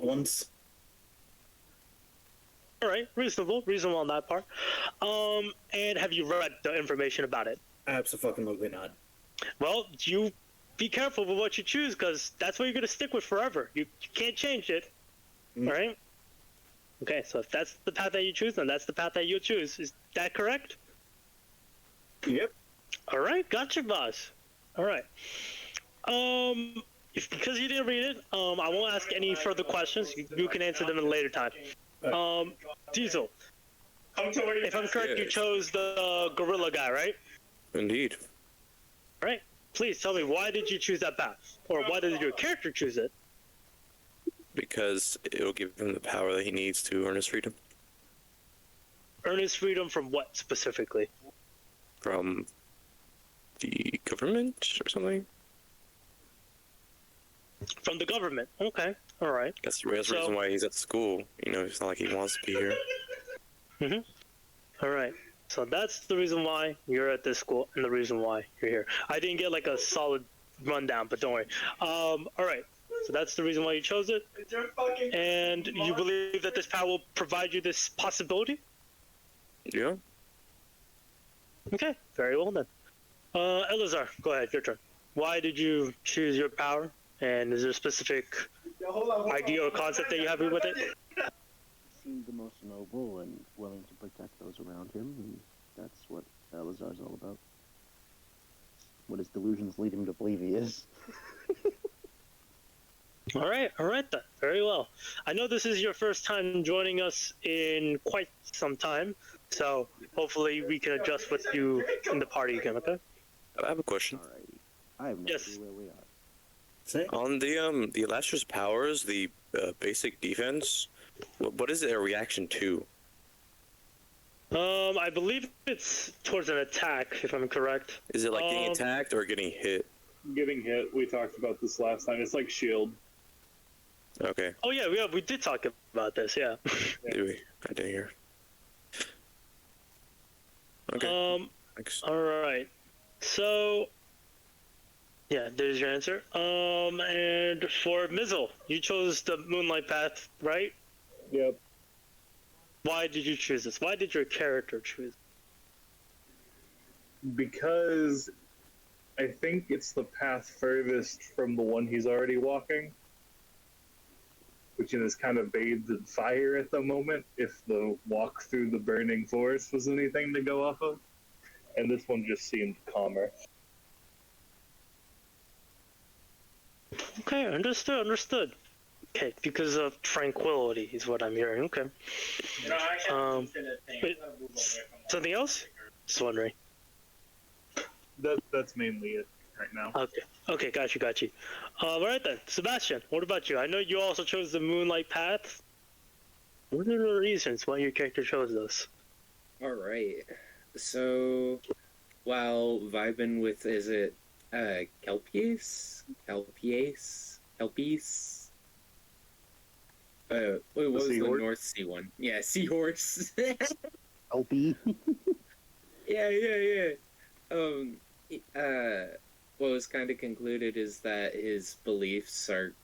old ones. All right, reasonable on that part. And have you read the information about it? Absolutely not. Well, you be careful with what you choose, because that's what you're gonna stick with forever. You can't change it. All right. Okay, so if that's the path that you choose, then that's the path that you'll choose. Is that correct? Yep. All right, gotcha, boss. All right. Because you didn't read it, I won't ask any further questions. You can answer them in a later time. Diesel, if I'm correct, you chose the gorilla guy, right? Indeed. All right. Please tell me, why did you choose that path, or why did your character choose it? Because it'll give him the power that he needs to earn his freedom. Earn his freedom from what specifically? From the government or something? From the government. Okay. All right. That's the reason why he's at school. You know, it's not like he wants to be here. All right. So that's the reason why you're at this school and the reason why you're here. I didn't get like a solid rundown, but don't worry. All right. So that's the reason why you chose it. And you believe that this power will provide you this possibility? Yeah. Okay. Very well then. Elazar, go ahead. Your turn. Why did you choose your power? And is there a specific idea or concept that you have with it? Seemed the most noble and willing to protect those around him, and that's what Elazar's all about. What his delusions lead him to believe he is. All right then. Very well. I know this is your first time joining us in quite some time, so hopefully we can adjust with you in the party again, okay? I have a question. Alrighty. I have no idea where we are. On the Elastra's powers, the basic defense, what is their reaction to? I believe it's towards an attack, if I'm correct. Is it like getting attacked or getting hit? Getting hit. We talked about this last time. It's like shield. Okay. Oh yeah, we did talk about this. Yeah. Did we? I didn't hear. Okay. Thanks. All right. So. Yeah, there's your answer. And for Mizzle, you chose the Moonlight Path, right? Yep. Why did you choose this? Why did your character choose? Because I think it's the path furthest from the one he's already walking, which is kind of bathed in fire at the moment, if the walk through the burning forest was anything to go off of. And this one just seemed calmer. Okay, understood. Okay, because of tranquility is what I'm hearing. Okay. Wait, something else? Just wondering. That's mainly it right now. Okay, got you. All right then, Sebastian. What about you? I know you also chose the Moonlight Path. What are the reasons why your character chose this? All right. So, while vibing with, is it Kelpies? What was the North Sea one? Yeah, Seahorse. LP. Yeah. What was kind of concluded is that his beliefs are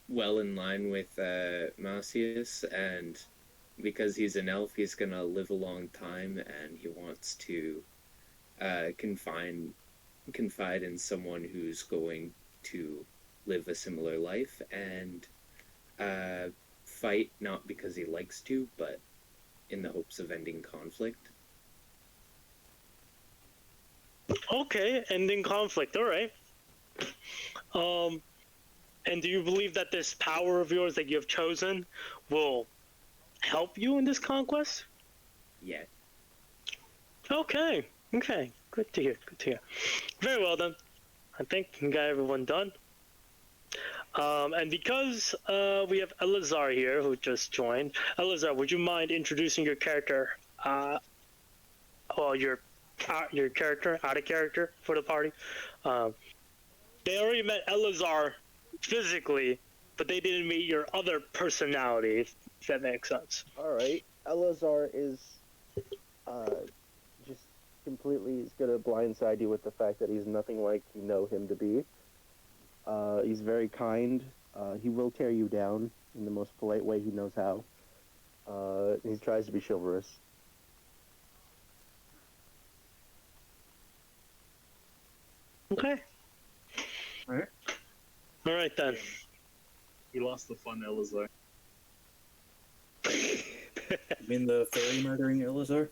well in line with Mausius, and because he's an elf, he's gonna live a long time, and he wants to confide in someone who's going to live a similar life and fight not because he likes to, but in the hopes of ending conflict. Okay, ending conflict. All right. And do you believe that this power of yours that you have chosen will help you in this conquest? Yeah. Okay. Good to hear. Very well then. I think we got everyone done. And because we have Elazar here who just joined, Elazar, would you mind introducing your character? Your character, out of character for the party. They already met Elazar physically, but they didn't meet your other personality, if that makes sense. Alright, Elazar is just completely is gonna blindside you with the fact that he's nothing like you know him to be. He's very kind. He will tear you down in the most polite way he knows how. He tries to be chivalrous. Okay. Alright. All right then. We lost the fun, Elazar. You mean the fairy murdering Ilizar?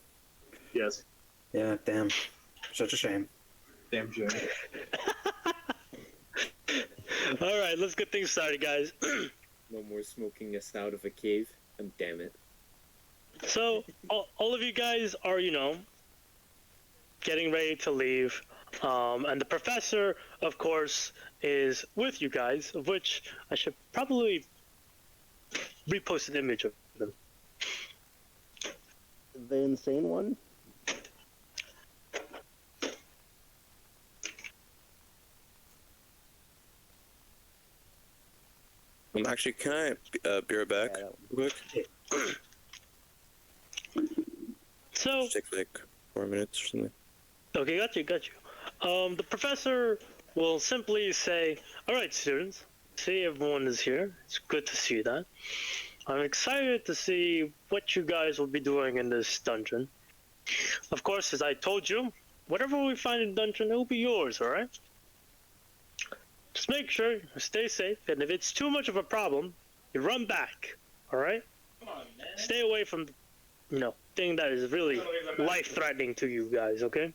Yes. Yeah, damn. Such a shame. Damn shame. All right, let's get things started, guys. No more smoking us out of a cave. Oh, damn it. So, all of you guys are, getting ready to leave. And the professor, of course, is with you guys, of which I should probably repost an image of them. The insane one? Actually, can I be right back? Yeah, Real quick? So, Just take like 4 minutes or something. okay, got you. The professor will simply say, all right, students, see everyone is here. It's good to see that. I'm excited to see what you guys will be doing in this dungeon. Of course, as I told you, whatever we find in the dungeon, it will be yours, all right? Just make sure you stay safe, and if it's too much of a problem, you run back, all right? Stay away from, thing that is really life-threatening to you guys, okay?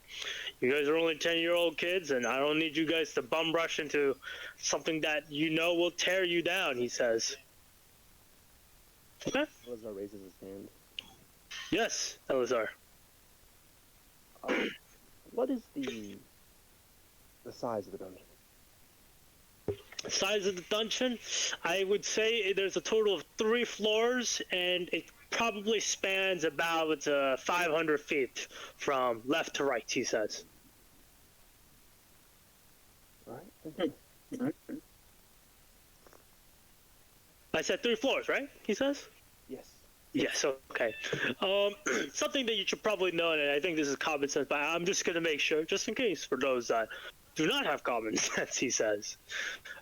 You guys are only 10-year-old kids, and I don't need you guys to bum rush into something that will tear you down, he says. Okay? Elazar raises his hand. Yes, Elazar. What is the size of the dungeon? Size of the dungeon, I would say there's a total of 3 floors, and it probably spans about 500 feet from left to right, he says. Alright. I said 3 floors, right? He says? Yes. Yes, okay. Something that you should probably know, and I think this is common sense, but I'm just going to make sure, just in case, for those that do not have common sense, he says.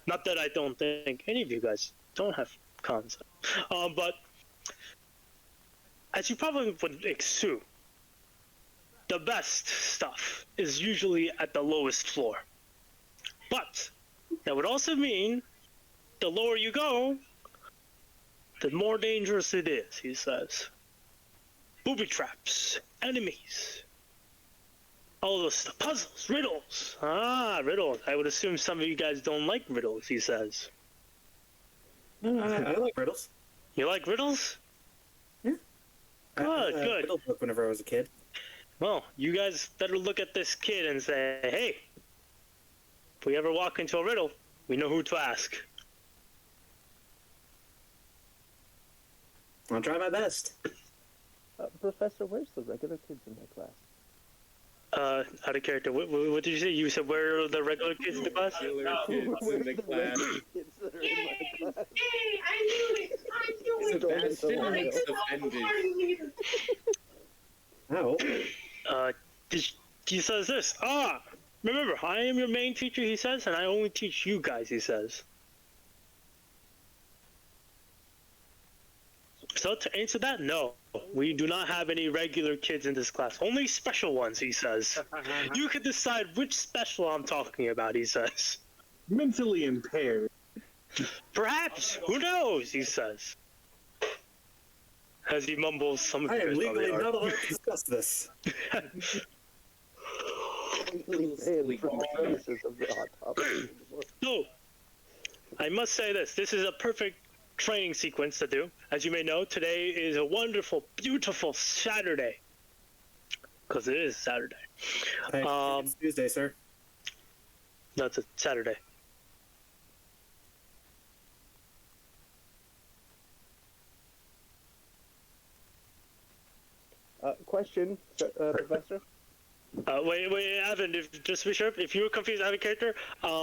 Not that I don't think any of you guys don't have common sense. But as you probably would assume, the best stuff is usually at the lowest floor. But that would also mean the lower you go, the more dangerous it is, he says. Booby traps, enemies, all those stuff, puzzles, riddles. Riddles. I would assume some of you guys don't like riddles, he says. I like riddles. You like riddles? Yeah. Good, I had a good. riddle book whenever I was a kid. Well, you guys better look at this kid and say, hey, if we ever walk into a riddle, we know who to ask. I'll try my best. Professor, where's the regular kids in my class? Out of character, what did you say? You said where are the regular kids in the class? Regular kids in the class. Kids that are in my class? Hey, I knew it! I knew it! Sebastian I looks I offended. Ow. He says this. Remember, I am your main teacher, he says, and I only teach you guys, he says. So to answer that, no. We do not have any regular kids in this class. Only special ones, he says. You can decide which special I'm talking about, he says. Mentally impaired. Perhaps. Who knows, he says. As he mumbles some of I you am guys legally probably not are. allowed to discuss this. And for the purposes of the autopsy. So, I must say this. This is a perfect training sequence to do. As you may know, today is a wonderful, beautiful Saturday. Because it is Saturday. Hey, it's Tuesday, sir. No, it's a Saturday. Question, Professor? Wait, Evan, just to be sure, if you were confused, I have a character.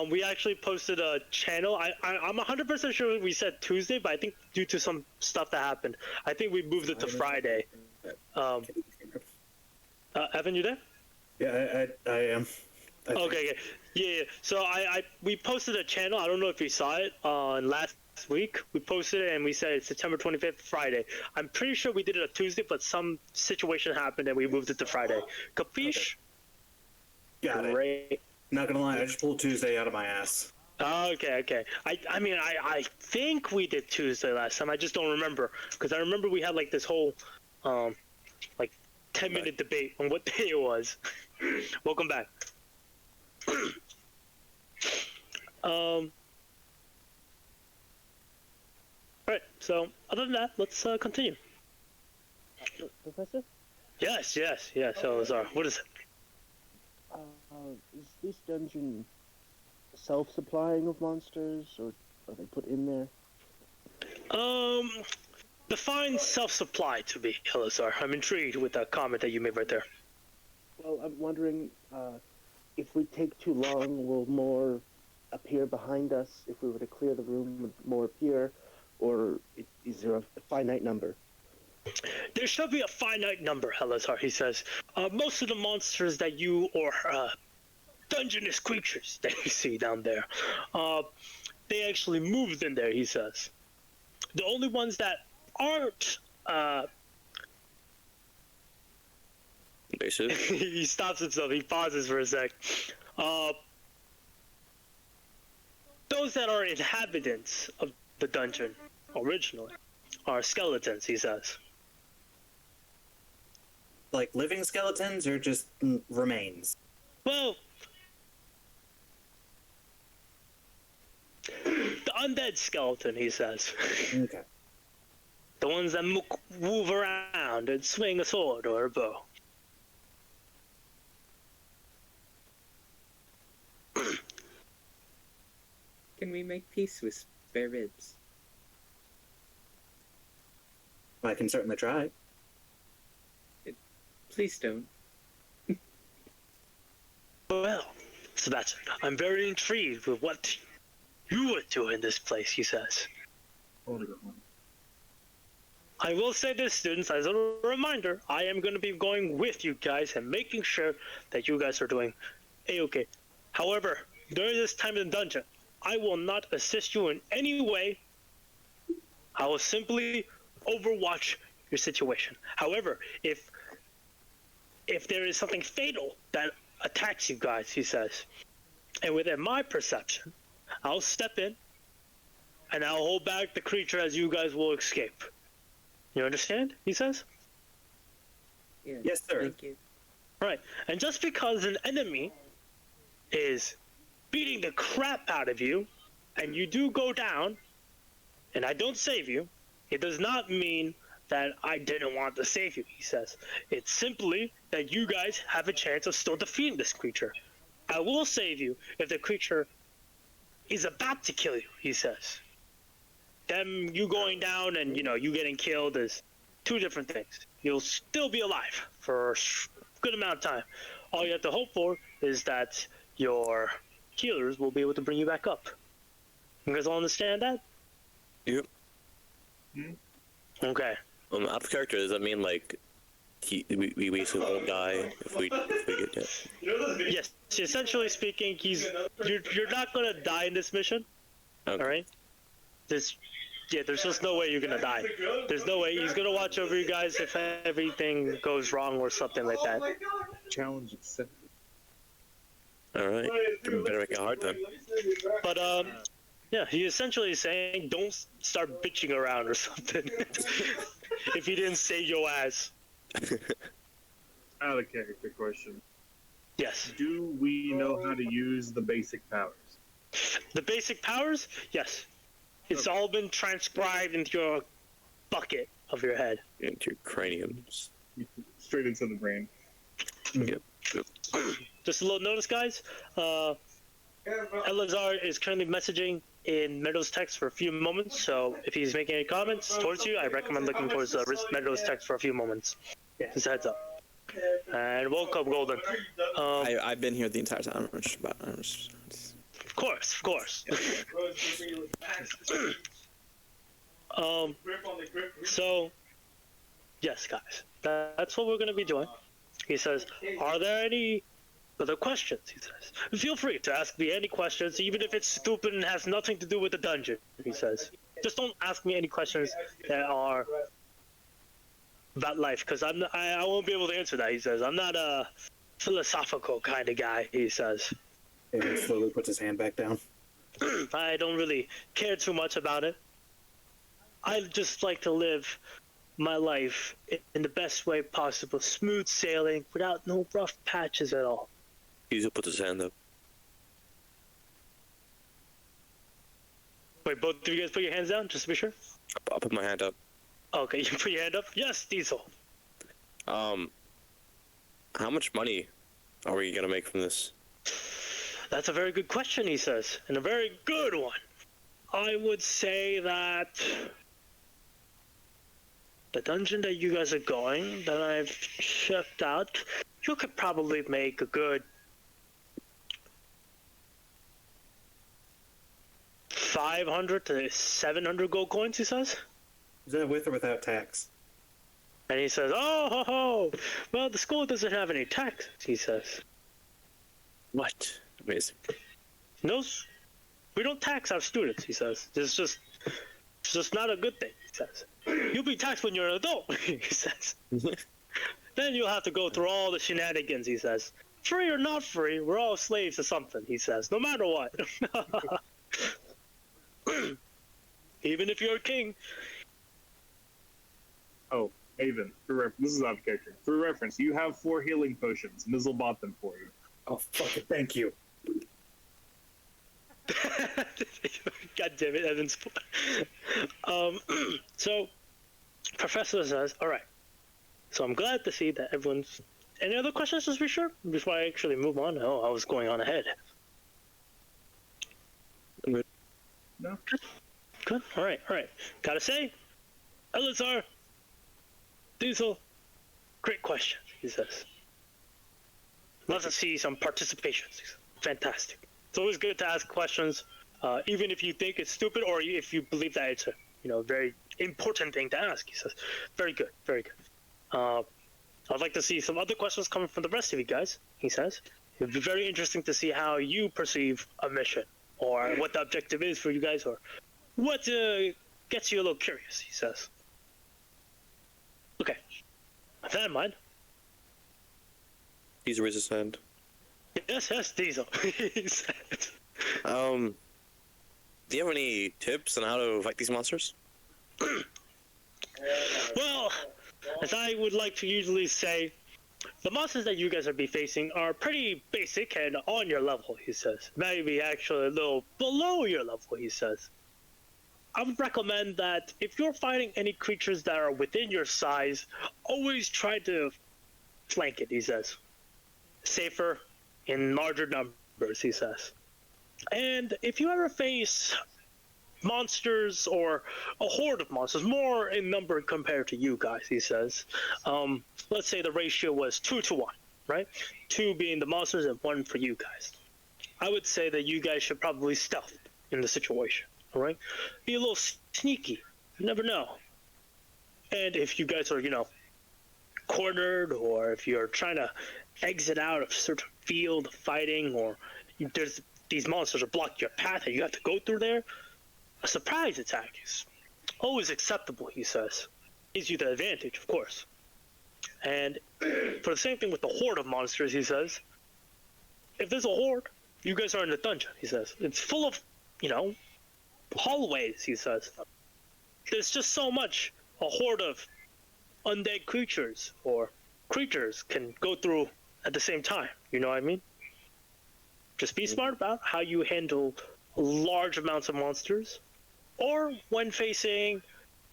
We actually posted a channel. I'm 100% sure we said Tuesday, but I think due to some stuff that happened, I think we moved it to Friday. Evan, you there? Yeah, I am. Okay. Yeah. So we posted a channel. I don't know if you saw it on last week. We posted it and we said it's September 25th, Friday. I'm pretty sure we did it on Tuesday, but some situation happened and we moved it to Friday. Capiche? Got it. Great. Not gonna lie, I just pulled Tuesday out of my ass. Okay. I mean, I think we did Tuesday last time. I just don't remember. Because I remember we had like this whole, like 10-minute debate on what day it was. Welcome back. Alright, so other than that, let's continue. Professor? Yes, Elazar. What is it? Is this dungeon self-supplying of monsters, or are they put in there? Define self-supply to me, Elazar. I'm intrigued with that comment that you made right there. Well, I'm wondering, if we take too long, will more appear behind us? If we were to clear the room, would more appear? Or is there a finite number? There should be a finite number, Elazar, he says. Most of the monsters that you, or dungeonous creatures that you see down there, they actually moved in there, he says. The only ones that aren't, Basic. he stops himself, he pauses for a sec. Those that are inhabitants of the dungeon, originally, are skeletons, he says. Like living skeletons or just remains? Well, the undead skeleton, he says. Okay. The ones that move around and swing a sword or a bow. Can we make peace with spare ribs? I can certainly try. Please don't. Well, Sebastian, I'm very intrigued with what you would do in this place, he says. I will say this, students, as a reminder, I am going to be going with you guys and making sure that you guys are doing A-okay. However, during this time in the dungeon, I will not assist you in any way. I will simply overwatch your situation. However, if there is something fatal that attacks you guys, he says, and within my perception, I'll step in and I'll hold back the creature as you guys will escape. You understand? He says. Yeah, Yes, sir. Thank you. Right. And just because an enemy is beating the crap out of you and you do go down and I don't save you, it does not mean that I didn't want to save you, he says. It's simply that you guys have a chance of still defeating this creature. I will save you if the creature is about to kill you, he says. Them, you going down and, you getting killed is two different things. You'll still be alive for a good amount of time. All you have to hope for is that your healers will be able to bring you back up. You guys all understand that? Yep. Okay. Out of character, does that mean like we basically won't die if we get it? Yes. Essentially speaking, you're not gonna die in this mission. Okay. All right. There's just no way you're gonna die. There's no way he's gonna watch over you guys if everything goes wrong or something like that. Challenge accepted. All right. Better make it hard then. But yeah, he essentially is saying don't start bitching around or something. If he didn't save your ass. Out of character question. Yes. Do we know how to use the basic powers? The basic powers? Yes. It's all been transcribed into your bucket of your head. Into your craniums. Straight into the brain. Yep. Just a little notice, guys. Elazar is currently messaging in Meadow's text for a few moments, so if he's making any comments towards you, I recommend looking towards Meadow's text for a few moments. Just a heads up. And welcome, Golden. I've been here the entire time. Of course. So, yes, guys, that's what we're going to be doing. He says, are there any other questions? He says, feel free to ask me any questions, even if it's stupid and has nothing to do with the dungeon, he says. just don't ask me any questions that are about life, because I won't be able to answer that. He says, I'm not a philosophical kind of guy. He says, Aven slowly puts his hand back down. I don't really care too much about it. I just like to live my life in the best way possible, smooth sailing, without no rough patches at all. He's puts his hand up. Wait, both of you guys put your hands down, just to be sure? I'll put my hand up. Okay, you put your hand up? Yes, Diesel. How much money are we gonna make from this? That's a very good question, he says, and a very good one. I would say that the dungeon that you guys are going, that I've checked out, you could probably make a good 500 to 700 gold coins, he says. Is that with or without tax? And he says, oh, ho, ho. Well, the school doesn't have any taxes, he says. What? Amazing. No, we don't tax our students, he says. It's just not a good thing, he says. You'll be taxed when you're an adult, he says. Then you'll have to go through all the shenanigans, he says. Free or not free, we're all slaves to something, he says. No matter what. Even if you're a king. Oh, Aven, this is out of character. For reference, you have 4 healing potions. Mizzle bought them for you. Oh, fuck it, thank you. God damn it, Evans. So, Professor says, all right. So I'm glad to see that everyone's... Any other questions, just be sure? Before I actually move on? Oh, I was going on ahead. No. Good. All right. Gotta say, Elazar, Diesel, great question, he says. Love to see some participation. Fantastic. It's always good to ask questions, even if you think it's stupid or if you believe that it's a very important thing to ask, he says. Very good, very good. I'd like to see some other questions coming from the rest of you guys, he says. It'd be very interesting to see how you perceive a mission, or what the objective is for you guys, or what gets you a little curious, he says. Okay. With that in mind. He's raised his hand. Yes, Diesel. He said. Do you have any tips on how to fight these monsters? Well, as I would like to usually say, the monsters that you guys are be facing are pretty basic and on your level, he says. Maybe actually a little below your level, he says. I would recommend that if you're fighting any creatures that are within your size, always try to flank it, he says. Safer in larger numbers, he says. And if you ever face monsters or a horde of monsters, more in number compared to you guys, he says. Let's say the ratio was 2 to 1, right? 2 being the monsters and 1 for you guys. I would say that you guys should probably stealth in the situation, all right? Be a little sneaky. You never know. And if you guys are, cornered, or if you're trying to exit out of a certain field of fighting, or there's these monsters are blocking your path and you have to go through there, a surprise attack is always acceptable, he says. Gives you the advantage, of course. And for the same thing with the horde of monsters, he says, if there's a horde, you guys are in the dungeon, he says. It's full of, hallways, he says. There's just so much a horde of undead creatures or creatures can go through at the same time. You know what I mean? Just be smart about how you handle large amounts of monsters, or when facing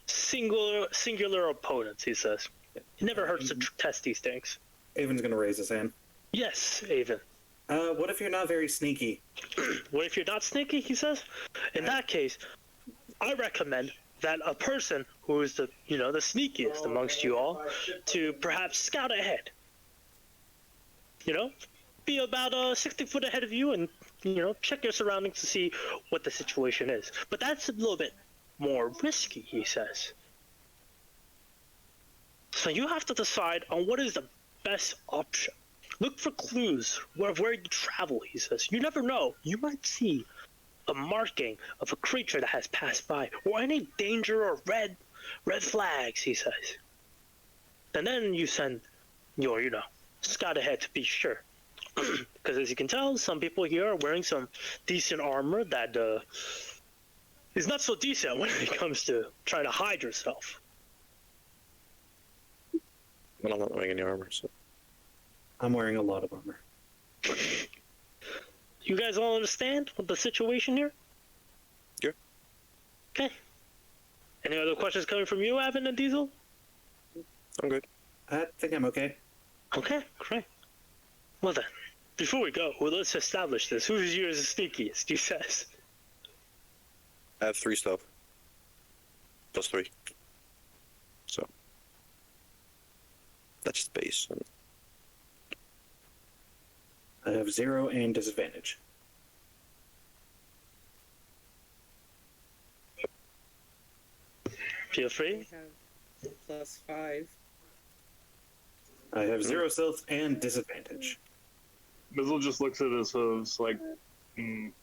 singular opponents, he says. It never hurts to test these things. Aven's gonna raise his hand. Yes, Aven. What if you're not very sneaky? What if you're not sneaky, he says? In that case, I recommend that a person who is the sneakiest amongst you all to perhaps scout ahead. Be about 60 foot ahead of you and, check your surroundings to see what the situation is. But that's a little bit more risky, he says. So you have to decide on what is the best option. Look for clues where you travel, he says. You never know. You might see a marking of a creature that has passed by, or any danger or red flags, he says. And then you send your, scout ahead to be sure. Because as you can tell, some people here are wearing some decent armor that is not so decent when it comes to trying to hide yourself. Well, I'm not wearing any armor, so. I'm wearing a lot of armor. You guys all understand what the situation here? Yeah. Okay. Any other questions coming from you, Aven and Diesel? I'm good. I think I'm okay. Okay, great. Well then, before we go, let's establish this. Who's yours is sneakiest, he says. I have 3 stealth. Plus 3. So. That's just base. I have 0 and disadvantage. Feel free. I have +5. I have 0 stealth and disadvantage. Mizzle just looks at us as like,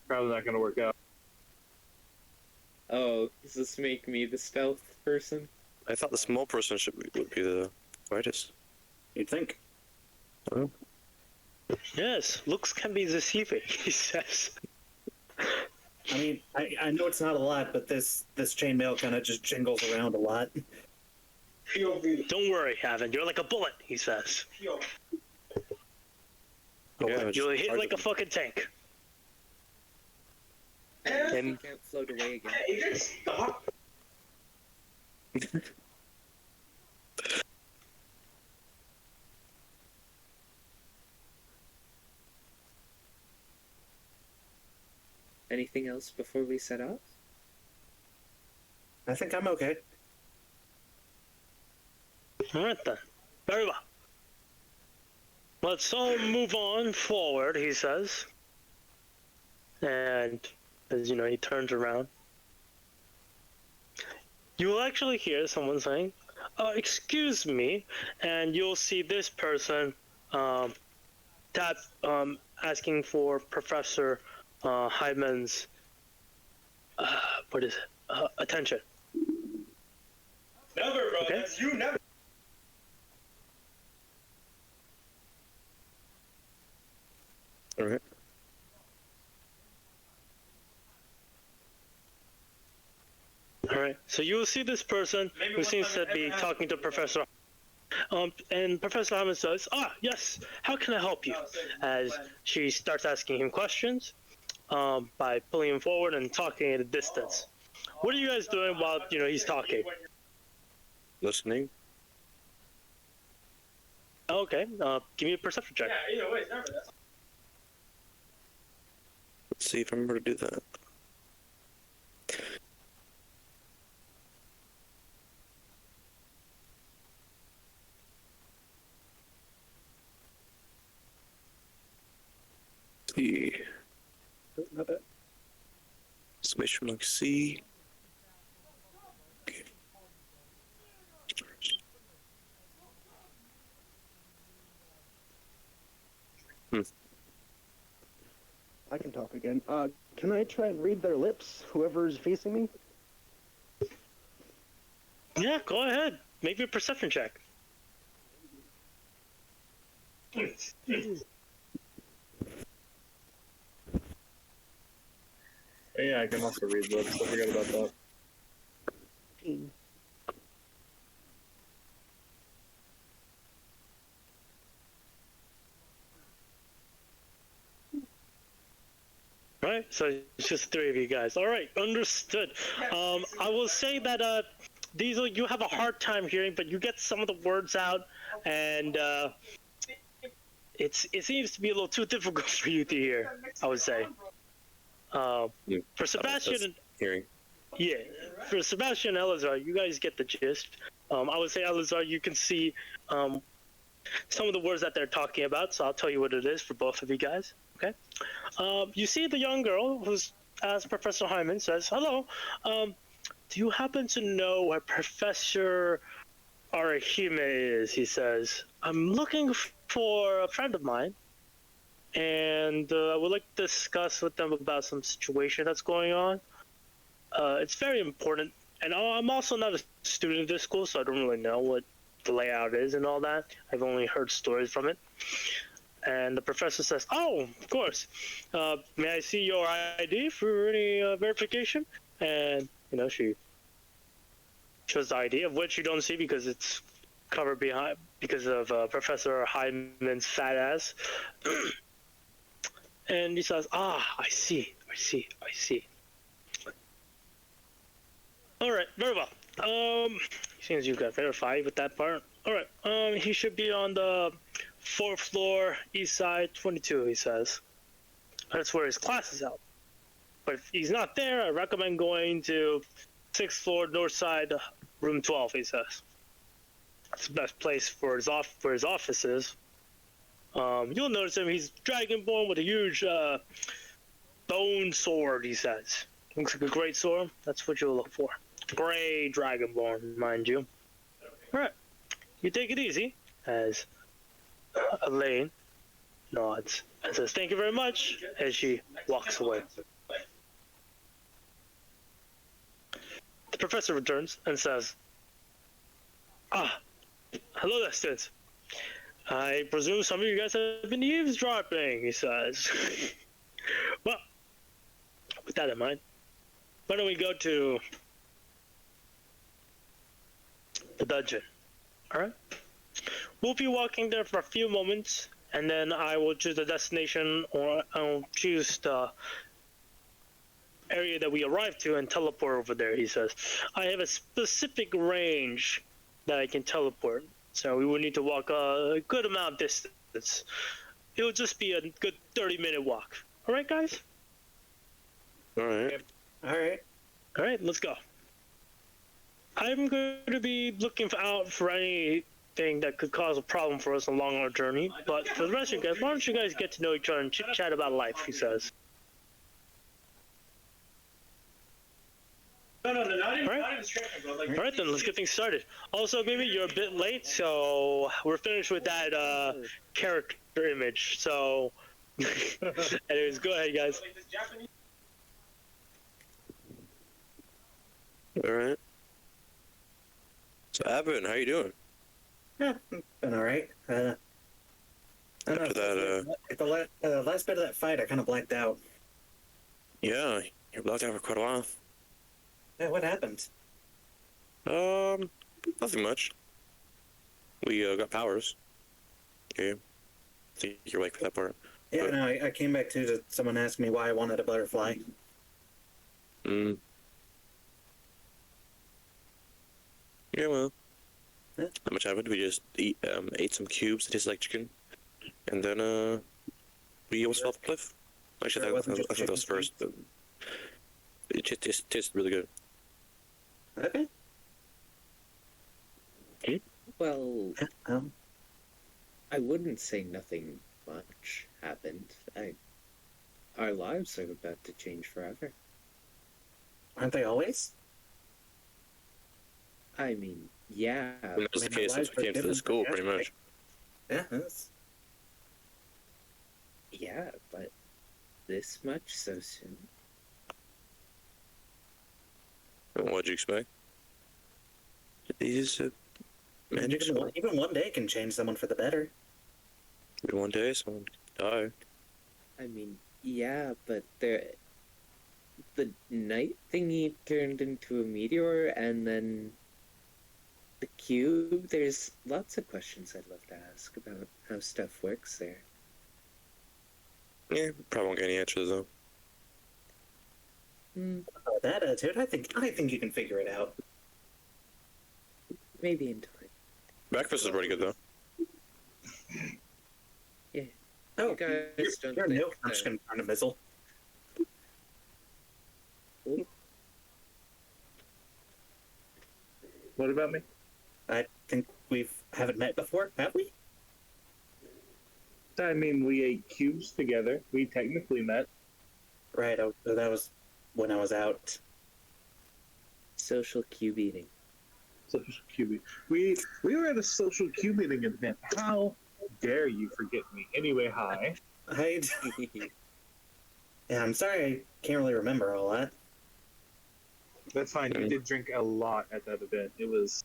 probably not going to work out. Oh, does this make me the stealth person? I thought the small person would be the brightest. You'd think. Oh. Yes, looks can be deceiving, he says. I mean, I know it's not a lot, but this chainmail kind of just jingles around a lot. Don't worry, Aven, you're like a bullet, he says. Yeah, You'll hit like a fucking tank. And you can't float away again. Anything else before we set up? I think I'm okay. Alright then. Very well. Let's all move on forward, he says. And, as he turns around. You will actually hear someone saying, excuse me, and you'll see this person asking for Professor Hyman's attention. Never, bro. Okay. That's you never. Alright. Alright, so you will see this person who seems to be talking to Professor. And Professor Hyman says, yes, how can I help you? As she starts asking him questions by pulling him forward and talking at a distance. What are you guys doing while, he's talking? Listening. Okay, give me a perception check. Yeah, either way, it's never that. Let's see if I remember to do that. See. Not bad. Exclamation mark C. Okay. I can talk again. Can I try and read their lips, whoever's facing me? Yeah, go ahead. Make your perception check. Yeah, I can also read lips. I forgot about that. Right, so it's just 3 of you guys. All right, understood. I will say that Diesel, you have a hard time hearing, but you get some of the words out, and it seems to be a little too difficult for you to hear, I would say. For Sebastian, Hearing. yeah, for Sebastian and Elazar, you guys get the gist. I would say Elazar, you can see some of the words that they're talking about, so I'll tell you what it is for both of you guys. Okay. You see the young girl who's, as Professor Hyman says, hello. Do you happen to know where Professor Arahime is? He says, I'm looking for a friend of mine. and I would like to discuss with them about some situation that's going on. It's very important, and I'm also not a student of this school, so I don't really know what the layout is and all that. I've only heard stories from it. And the professor says, "Oh, of course. May I see your ID for any verification?" And she shows the ID, of which you don't see because it's covered behind because of Professor Hyman's fat ass. And he says, "Ah, I see. All right, very well. Seems you got verified with that part. All right. He should be on the 4th floor, east side, 22. He says that's where his class is out. But if he's not there, I recommend going to 6th floor, north side, room 12. He says it's the best place for his offices. You'll notice him. He's dragonborn with a huge bone sword. He says looks like a great sword. That's what you'll look for. Gray dragonborn, mind you. All right, you take it easy. As Elaine nods and says, "Thank you very much," as she walks away. The professor returns and says, hello there, students. I presume some of you guys have been eavesdropping," he says. Well, with that in mind, why don't we go to the dungeon? All right? We'll be walking there for a few moments, and then I will choose the destination, or I'll choose the area that we arrive to and teleport over there, he says. I have a specific range that I can teleport, so we would need to walk a good amount of distance. It will just be a good 30-minute walk. All right, guys? All right. All right. All right, let's go. I'm going to be looking out for anything that could cause a problem for us along our journey, but for the rest of you guys, why don't you guys get to know each other and chit-chat about life, he says. No, not even Alright. bro. Like, All right, then let's get things started. Also, maybe you're a bit late, so we're finished with that character image. So, anyways, go ahead, guys. All right. So, Aven, how you doing? Yeah, been all right. I don't After know, that, at the last bit of that fight, I kind of blacked out. yeah, you're blocked out for quite a while. Yeah, what happened? Nothing much. We got powers. Okay. I think you're awake for that part. Yeah, But- no, I came back to someone asked me why I wanted a butterfly. Mm. Yeah, well. Yeah. Not much happened. We just ate some cubes that taste like chicken. And then, we almost fell off a cliff. Actually, Sure, it wasn't just I think that was chicken first. It just tasted really good. Okay. Well, Yeah, I wouldn't say nothing much happened. Our lives are about to change forever. aren't they always? I mean, yeah, And that was the I mean, case our since lives we are came to the different, school, yeah. pretty much. Yeah, that's... yeah, but this much so soon? What'd you expect? These magic spells. even one day can change someone for the better. One day someone die. I mean, yeah, but the night thingy turned into a meteor, and then the cube. There's lots of questions I'd love to ask about how stuff works there. Yeah, probably won't get any answers though. With that attitude, I think you can figure it out. Maybe in time. Breakfast is pretty good though. Oh, You guys don't you're think new. I'm just gonna turn a missile. What about me? I think haven't met before, have we? I mean, we ate cubes together. We technically met. Right. That was when I was out. social cube eating. Social cube. We were at a social cube eating event. How dare you forget me? Anyway, hi. I yeah, I'm sorry I can't really remember all that. That's fine. You did drink a lot at that event. It was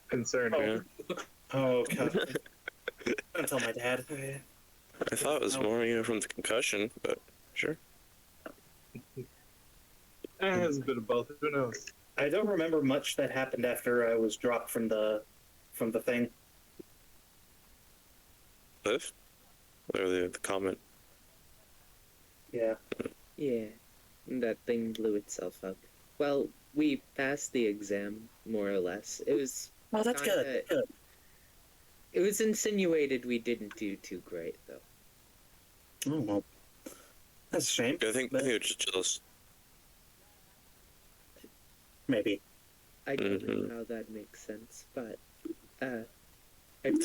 concerning. Yeah. Oh god. Don't tell my dad. I thought it was more, from the concussion, but sure. It has a bit of both. Who knows? I don't remember much that happened after I was dropped from the thing. Cliff? Or the comment? Yeah. Yeah, that thing blew itself up. Well, we passed the exam, more or less. It was Oh, that's good. Good. It was insinuated we didn't do too great, though. Oh well, that's a shame. I think but it was just jealous. maybe. I don't know how that makes sense, but To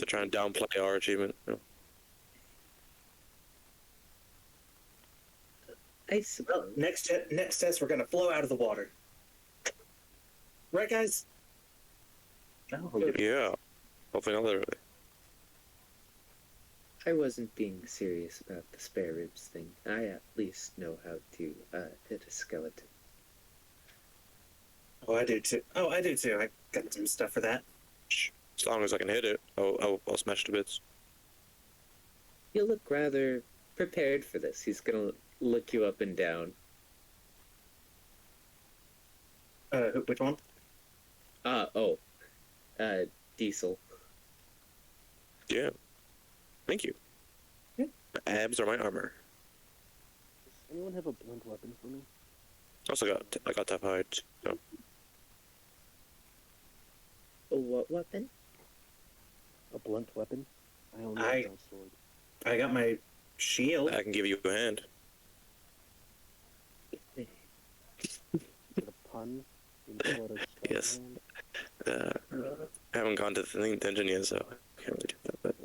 try and downplay our achievement. I Well, suppose. next test, we're gonna flow out of the water. Right, guys? No. Yeah. Hopefully not literally. I wasn't being serious about the spare ribs thing. I at least know how to hit a skeleton. Oh, I do too. I got some stuff for that. As long as I can hit it, I'll smash to bits. You look rather prepared for this. He's gonna look you up and down. Which one? Diesel. Yeah. Thank you. Yeah. My abs are my armor. Does anyone have a blunt weapon for me? I got top hide. So. A what weapon? A blunt weapon? I only I- have a sword. I got my shield. I can give you a hand. Is it a pun? Into what a strong Yes. hand? I haven't gone to the dungeon yet, so I can't really do that. But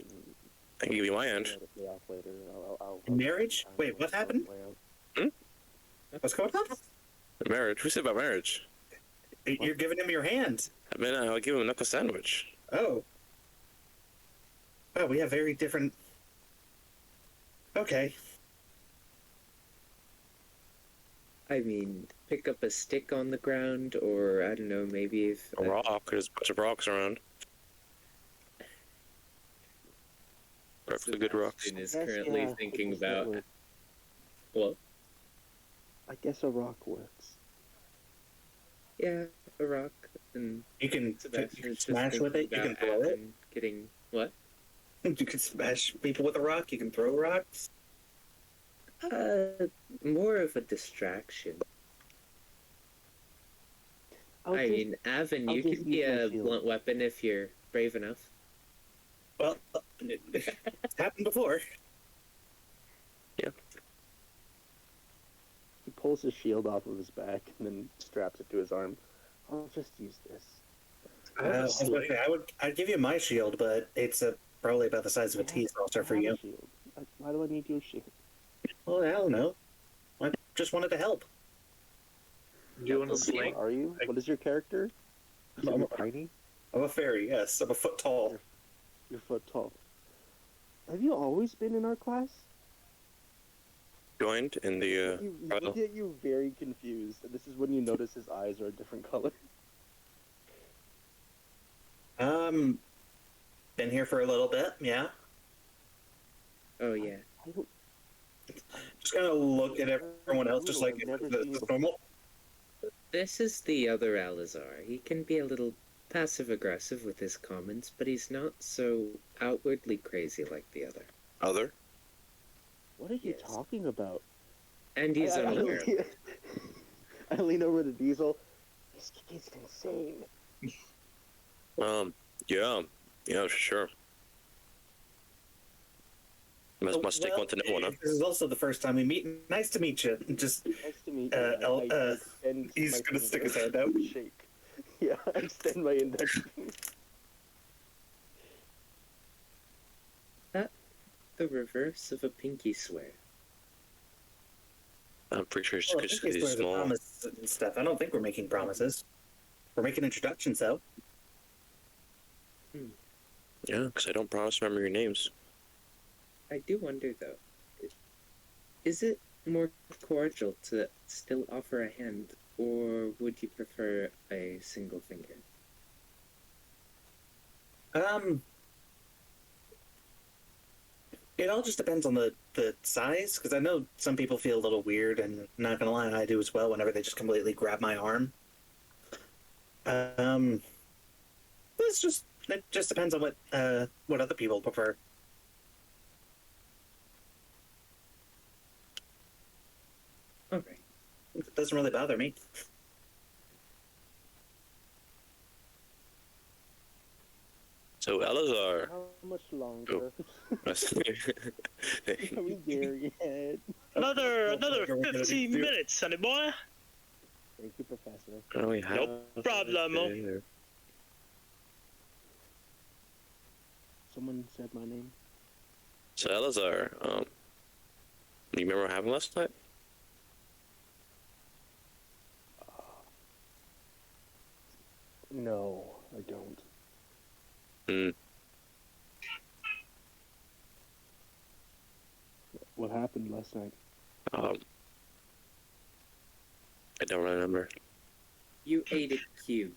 I can give you my hand. I'll pay off later. I'll Marriage? I'll- Wait, what I'll happened? play out. What's going on? Marriage? Who said about marriage? You're giving him your hand. I mean, I'll give him a knuckle sandwich. Oh. Oh, we have very different. Okay. I mean, pick up a stick on the ground, or I don't know, maybe if A rock. There's a bunch of rocks around. Perfectly good rocks. Sebastian is Yes, currently yeah, I thinking guess that about works. well, I guess a rock works. yeah, a rock, and You can Sebastian's just smash with it. thinking You can about throw it. Aven getting what? You can smash people with a rock. You can throw rocks. More of a distraction. I'll I just- mean, Aven, I'll you just can be use my a shield. blunt weapon if you're brave enough. Well, it's happened before. he pulls his shield off of his back and then straps it to his arm. I'll just use this. I'd give you my shield, but it's probably about the size of a tea saucer for I have you. a shield. Why do I need your shield? Well, I don't know. I just wanted to help. Do you want to What sling? are you? What is your character? Is I'm it tiny? I'm a fairy, yes. I'm a foot tall. You're foot tall. Have you always been in our class? Joined in the You trial. look at you very confused, and this is when you notice his eyes are a different color. Been here for a little bit, yeah. Oh yeah. I don't. Just kind of look at everyone else, just like I've never this seen you is before. normal. This is the other Alizar. He can be a little passive-aggressive with his comments, but he's not so outwardly crazy like the other. Other. What are you Yes. talking about? And he's I unaware. I lean over to Diesel. This kid's insane. Yeah, sure. Must take one to know one, huh? This is also the first time we meet. Nice to meet you. Just Nice to meet you. El- extend he's my gonna stick his finger. hand out. Shake. Yeah, I extend my index finger. The reverse of a pinky swear. I'm pretty sure it's Well, I just think because he's it's small. promises and stuff. I don't think we're making promises. We're making introductions, though. Yeah, because I don't promise to remember your names. I do wonder though, Is it more cordial to still offer a hand, or would you prefer a single finger? It all just depends on the size, because I know some people feel a little weird, and not gonna lie, I do as well. Whenever they just completely grab my arm, um, it just depends on what other people prefer. Okay. It doesn't really bother me. So Elazar. How much longer? Hey, Are we there yet? Another We're gonna 15 do- minutes, sonny boy. Thank you, Professor. oh, yeah. No problemo. Someone said my name. So Elazar, you remember what happened last night? No, I don't. Hmm. What happened last night? I don't remember. You ate a cube,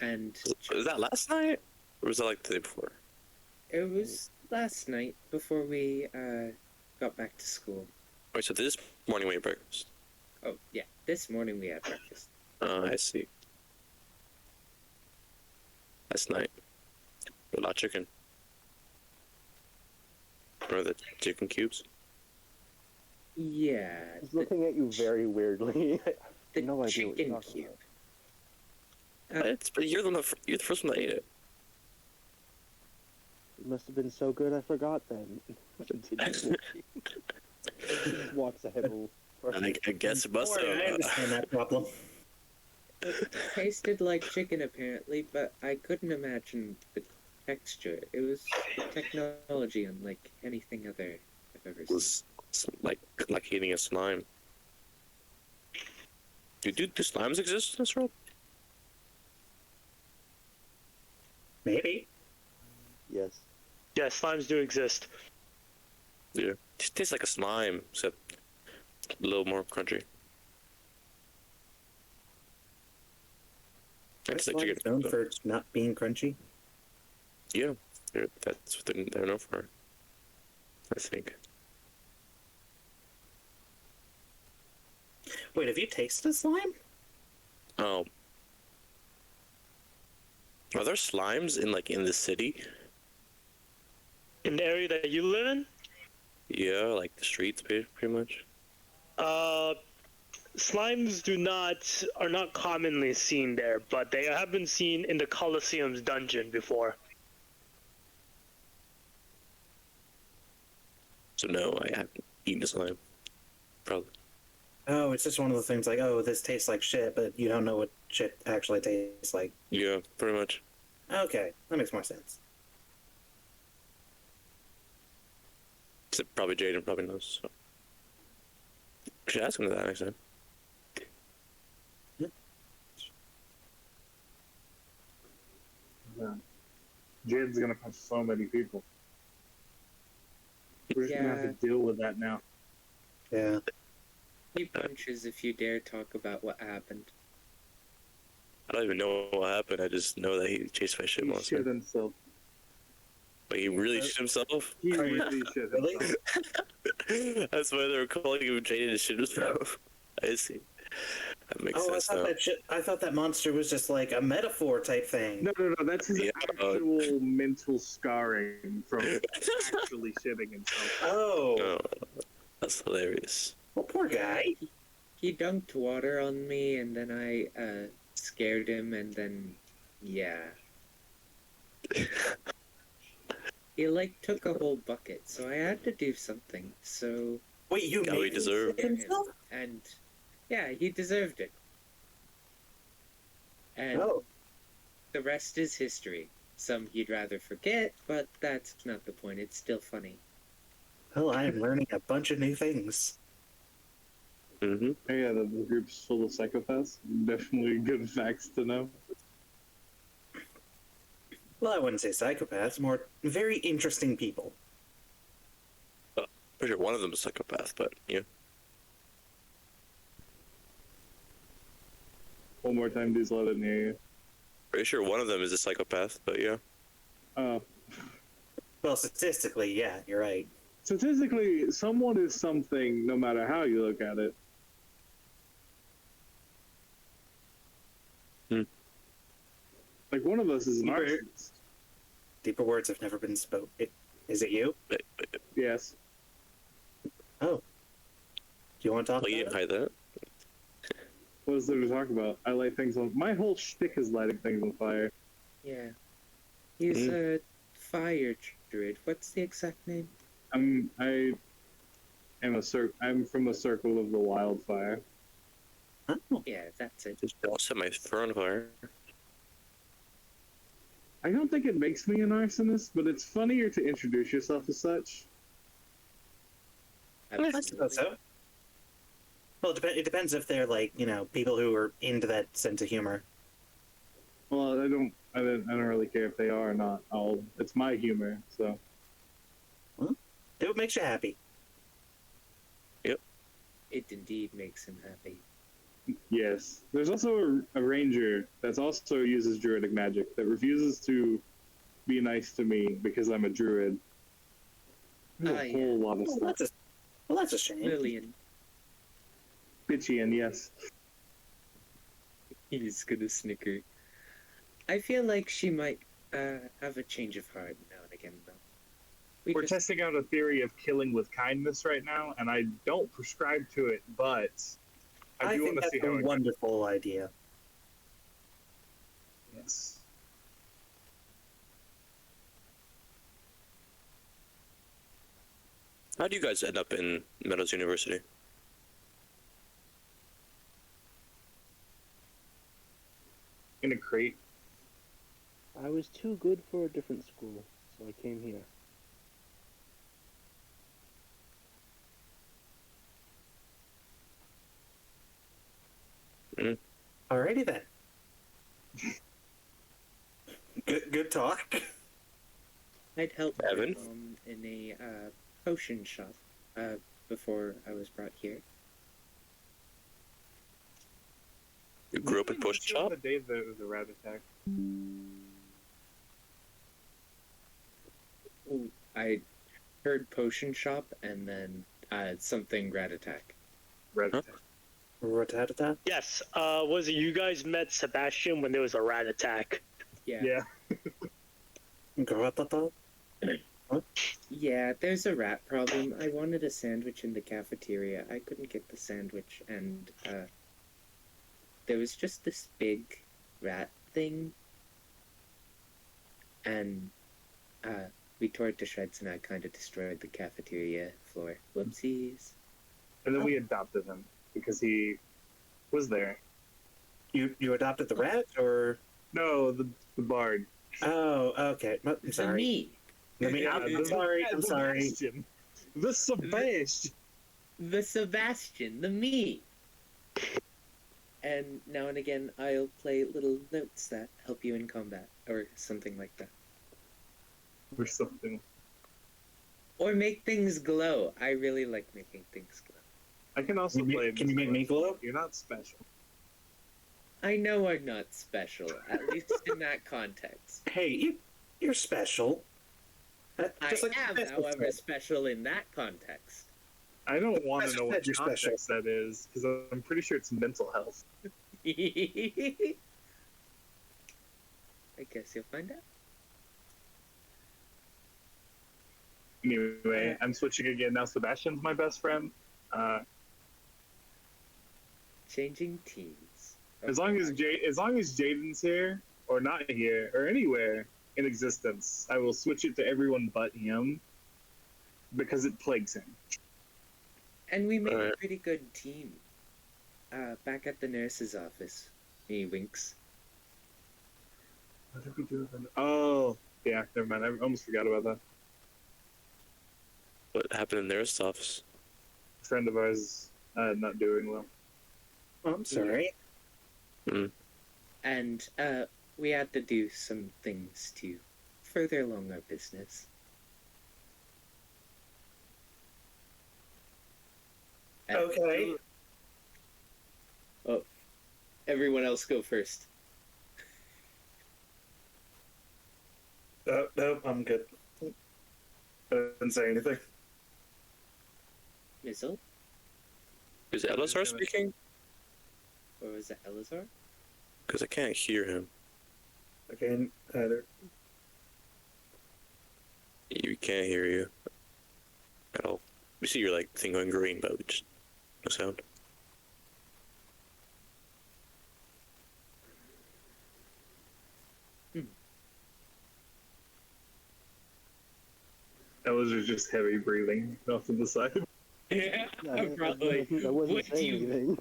and Was that last night? Or was that like the day before? it was last night before we got back to school. Wait, so this morning we ate breakfast. Oh, yeah, this morning we had breakfast. I see. Last night. A lot of chicken. Remember the chicken cubes? Yeah, I was looking at you very weirdly. I the have no idea what you're chicken talking cube. But you're the first one that ate it. It must have been so good I forgot then. Just walks ahead a I guess it must Don't worry, I have. understand that problem. It tasted like chicken apparently, but I couldn't imagine the texture. It was technology unlike anything other I've ever It seen. was like eating a slime. Do slimes exist in this world? Maybe. Yes. Yeah, slimes do exist. Yeah. It tastes like a slime, except a little more crunchy. It's like Slime's chicken. known for not being crunchy. Yeah, that's what they're known for. I think. Wait, have you tasted a slime? Oh. Are there slimes in the city? In the area that you live in, Yeah, like the streets, pretty much. slimes are not commonly seen there, but they have been seen in the Colosseum's dungeon before. So no, I haven't eaten a slime. Probably. Oh, it's just one of the things like, oh, this tastes like shit, but you don't know what shit actually tastes like. Yeah, pretty much. Okay, that makes more sense. Except probably Jaden probably knows. So. We should ask him that next time. Yeah. Jaden's gonna punch so many people. We're just gonna have to deal with that now. Yeah. He punches if you dare talk about what happened. I don't even know what happened. I just know that he chased my shit He monster. shit himself. But he really shit himself? He really shit Really? himself. That's why they were calling him Jaden to shit himself. I see. That makes Oh, sense now. I thought that monster was just like a metaphor type thing. No, that's his Yeah, actual mental scarring from actually shitting himself. Oh, Oh, that's hilarious. well, poor guy. He dunked water on me, and then I scared him, and then yeah. He like took a whole bucket, so I had to do something. So Wait, you Yeah, we made him deserve- shit himself? and yeah, he deserved it. And Oh, the rest is history. Some he'd rather forget, but that's not the point. It's still funny. well, I am learning a bunch of new things. Mm-hmm. Oh, yeah, the group's full of psychopaths. Definitely good facts to know. Well, I wouldn't say psychopaths, more very interesting people. Pretty sure one of them is a psychopath, but yeah. One more time, dudes, let it hear you. Pretty sure one of them is a psychopath, but yeah. Oh. Well, statistically, yeah, you're right. Statistically, someone is something no matter how you look at it. Like, one of us is an arsonist. Deeper words have never been spoken. Is it you? Yes. Oh. Do you want to talk Well, you about didn't it? hide that. What is there to talk about? I light things on... My whole shtick is lighting things on fire. Yeah. He's a fire druid. What's the exact name? I'm from a circle of the wildfire. Oh. Yeah, that's it. Just don't set my fur on fire. I don't think it makes me an arsonist, but it's funnier to introduce yourself as such. I suppose so. Well, it depends if they're like, people who are into that sense of humor. Well, I don't really care if they are or not. It's my humor, so. Well, do what makes you happy. It indeed makes him happy. Yes. There's also a ranger that also uses druidic magic that refuses to be nice to me because I'm a druid. There's a whole lot of stuff. That's a shame. Lillian. Bitchy, and yes. He's gonna snicker. I feel like she might have a change of heart now and again, though. We're testing out a theory of killing with kindness right now, and I don't prescribe to it, but I do think want to that's see how a it goes. wonderful idea. Yes. How do you guys end up in Meadows University? In a crate. I was too good for a different school, so I came here. Alrighty then. Good talk. I'd helped Evan? in a potion shop before I was brought here. You grew up in Potion Shop? The day there was a rat attack. I heard potion shop and then something rat attack. Rat Huh? attack. Ratatata? Yes. Was it you guys met Sebastian when there was a rat attack? Yeah. Yeah. Gratata? Yeah, there's a rat problem. I wanted a sandwich in the cafeteria. I couldn't get the sandwich, and there was just this big rat thing, and we tore it to shreds, and I kind of destroyed the cafeteria floor. Whoopsies. And then we adopted him because he was there. You adopted the rat, or? No, the bard. Oh, okay. I'm The sorry. me. I'm sorry. I'm sorry. The Sebastian. The Sebastian, the me. And now and again, I'll play little notes that help you in combat, or something like that. Or something. Or make things glow. I really like making things glow. I can also play. Can you make me glow? You're not special. I know I'm not special, at least in that context. Hey, you're special. I am, however, special in that context. I don't want to know what You're special. context that is because I'm pretty sure it's mental health. I guess you'll find out. Anyway, I'm switching again now. Sebastian's my best friend. Changing teams. As long as Jaden's here or not here or anywhere in existence, I will switch it to everyone but him because it plagues him. And we made a pretty good team. Back at the nurse's office. He winks. What did we do? Oh, yeah. Never mind. I almost forgot about that. What happened in their office? A friend of ours not doing well. Oh, I'm sorry. And we had to do some things to further along our business. Okay. Oh, everyone else go first. No, I'm good. I didn't say anything. Mizzle? Is Elazar speaking? Or was it Elazar? Because I can't hear him. Okay, either. We can't hear you at all. We see your like thing going green, but we just no sound. Those are just heavy breathing off to the side. Yeah, I wasn't saying anything.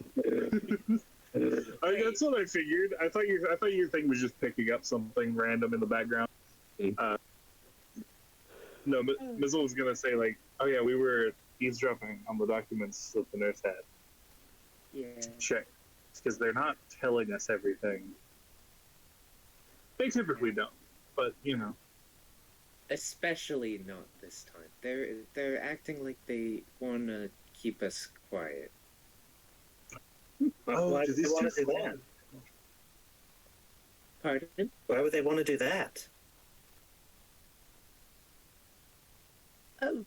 That's what I figured. I thought your thing was just picking up something random in the background. No, but Mizzle was gonna say like, oh yeah, we were eavesdropping on the documents that the nurse had. Yeah. Check, because they're not telling us everything. They typically don't, but you know. Especially not this time. They're acting like they want to keep us quiet. Why do they want to do that? Pardon? Why would they want to do that? Oh,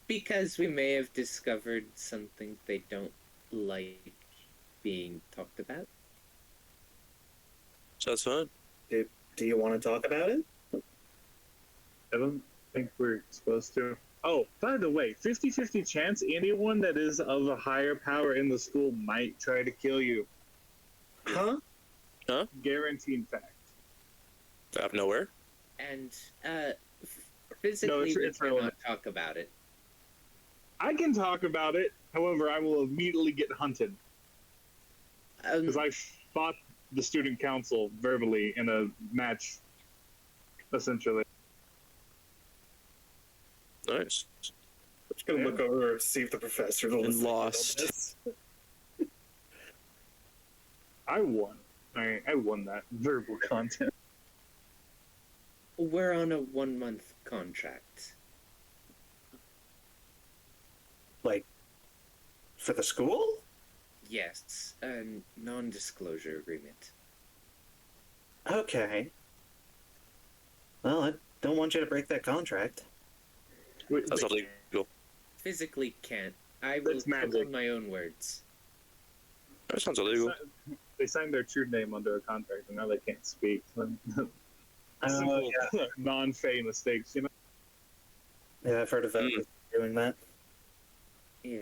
because we may have discovered something they don't like being talked about. So that's fine. Do you want to talk about it? I don't think we're supposed to. Oh, by the way, 50-50 chance anyone that is of a higher power in the school might try to kill you. Huh? Guaranteed fact. Out of nowhere. And physically, we it's cannot relevant. talk about it. I can talk about it, however, I will immediately get hunted. Because I fought the student council verbally in a match, essentially. Nice. I'm just gonna look over and see if the professor will And listen to lost. this. I won. I won that verbal content. We're on a 1-month contract. Like, for the school? Yes, a non-disclosure agreement. Okay. Well, I don't want you to break that contract. That's illegal. Physically can't. I will That's put magic. on my own words. That sounds illegal. They signed their true name under a contract, and now they can't speak. Simple, non-fey mistakes, you know? Yeah, I've heard of them doing that. Yeah.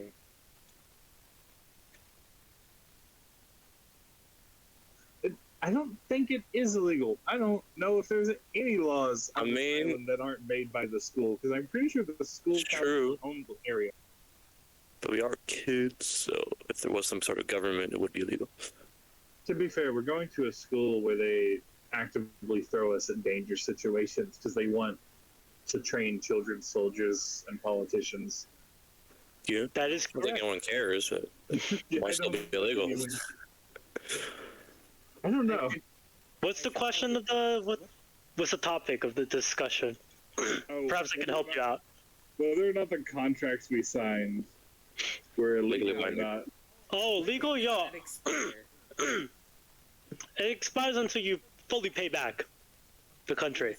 I don't think it is illegal. I don't know if there's any laws on this island that aren't made by the school, because I'm pretty sure that the school It's true. owns the area. But we are kids, so if there was some sort of government, it would be illegal. To be fair, we're going to a school where they actively throw us in dangerous situations because they want to train children's soldiers and politicians. Yeah. That is I don't think correct. anyone cares, but it Yeah, might still be illegal. I don't know. What's the question of the what's the topic of the discussion? Perhaps I can help you out. Whether or not the contracts we signed were illegal Legally or binding. not. Oh, legal, yo. That expire. It expires until you fully pay back the country.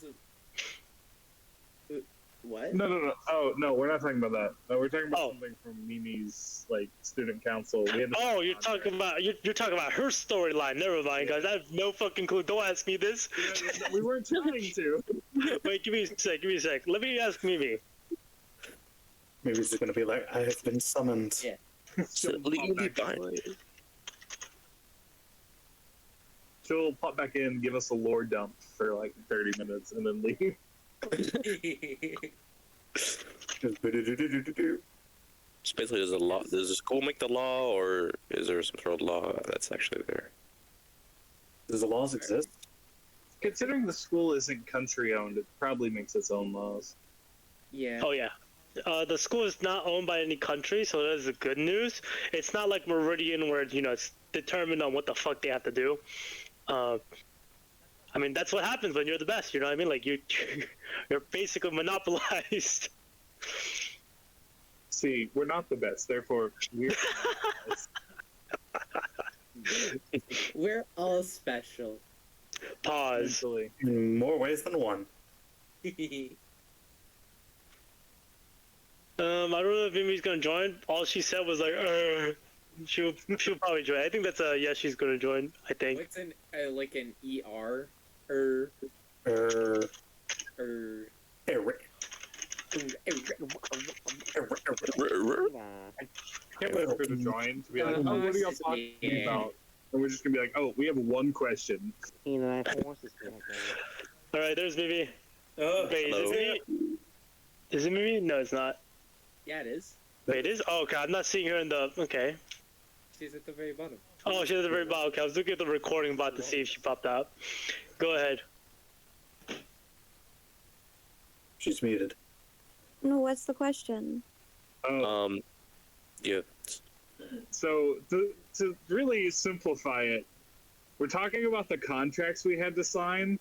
What? No. Oh, no, we're not talking about that. No, we're talking about Oh. something from Mimi's, like, student council. We had to Oh, you're talking about you're talking about her storyline. Never mind, guys. I have no fucking clue. Don't ask me this. We weren't trying to. Wait, give me a sec. Give me a sec. Let me ask Mimi. Maybe it's gonna be like, I have been summoned. Yeah. Legally binding. She'll pop back in, give us a lore dump for like 30 minutes, and then leave. So basically, does the school make the law, or is there some sort of law that's actually there? Does the laws exist? Considering the school isn't country owned, it probably makes its own laws. Yeah. Oh yeah. The school is not owned by any country, so that is the good news. It's not like Meridian where it's determined on what the fuck they have to do. I mean, that's what happens when you're the best. You know what I mean? Like you're basically monopolized. See, we're not the best, therefore we're. We're all special. Pause. Essentially. In more ways than one. I don't know if Mimi's gonna join. All she said was like, she'll probably join. I think that's a yes. She's gonna join. I think. What's an like an ER Er, or er, Can't wait for her to join to be like, oh, what are y'all talking about? And we're just gonna be like, oh, we have one question. All right, there's Mimi. Oh, Wait, hello. is it Mimi? Is it Mimi? No, it's not. yeah, it is. Wait, it is? Oh, okay. I'm not seeing her in the. Okay. She's at the very bottom. Oh, she's at the very bottom. Okay, I was looking at the recording bot to see if she popped out. Go ahead. she's muted. No, what's the question? Yeah. So to really simplify it, we're talking about the contracts we had to sign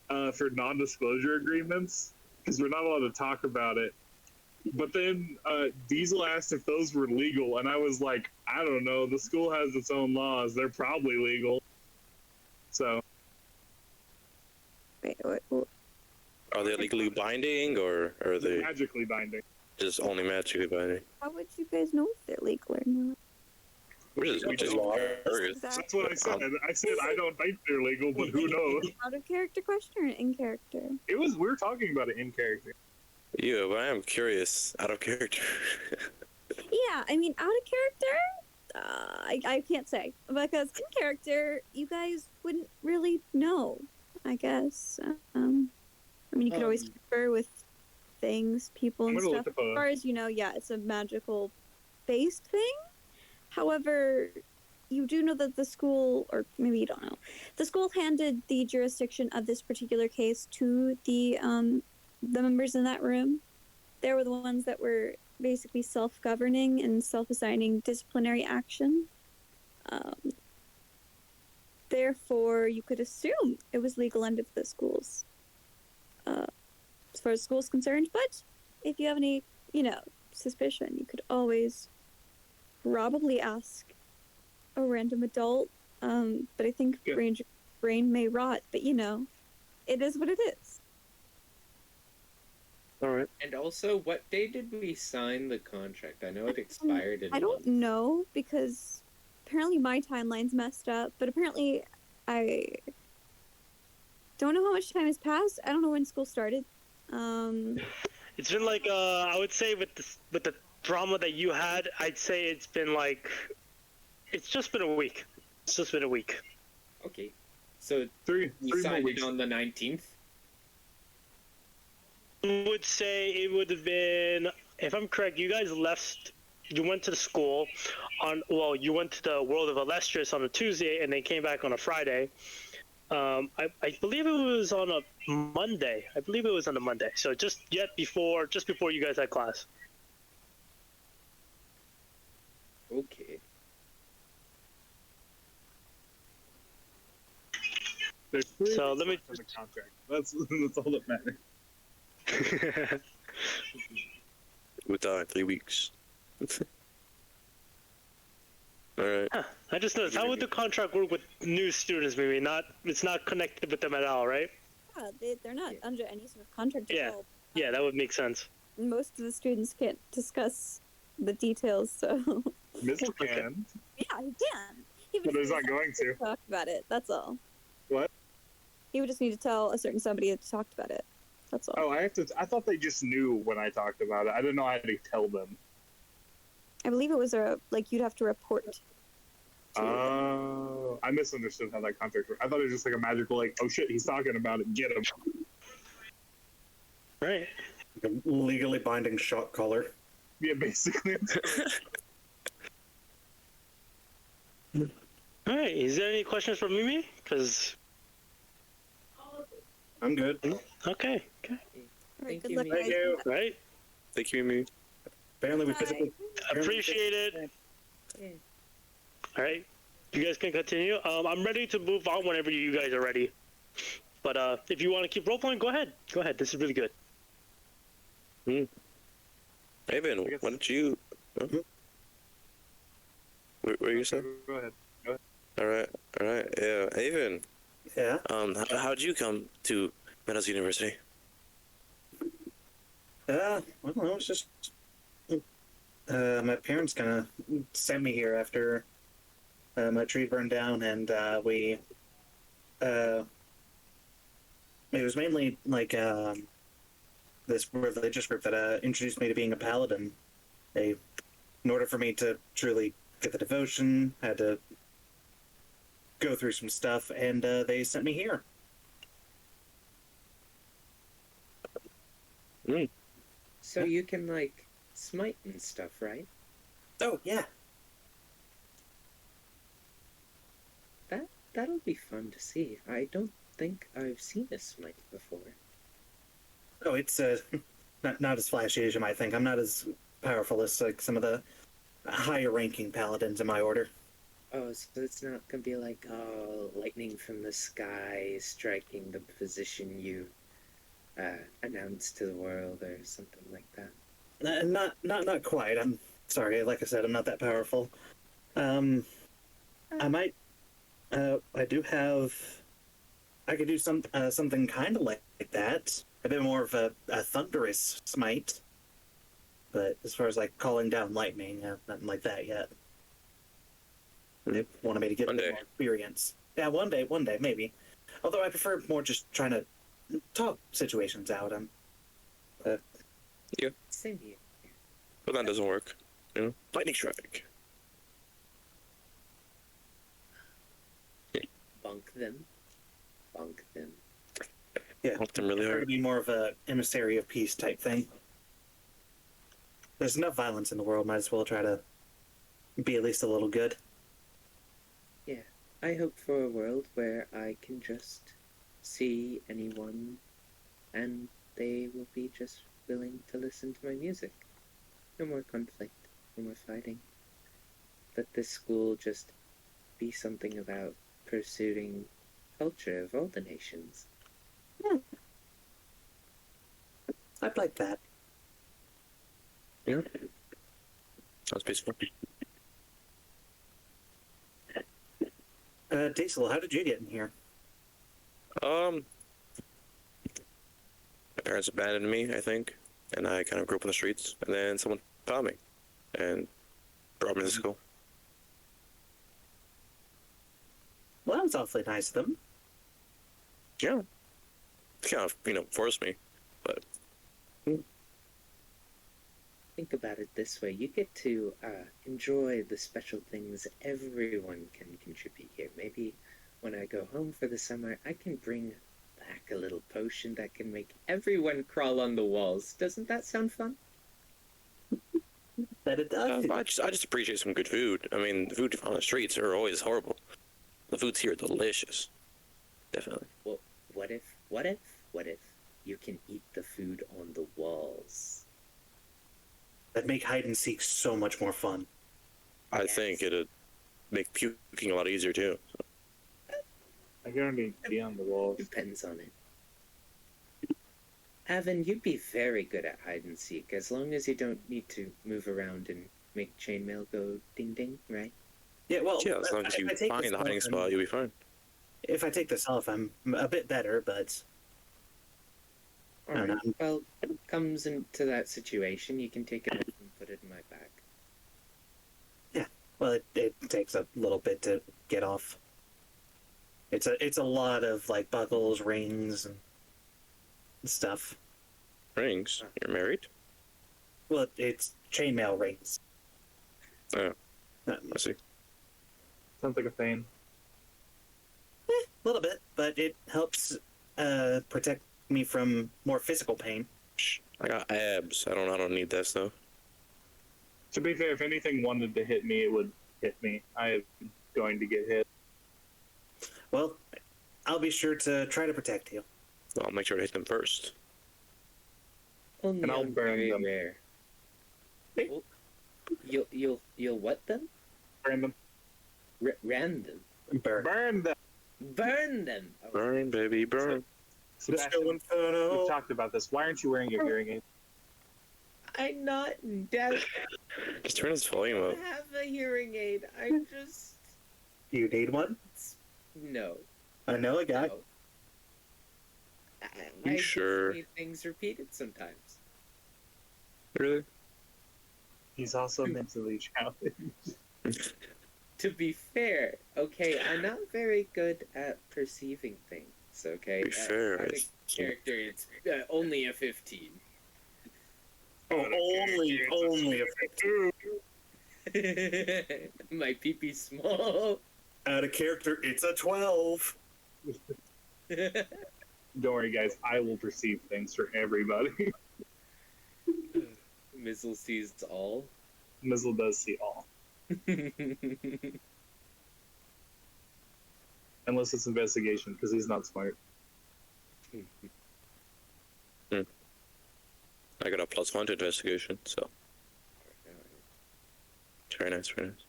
for non-disclosure agreements because we're not allowed to talk about it. But then Diesel asked if those were legal, and I was like, I don't know. The school has its own laws. They're probably legal. So Wait, Are they legally binding, or are they magically binding. just only magically binding? how would you guys know if they're legal or not? We're just curious. That's what I said. I said I don't think they're legal, but who knows? Out of character question or in character? We were talking about it in character. Yeah, but I am curious, out of character. Yeah, I mean, out of character, I can't say because in character, you guys wouldn't really know. I guess. I mean, you could always confer with things, people, and I'm gonna stuff. look up As far as you know, yeah, it's a magical based thing. However, you do know that the school, or maybe you don't know, the school handed the jurisdiction of this particular case to the members in that room. They were the ones that were basically self-governing and self-assigning disciplinary action. Therefore, you could assume it was legal under the schools, as far as school's concerned. But if you have any, suspicion, you could always probably ask a random adult. But I think brain may rot. But it is what it is. All right. And also, what day did we sign the contract? I know it expired in I don't know because apparently my timeline's messed up, but apparently I don't know how much time has passed. I don't know when school started. It's been like I would say with the drama that you had, I'd say it's just been a week. It's just been a week. Okay. So Three we more signed weeks. it on the 19th? I would say it would have been, if I'm correct, you guys you went to the school you went to the World of Illustrious on a Tuesday and then came back on a Friday. I believe it was on a Monday. So just before you guys had class. Okay. There's 3 So weeks let me left in the contract. That's all that matters. We thought 3 weeks. Alright. Huh. I just noticed, how would the contract work with new students? Maybe it's not connected with them at all, right? Yeah, they're not under any sort of contract at all. Yeah, that would make sense. Most of the students can't discuss the details, so Mr. Can, yeah, he can. He would but he's just not going to. talk about it. That's all. What? He would just need to tell a certain somebody that talked about it. That's all. Oh, I thought they just knew when I talked about it. I didn't know I had to tell them. I believe it was you'd have to report. Oh, I misunderstood how that contract worked. I thought it was just like a magical, like, oh shit, he's talking about it, get him. Right. Like a legally binding shot collar. Yeah, basically. All right. Is there any questions for Mimi? Because I'm good. okay. All right, Thank good you, luck, Mimi. guys. Right. Thank you, Mimi. Apparently we Bye. physically... Appreciate it. All right. You guys can continue. I'm ready to move on whenever you guys are ready. But if you want to keep role playing, go ahead. Go ahead. This is really good. Aven, I guess- why don't you? Huh? Where you said? Go ahead. All right. Yeah, Aven. Yeah. How'd you come to Meadows University? Well, it was just my parents kind of sent me here after my tree burned down, and we. It was mainly like this religious group that introduced me to being a paladin. They, in order for me to truly get the devotion, had to go through some stuff, and they sent me here. So you can like smite and stuff, right? Oh yeah. That'll be fun to see. I don't think I've seen a smite before. Oh, it's not as flashy as you might think. I'm not as powerful as like some of the higher ranking paladins in my order. Oh, so it's not gonna be like, oh, lightning from the sky striking the position you announced to the world or something like that. Not quite. I'm sorry. Like I said, I'm not that powerful. I might. I do have. I could do something kind of like that. A bit more of a thunderous smite. But as far as like calling down lightning, nothing like that yet. They wanted me to get a One bit day. more experience. Yeah, one day, maybe. Although I prefer more just trying to talk situations out. Same here. But that doesn't work. You know, lightning strike. Bonk them. Bonk them. Yeah, Helped them really prefer to hard. be more of a emissary of peace type thing. There's enough violence in the world. Might as well try to be at least a little good. I hope for a world where I can just see anyone and they will be just willing to listen to my music. No more conflict, no more fighting. Let this school just be something about pursuing culture of all the nations. I'd like that. Yeah. Sounds peaceful. Diesel, how did you get in here? My parents abandoned me, I think, and I kind of grew up on the streets. And then someone found me and brought me to school. Well, that was awfully nice of them. Yeah, it kind of forced me, but Think about it this way. You get to enjoy the special things everyone can contribute here. Maybe when I go home for the summer, I can bring back a little potion that can make everyone crawl on the walls. Doesn't that sound fun? That it does. I just appreciate some good food. I mean, the food on the streets are always horrible. The food's here delicious, definitely. Well, what if you can eat the food on the walls? That'd make hide and seek so much more fun. I think it'd make puking a lot easier too. I can only be on the walls. Depends on it. Aven, you'd be very good at hide and seek, as long as you don't need to move around and make chainmail go ding ding, right? Yeah, well, Yeah, as long as you if I take find this the hiding off, spot, you'll be fine. If I take this off, I'm a bit better, but I don't Alright, know. well, it comes into that situation, you can take it off and put it in my bag. Well, it takes a little bit to get off. It's a lot of like buckles, rings, and stuff. Rings? You're married? Well, it's chainmail rings. Oh, A I see. Sounds like a thing. little bit, but it helps protect me from more physical pain. Shh, I got abs. I don't need this though. To be fair, if anything wanted to hit me, it would hit me. I am going to get hit. Well, I'll be sure to try to protect you. I'll make sure to hit them first. Only And I'll on burn very them. rare. Well, you'll what them? Burn them. Random. Burn. Burn them! Burn them. Oh, Burn, baby, burn. Sebastian, Disco Inferno. we've talked about this. Why aren't you wearing your hearing aid? I'm not deaf. Just turn his I volume don't up. have a hearing aid. I'm just You need one? no. I know a guy. No. You I just sure? need things repeated sometimes. Really? He's also mentally challenged. To be fair, okay, I'm not very good at perceiving things. Okay, To be fair, out of character, it's only a 15. Oh, only a My pee-pee small. out of character. It's a 12. Don't worry, guys. I will perceive things for everybody. Mizzle sees all. Mizzle does see all. Unless it's investigation, because he's not smart. I got a +1 to investigation, so very nice, very nice.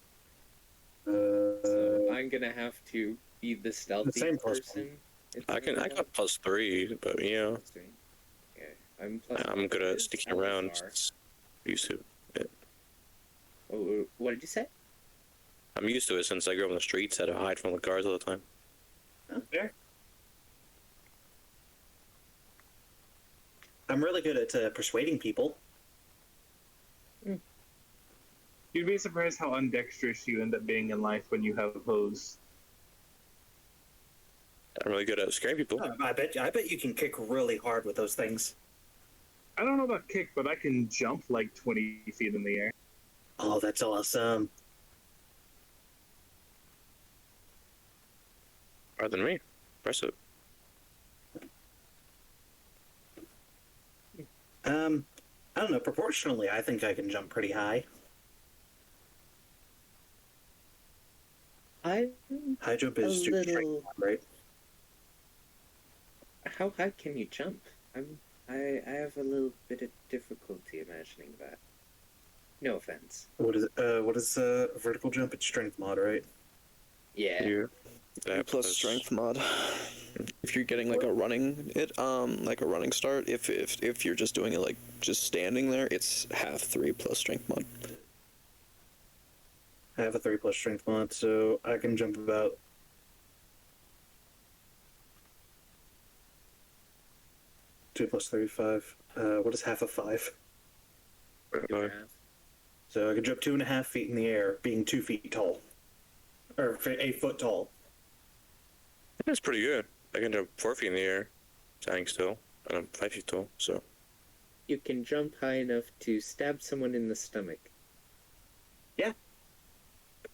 So I'm gonna have to be the stealthy same plus person. I got +3, but yeah, Okay, I'm good at sneaking around. Used to. Oh, what did you say? I'm used to it since I grew up in the streets. Had to hide from the guards all the time. Oh, fair. I'm really good at persuading people. You'd be surprised how undexterous you end up being in life when you have hose. I'm really good at scaring people. Oh, I bet you can kick really hard with those things. I don't know about kick, but I can jump like 20 feet in the air. Oh, that's awesome. Better than me. Impressive. I don't know. Proportionally, I think I can jump pretty high. High jump is just strength, right? How high can you jump? I have a little bit of difficulty imagining that. No offense. What is vertical jump? It's strength mod, right? Yeah. Plus strength mod. If you're getting like a running start, if you're just doing it like just standing there, it's half 3 plus strength mod. I have a 3 plus strength mod, so I can jump about 2 plus 35. What is half of 5? So I can jump 2.5 feet in the air, being 2 feet tall, or 8 foot tall. That's pretty good. I can jump 4 feet in the air, standing still, and I'm 5 feet tall. So You can jump high enough to stab someone in the stomach.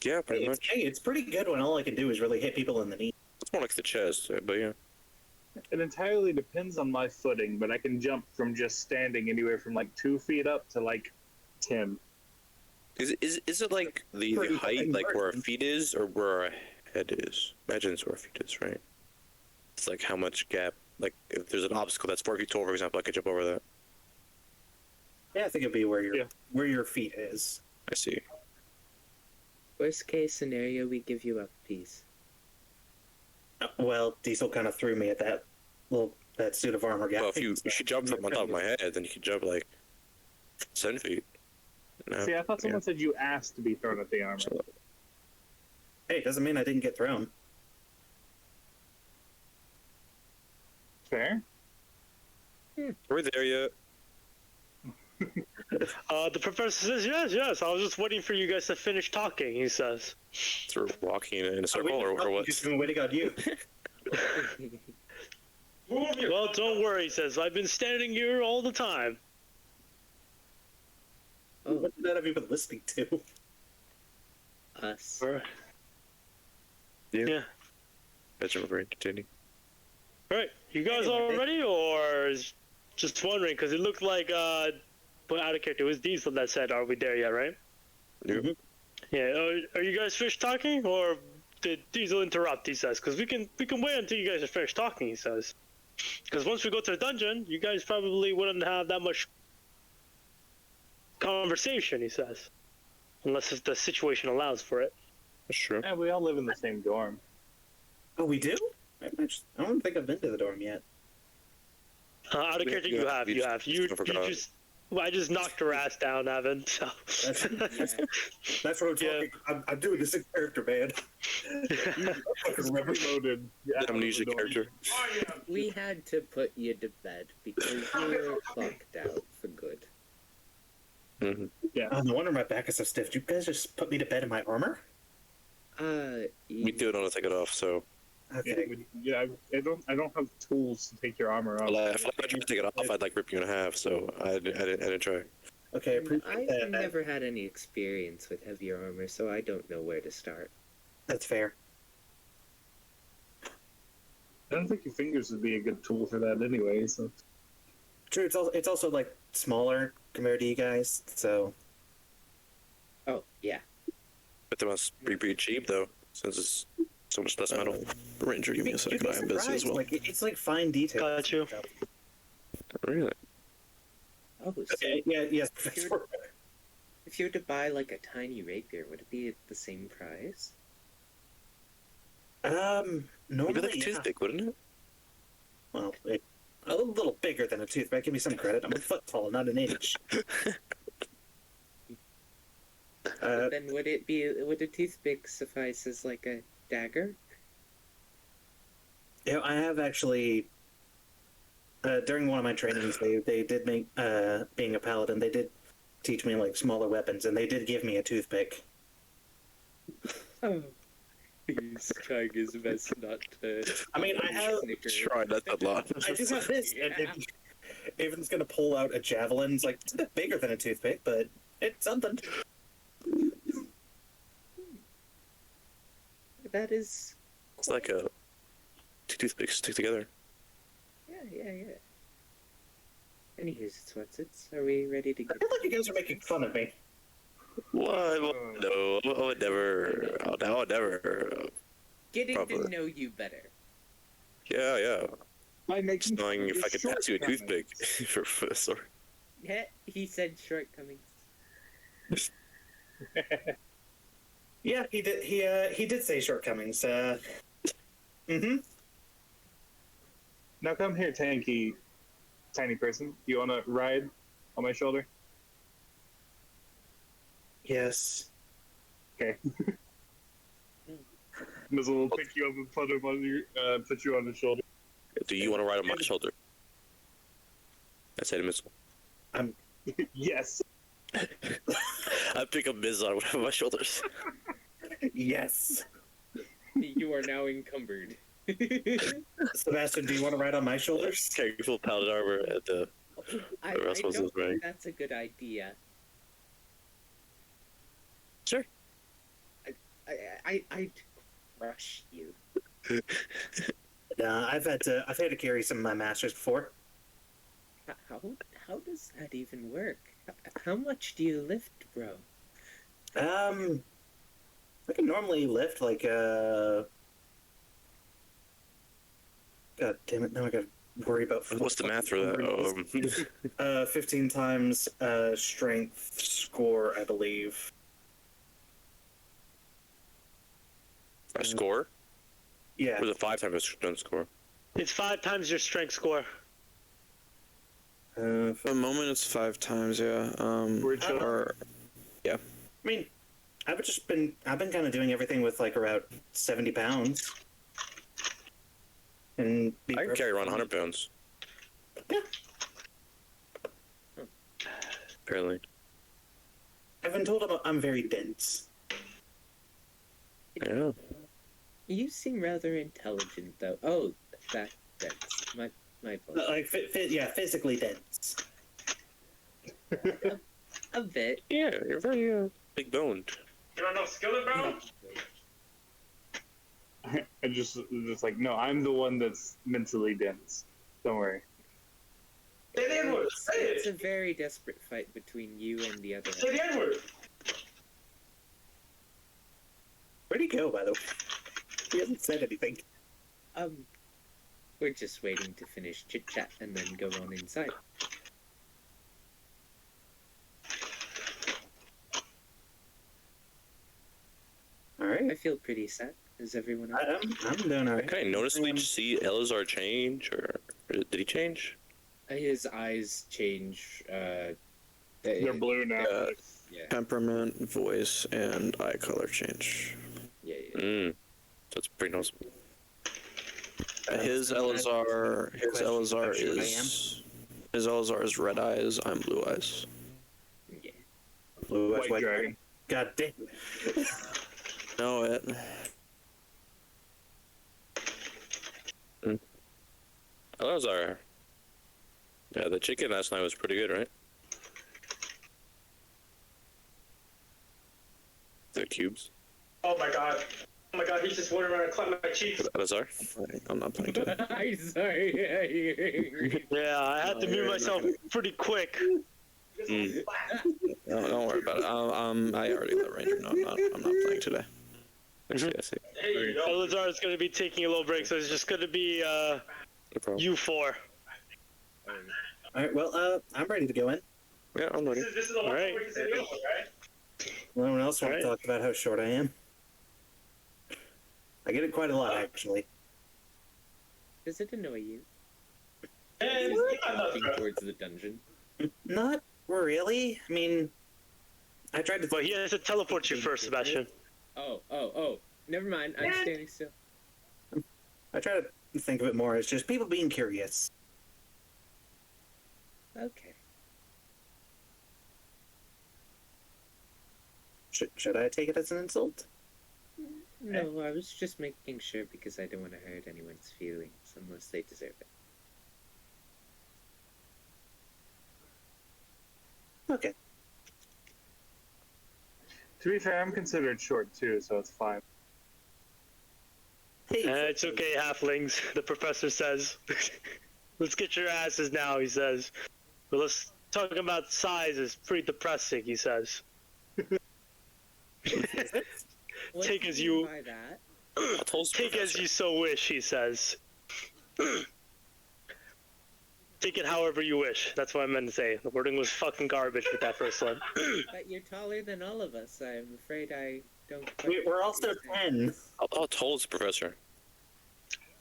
yeah, pretty much. Hey, it's pretty good when all I can do is really hit people in the knee. It's more like the chest, but yeah. It entirely depends on my footing, but I can jump from just standing anywhere from like 2 feet up to like 10. Is it like the height, like where our feet is, or where our head is? Imagine it's where our feet is, right? It's like how much gap. Like if there's an obstacle that's 4 feet tall, for example, I could jump over that. Yeah, I think it'd be where your feet is. I see. Worst case scenario, we give you a piece. Well, Diesel kind of threw me at that suit of armor guy. Well, if you jump from on top of my head, then you could jump like 7 feet. No. See, I thought someone said you asked to be thrown at the armor. So, Hey, it doesn't mean I didn't get thrown. Fair? are we there yet? The professor says, yes. I was just waiting for you guys to finish talking, he says. So we're walking in a circle, or what? Just been waiting on you. Well, don't worry, he says. I've been standing here all the time. What did that have you been listening to? Us. Yeah. That's very entertaining. Alright, you guys all ready, or is just wondering, because it looked like, but out of character, it was Diesel that said, are we there yet, right? Yeah. Yeah, are you guys finished talking, or did Diesel interrupt, he says? Because we can wait until you guys are finished talking, he says. Because once we go to the dungeon, you guys probably wouldn't have that much conversation, he says. Unless the situation allows for it. That's true. Yeah, we all live in the same dorm. Oh, we do? I don't think I've been to the dorm yet. Out of character, you have. You Well, I just knocked her ass down, Aven. So. That's what I'm talking. I'm doing this in character, man. Fucking remember. Reloaded. Yeah, Amnesia character. We had to put you to bed because you were clocked out for good. Mm-hmm. Oh, no wonder my back is so stiff. You guys just put me to bed in my armor? We do know to take it off, so. Okay. Yeah, I don't have tools to take your armor off. Well, if I tried to take it off, I'd like rip you in half. So I didn't try. Okay, I appreciate I've that. never had any experience with heavy armor, so I don't know where to start. That's fair. I don't think your fingers would be a good tool for that anyway. So True. It's also like smaller compared to you guys. So Oh, yeah. But they must be pretty cheap though, since it's so much less metal. Ranger, give me a second. I am busy as well. Like it's like fine detail. Got you. Really? Oh, so Okay. Yeah. Yes. if you were to buy like a tiny rapier, would it be at the same price? It'd Normally, be like a toothpick, wouldn't it? Well, a little bigger than a toothpick. Give me some credit. I'm a foot tall, not an inch. Then would a toothpick suffice as like a dagger? Yeah, I have actually. During one of my trainings, they did make being a paladin. They did teach me like smaller weapons, and they did give me a toothpick. Oh. He's trying his best not to. I mean, I have Try not a lot. I do have this. Yeah. And Aven's gonna pull out a javelin. It's like it's a bit bigger than a toothpick, but it's something. That is. It's like two toothpicks stick together. Yeah. Anywho, Sweatsits, are we ready to I get? feel like you guys are making fun of me. What? No, I would never. I would never. Getting Probably. to know you better. Yeah. by making Knowing if I could pass you a toothpick for a sword. Yeah, he said shortcomings. Yeah, he did. He did say shortcomings. Mm-hmm. Now come here, tanky, tiny person. You want to ride on my shoulder? Yes. Okay. Mizzle will pick you up and put him on your, put you on his shoulder. Do you want to ride on my shoulder? I said Missile. Yes. I pick up Miz on one of my shoulders. Yes. You are now encumbered. Sebastian, do you want to ride on my shoulders? Carrying full paladin armor at the I Rasmus don't is wearing. think that's a good idea. Sure. I'd crush you. Nah, I've had to carry some of my masters before. How does that even work? How much do you lift, bro? I can normally lift like God damn it! Now I gotta worry about. What's the math for that? 15 times strength score, I believe. A score? Yeah. Or was it 5 times a strength score? It's 5 times your strength score. At the moment, it's 5 times. Yeah. We're chill. Or I mean, I've been kind of doing everything with like around 70 pounds. And I can carry around 100 pounds. Yeah. Apparently. I've been told I'm very dense. Yeah. You seem rather intelligent, though. Oh, that's my fault. Like, physically dense. A bit. Yeah, you're very big boned. You don't know skillet, bro? I just like, no, I'm the one that's mentally dense. Don't worry. It's a very desperate fight between you and the other. Say the N-word. Where'd he go, by the way? He hasn't said anything. We're just waiting to finish chit chat and then go on inside. All right. I feel pretty sad. Is everyone else? I'm doing all right. Can I noticeably see Elazar change, or did he change? His eyes change They're blue now. Yeah. Temperament, voice, and eye color change. Yeah. So it's pretty noticeable. His Elazar is red eyes. I'm blue eyes. Yeah. Blue eyes, White dragon. God damn. Know it. Elazar. Yeah, the chicken last night was pretty good, right? The cubes. Oh my god. Oh my god, he's just wandering around and clapping my cheeks. Elazar. I'm not playing today. I'm sorry. Yeah, I had to mute myself pretty quick. Mm. No, don't worry about it. I already let Ranger know I'm not playing today. I see. Elazar is going to be taking a little break, so it's just going to be No problem. you four. All right. Well, I'm ready to go in. Yeah, I'm ready. This is the one Alright. where you can say right? Anyone else want All to right. talk about how short I am? I get it quite a lot, actually. Does it annoy you? And Walking towards the dungeon. Not really. I mean, I tried to. But he has to teleport you first, Sebastian. Oh. Never mind. I'm standing still. I try to think of it more as just people being curious. Okay. Should I take it as an insult? No, I was just making sure because I don't want to hurt anyone's feelings unless they deserve it. Okay. To be fair, I'm considered short too, so it's fine. Hey, It's okay, halflings, the professor says. Let's get your asses now, he says. But let's talk about size is pretty depressing, he says. What Take do as mean you- by that? I told the Take as professor. you so wish, he says. Take it however you wish. That's what I meant to say. The wording was fucking garbage with that first one. But you're taller than all of us. I'm afraid I don't. quite we're also understand. 10. How tall is the professor?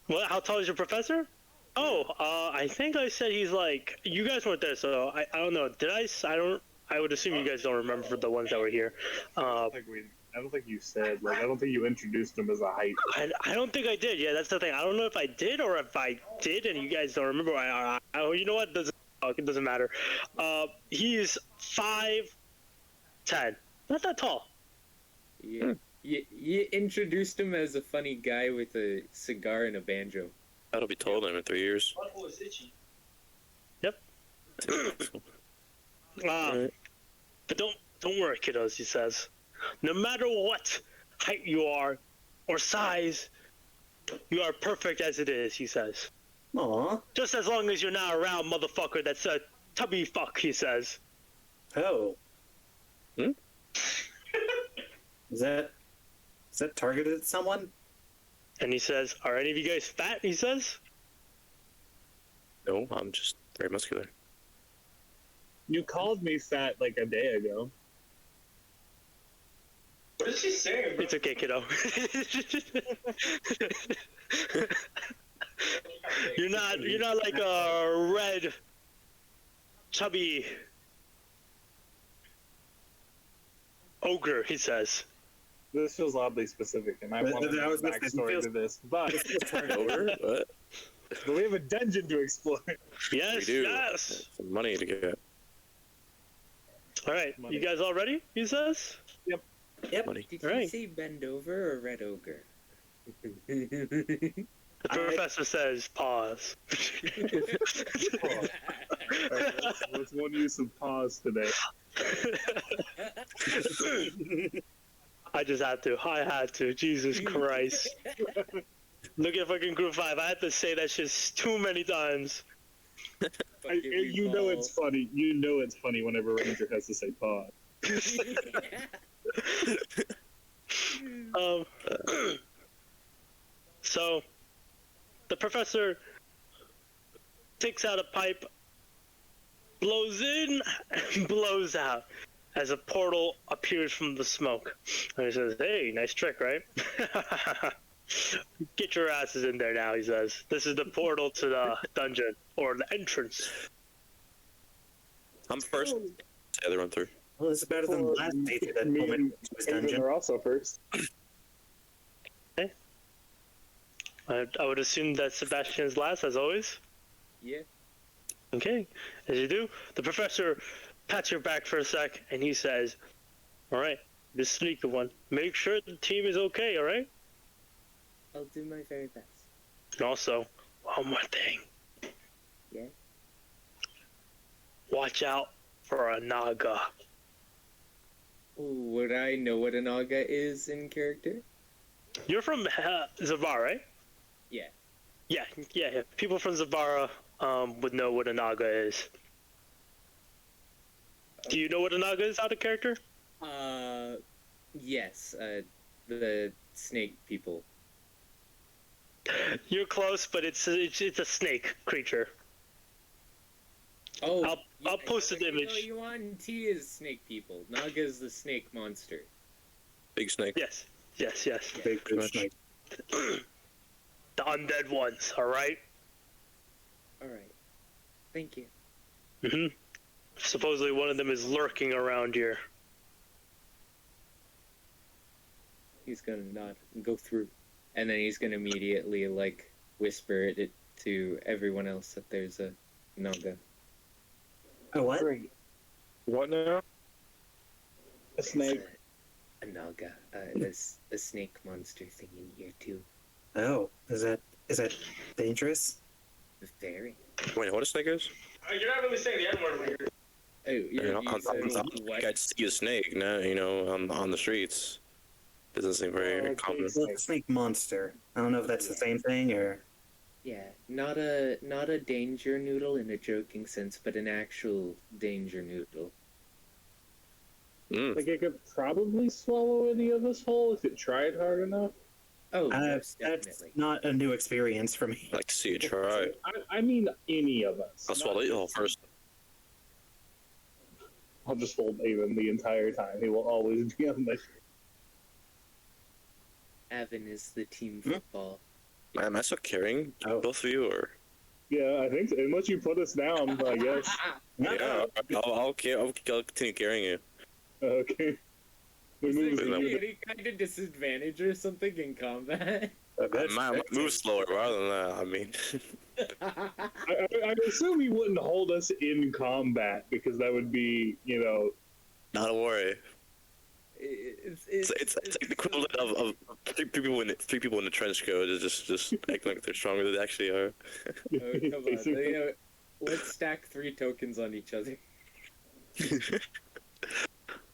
What? How tall is your professor? Oh, I think I said he's like. You guys weren't there, so I don't know. Did I? I don't. I would assume you guys don't remember for the ones that were here. I don't think you said, like, I don't think you introduced him as a height. I don't think I did. Yeah, that's the thing. I don't know if I did or if I did, and you guys don't remember. You know what? It doesn't matter. He's 5'10". Not that tall. Yeah. You introduced him as a funny guy with a cigar and a banjo. That'll be taller than him in 3 years. Yep. Right. But don't worry, kiddos. He says, no matter what height you are or size, you are perfect as it is. He says, Aw. just as long as you're not around, motherfucker. That's a tubby fuck. He says. Oh. Hmm? Is that targeted at someone? And he says, are any of you guys fat? He says. No, I'm just very muscular. You called me fat like a day ago. What is she saying? It's okay, kiddo. You're not like a red, chubby ogre. He says. This feels oddly specific, and I But want that a was backstory to this. But Over? What? we have a dungeon to explore. Yes. We do. Yes. Some money to get. All right. You guys all ready? He says. Money. Did Right. you say bend over or red ogre? The professor says, pause. Let's one use of pause today. I just had to. I had to. Jesus Christ. Look at fucking Group 5. I had to say that shit too many times. You know it's funny. You know it's funny whenever Ranger has to say pause. So, the professor takes out a pipe, blows in, and blows out as a portal appears from the smoke. And he says, hey, nice trick, right? Get your asses in there now, he says. This is the portal to the dungeon, or the entrance. I'm first. Yeah, they run through. Well, this is better than the last playthrough that Me pulled me and to his Aven dungeon. are also first. I would assume that Sebastian is last, as always. Yeah. Okay, as you do, the professor pats your back for a sec, and he says, "All right, this sneaky one. Make sure the team is okay. All right. I'll do my very best. And also, one more thing. Yeah? Watch out for a Naga." Would I know what a Naga is in character? You're from Zavara, right? Yeah. Yeah. People from Zavara would know what a Naga is. Do you know what a Naga is out of character? Yes, the snake people. You're close, but it's a snake creature. Oh, I'll post an image. Yuan T is snake people. Naga is the snake monster. Big snake. Yes. Big snake. The undead ones, alright? Alright. Thank you. Mm-hmm. Supposedly one of them is lurking around here. He's gonna nod and go through. And then he's gonna immediately, like, whisper it to everyone else that there's a Naga. Oh, what? Great. What now? A snake. A Naga. A snake monster thing in here, too. Oh, is that dangerous? Very. Wait, what a snake is? You're not really saying the N-word here. Oh, You know, I'd see a snake now, on the streets. Doesn't seem very common. Well, it's a snake monster. I don't know if that's the same thing or. Yeah, not a danger noodle in a joking sense, but an actual danger noodle. Mm. Like, it could probably swallow any of us whole if it tried hard enough. Oh, most That's definitely. not a new experience for me. I'd like to see it try. I mean, any of us. I'll swallow it all first. I'll just hold Aven the entire time. He will always be on my. Aven is the team football. Am I still carrying both of you, or? Yeah, I think so. Unless you put us down, I guess. Yeah, I'll continue carrying you. Okay. We Is move there the any kind of disadvantage or something in combat? I move slower rather than that. I mean, I assume he wouldn't hold us in combat because that would be, not to worry. It's It's like the equivalent of three people in the trench coat just acting like they're stronger than they actually are. Oh, come on. Let's stack 3 tokens on each other.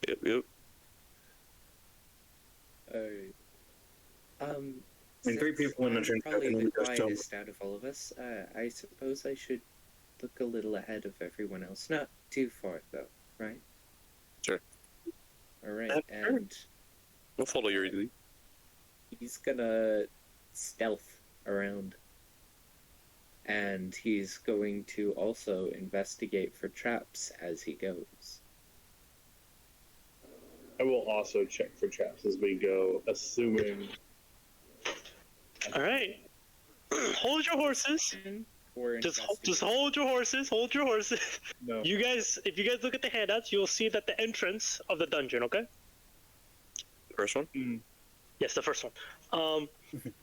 Yep. Alright. And 3 people in the I'm trench coat probably and the then just jump. quietest out of all of us. I suppose I should look a little ahead of everyone else. Not too far, though, right? Sure. Alright, and We'll follow your lead. he's gonna stealth around. And he's going to also investigate for traps as he goes. I will also check for traps as we go, assuming. Alright. Hold your horses. Or Just investigate. hold your horses. Hold your horses. No. You guys, if you guys look at the handouts, you'll see that the entrance of the dungeon, okay? First one. Yes, the first one.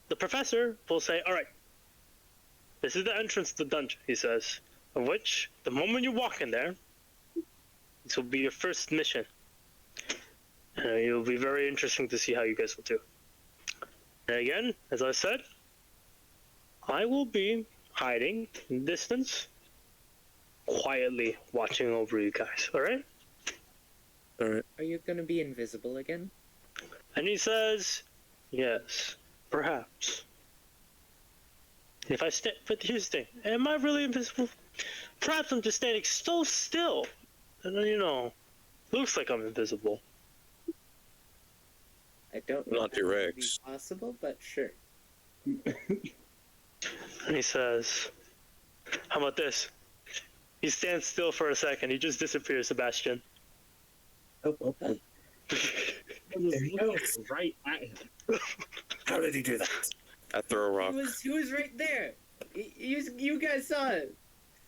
The professor will say, "All right, this is the entrance to the dungeon," he says, "of which, the moment you walk in there, this will be your first mission. It'll be very interesting to see how you guys will do. And again, as I said, I will be hiding in the distance, quietly watching over you guys, all right?" All right. Are you gonna be invisible again? And he says, "Yes, perhaps. If I stay, but here's the thing: am I really invisible? Perhaps I'm just standing so still, and then looks like I'm invisible." I don't know Not if that would direct. be possible, but sure. And he says, "How about this?" He stands still for a second. He just disappears, Sebastian. Oh. There he goes. Right at him. How did he do that? I throw a rock. He was right there. You guys saw it.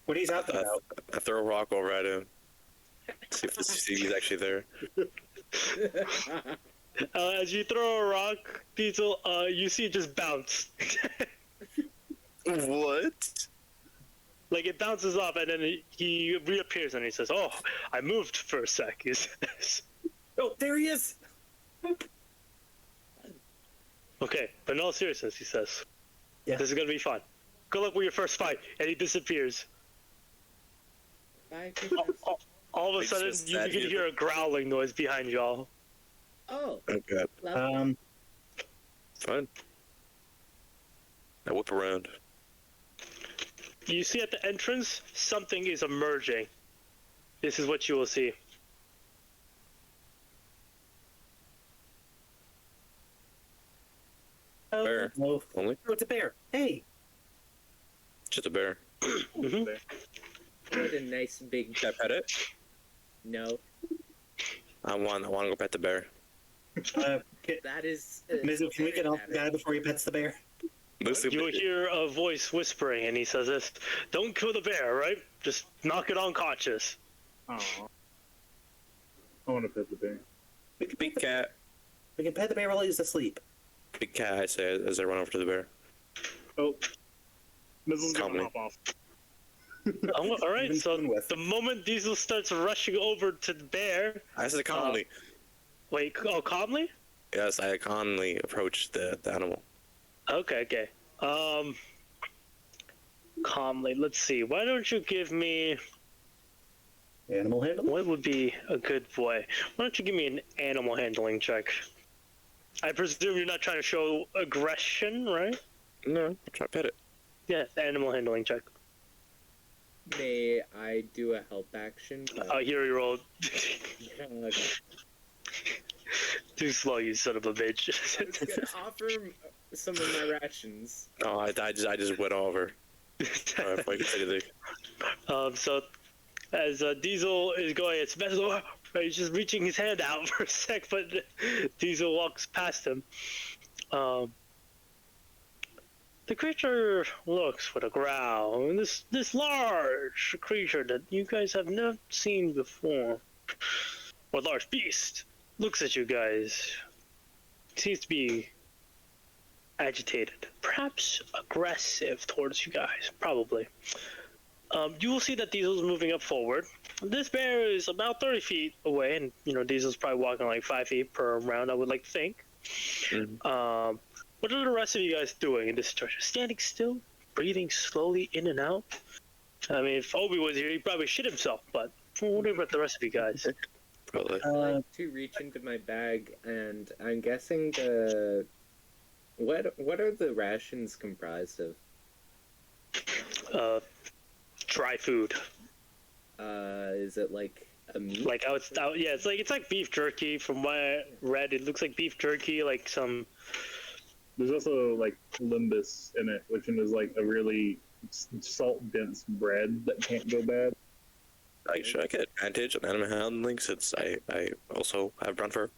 What are you talking about? I throw a rock over at him. See if the CCTV is actually there. As you throw a rock, Diesel, you see it just bounce. What? Like it bounces off, and then he reappears, and he says, "Oh, I moved for a sec." He says. Oh, there he is. Okay, but in all seriousness, he says, Yeah. "This is gonna be fun. Good luck with your first fight." And he disappears. Bye, All of a It's sudden, just you that can he- hear a growling noise behind y'all. Oh, Oh god. lovely. Fine. Now whip around. You see at the entrance, something is emerging. This is what you will see. Bear. Oh, Only? oh, it's a bear. Hey. Just a bear. Mhm. What a nice big. Can I pet it? No, I want to go pet the bear. that is. Mizu, can we get off the guy before he pets the bear? Listen, You will hear a voice whispering, and he says this, "Don't kill the bear, right? Just knock it unconscious." Aw. I want to pet the bear. We can, big cat. we can pet the bear while he's asleep. Big cat, I say as I run over to the bear. Oh. Missile's Calmly. gonna hop off. All right, Even so fun with. the moment Diesel starts rushing over to the bear, I said calmly. wait, oh, calmly? Yes, I calmly approach the animal. Okay. Calmly, let's see. Why don't you give me, Animal handle? what would be a good boy? Why don't you give me an animal handling check? I presume you're not trying to show aggression, right? No, I'm trying to pet it. Yeah, animal handling check. May I do a help action? Here you roll. Okay. Too slow, you son of a bitch. I was gonna offer him some of my rations. Oh, I just went over. Alright, I can say anything. So as Diesel is going, it's he's just reaching his hand out for a sec, but Diesel walks past him. The creature looks with a growl. This large creature that you guys have never seen before, or large beast, looks at you guys. Seems to be agitated, perhaps aggressive towards you guys, probably. You will see that Diesel's moving up forward. This bear is about 30 feet away, and Diesel's probably walking like 5 feet per round, I would like to think. Mhm. What are the rest of you guys doing in this situation? Standing still, breathing slowly in and out. I mean, if Obi was here, he'd probably shit himself. But what about the rest of you guys? Probably. I like to reach into my bag, and I'm guessing the. What are the rations comprised of? Dry food. Is it like a meat? Like yeah, it's like beef jerky. From what I read, it looks like beef jerky, like some. There's also like limbus in it, which is like a really salt-dense bread that can't go bad. Like, should I get advantage on animal handling since I also have brown fur?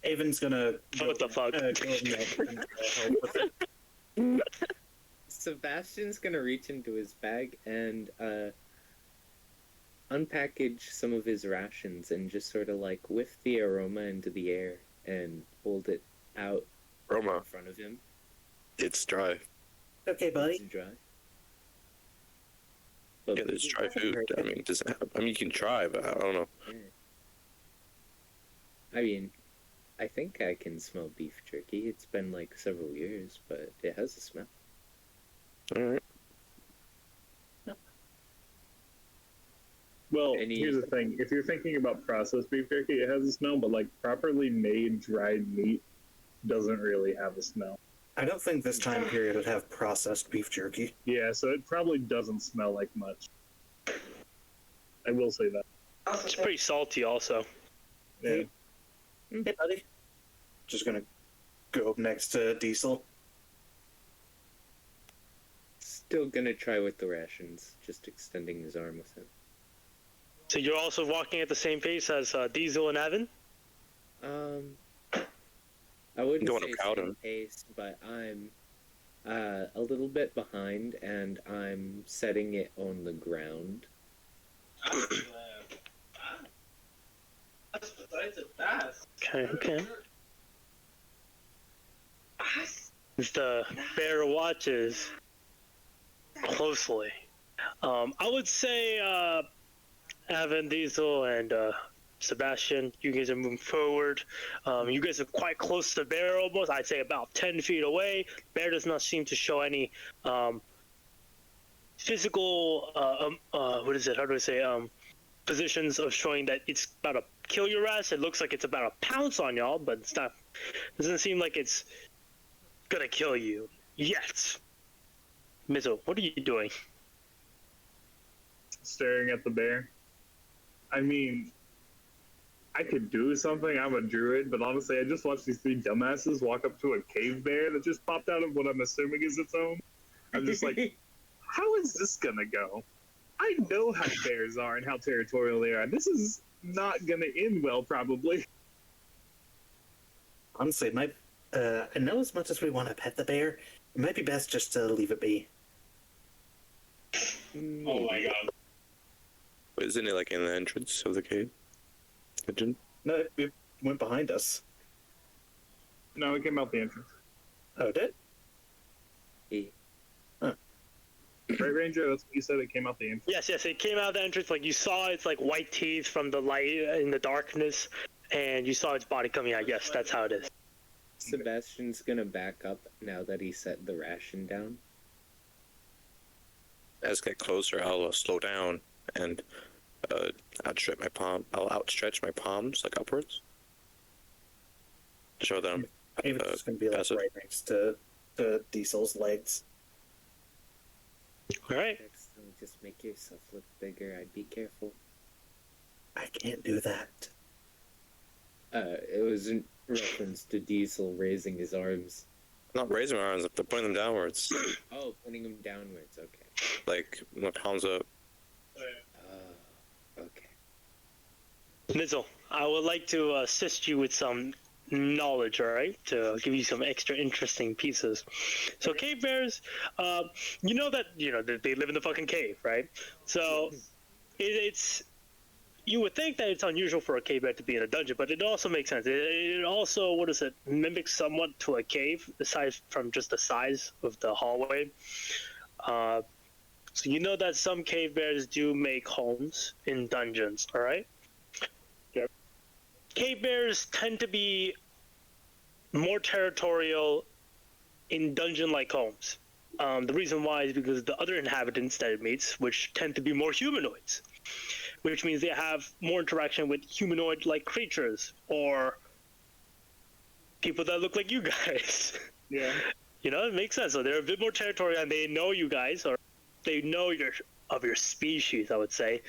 Aven's gonna What the fuck? go and help with it. Sebastian's gonna reach into his bag and unpackage some of his rations and just sort of like whiff the aroma into the air and hold it out in Roma, front of him. it's dry. Okay, It's buddy. dry. But Yeah, there's dry food. I mean, does it have, I mean, you can try, but I don't know. I mean, I think I can smell beef jerky. It's been like several years, but it has a smell. All right. Well, Any- here's the thing: if you're thinking about processed beef jerky, it has a smell, but like properly made dried meat doesn't really have a smell. I don't think this time period would have processed beef jerky. Yeah, so it probably doesn't smell like much. I will say that. It's pretty salty, also. Yeah. Hey, buddy. Just gonna go up next to Diesel. Still gonna try with the rations, just extending his arm with him. So you're also walking at the same pace as Diesel and Aven? I wouldn't Going say about same him. pace, but I'm a little bit behind, and I'm setting it on the ground Okay. The bear watches closely. I would say Aven, Diesel, and Sebastian, you guys are moving forward. You guys are quite close to the bear almost. I'd say about 10 feet away. Bear does not seem to show any physical, what is it? How do I say? Positions of showing that it's about to kill your ass. It looks like it's about to pounce on y'all, but it's not. Doesn't seem like it's gonna kill you yet. Mizzo, what are you doing? Staring at the bear. I mean, I could do something. I'm a druid, but honestly, I just watched these three dumbasses walk up to a cave bear that just popped out of what I'm assuming is its own. I'm just like, how is this gonna go? I know how bears are and how territorial they are. This is not gonna end well, probably. Honestly, I know as much as we want to pet the bear, it might be best just to leave it be. Oh my god. But isn't it like in the entrance of the cave? Pigeon? No, it went behind us. No, it came out the entrance. Oh, it did? Right, Ranger? That's what you said. It came out the entrance. Yes, it came out the entrance. Like you saw its like white teeth from the light in the darkness, and you saw its body coming out. Yes, that's how it is. Sebastian's gonna back up now that he set the ration down. As I get closer, I'll slow down and outstretch my palm. I'll outstretch my palms like upwards to show them. Maybe it's just going to be like passive. right next to Diesel's legs. All right. Next time, just make yourself look bigger. I'd be careful. I can't do that. It was in reference to Diesel raising his arms. I'm not raising my arms, they're pointing them downwards. Oh, pointing them downwards. Okay. Like, my palms up. Okay. Mizzle, I would like to assist you with some knowledge, all right? To give you some extra interesting pieces. So cave bears, you know that they live in the fucking cave, right? So it's you would think that it's unusual for a cave bear to be in a dungeon, but it also makes sense. It also, what is it, mimics somewhat to a cave, aside from just the size of the hallway. So you know that some cave bears do make homes in dungeons, all right? Yep. Cave bears tend to be more territorial in dungeon-like homes. The reason why is because the other inhabitants that it meets, which tend to be more humanoids, which means they have more interaction with humanoid-like creatures or people that look like you guys. Yeah. It makes sense. So they're a bit more territorial, and they know you guys, or they know your species, I would say.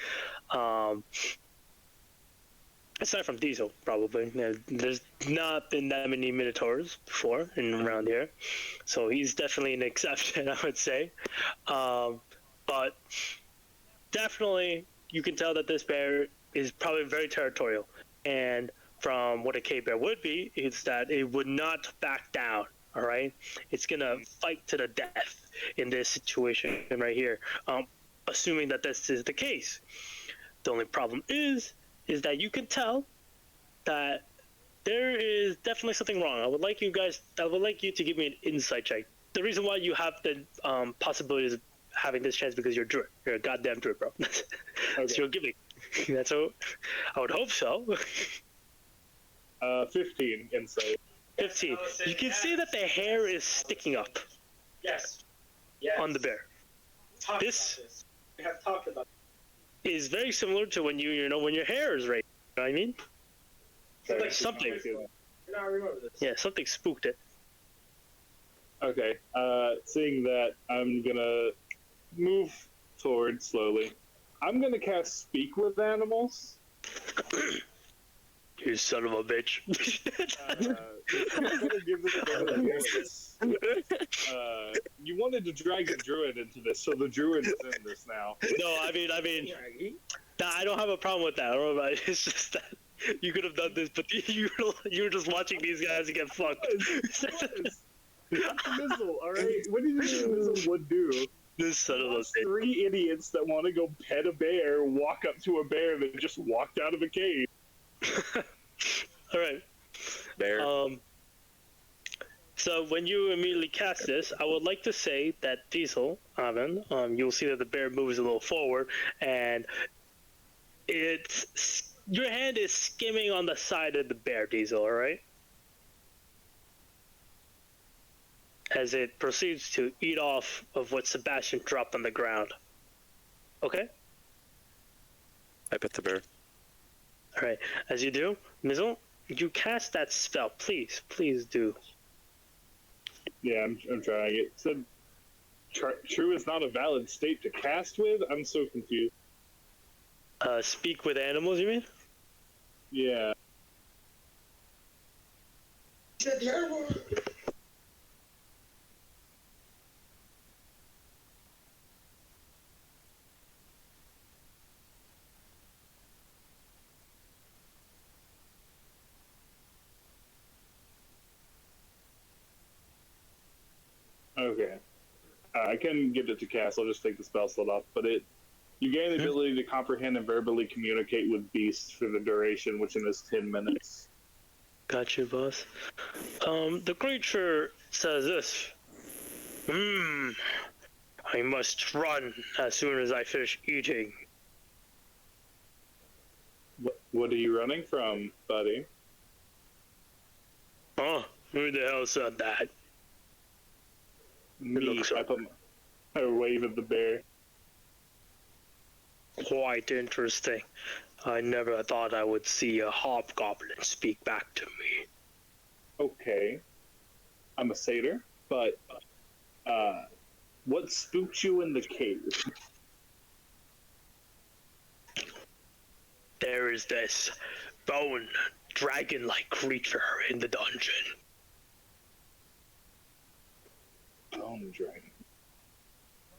Aside from Diesel, probably. There's not been that many Minotaurs before around here, so he's definitely an exception, I would say. But definitely, you can tell that this bear is probably very territorial. And from what a cave bear would be, is that it would not back down. All right, it's gonna fight to the death in this situation right here. Assuming that this is the case, the only problem is that you can tell that there is definitely something wrong. I would like you to give me an insight check. The reason why you have the possibilities of having this chance because you're a druid. You're a goddamn druid, bro. That's your gimmick. That's what I would hope so. 15 insight. 15. You can see that the hair is sticking up. Yes. On the bear. This we have talked about is very similar to when when your hair is raised. You know what I mean? Something. I remember this. Yeah, something spooked it. Okay. Seeing that, I'm gonna move forward slowly. I'm gonna cast Speak with Animals. You son of a bitch. I'm gonna give this a voice. You wanted to drag the druid into this, so the druid is in this now. No, I mean, I don't have a problem with that. I don't know, it's just that you could have done this, but you were just watching these guys get fucked. Mizzle, alright? What did you think Mizzle would do? This son of a Watch bitch. 3 idiots that want to go pet a bear walk up to a bear that just walked out of a cave. All right. Bear. So when you immediately cast this, I would like to say that Diesel, Aven, you'll see that the bear moves a little forward, and your hand is skimming on the side of the bear, Diesel. All right. As it proceeds to eat off of what Sebastian dropped on the ground. Okay? I pet the bear. Alright, as you do, Mizzle, you cast that spell. Please do. Yeah, I'm trying it. Said true is not a valid state to cast with? I'm so confused. Speak with animals, you mean? Yeah. Said the other one. Okay. I can get it to cast. I'll just take the spell slot off. But you gain the ability to comprehend and verbally communicate with beasts for the duration, which is 10 minutes. Got you, boss. The creature says this. I must run as soon as I finish eating. What are you running from, buddy? Huh? Who the hell said that? Me. I wave at the bear. Quite interesting. I never thought I would see a hobgoblin speak back to me. Okay. I'm a satyr, but what spooked you in the cave? There is this bone dragon-like creature in the dungeon. Bone dragon.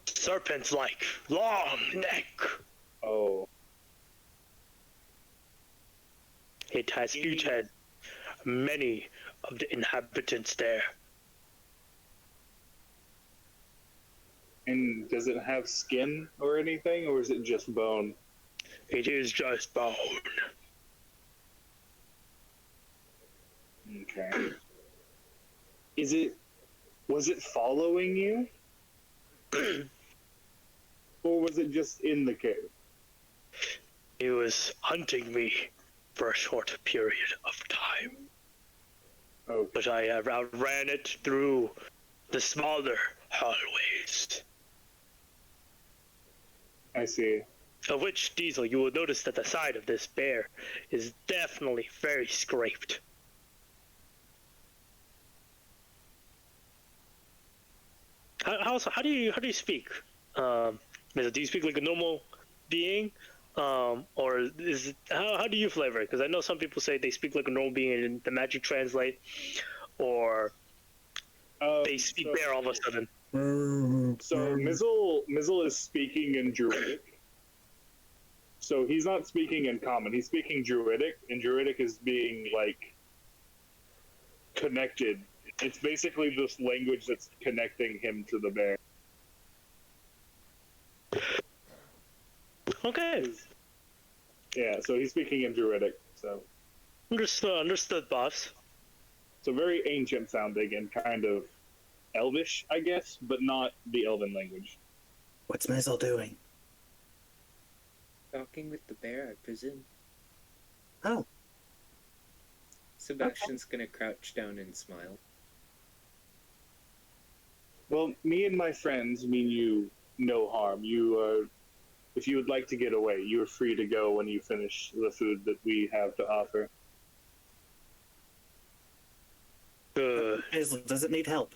Serpent-like, long neck. Oh. It has eaten many of the inhabitants there. And does it have skin or anything, or is it just bone? It is just bone. Okay. Was it following you? Or was it just in the cave? It was hunting me for a short period of time. Okay. But I outran it through the smaller hallways. I see. Of which, Diesel, you will notice that the side of this bear is definitely very scraped. How do you speak? Do you speak like a normal being, or is it, how do you flavor it? Because I know some people say they speak like a normal being and the magic translate, or they speak bear all of a sudden. So Mizzle is speaking in Druidic. So he's not speaking in common. He's speaking Druidic, and Druidic is being like connected. It's basically this language that's connecting him to the bear. Okay. Yeah, so he's speaking in Druidic. So Understood, boss. so very ancient sounding and kind of Elvish, I guess, but not the Elven language. What's Mizzle doing? Talking with the bear, I presume. Oh. Sebastian's gonna crouch down and smile. Well, me and my friends mean you no harm. You are, if you would like to get away, you are free to go when you finish the food that we have to offer. Mizzle, does it need help?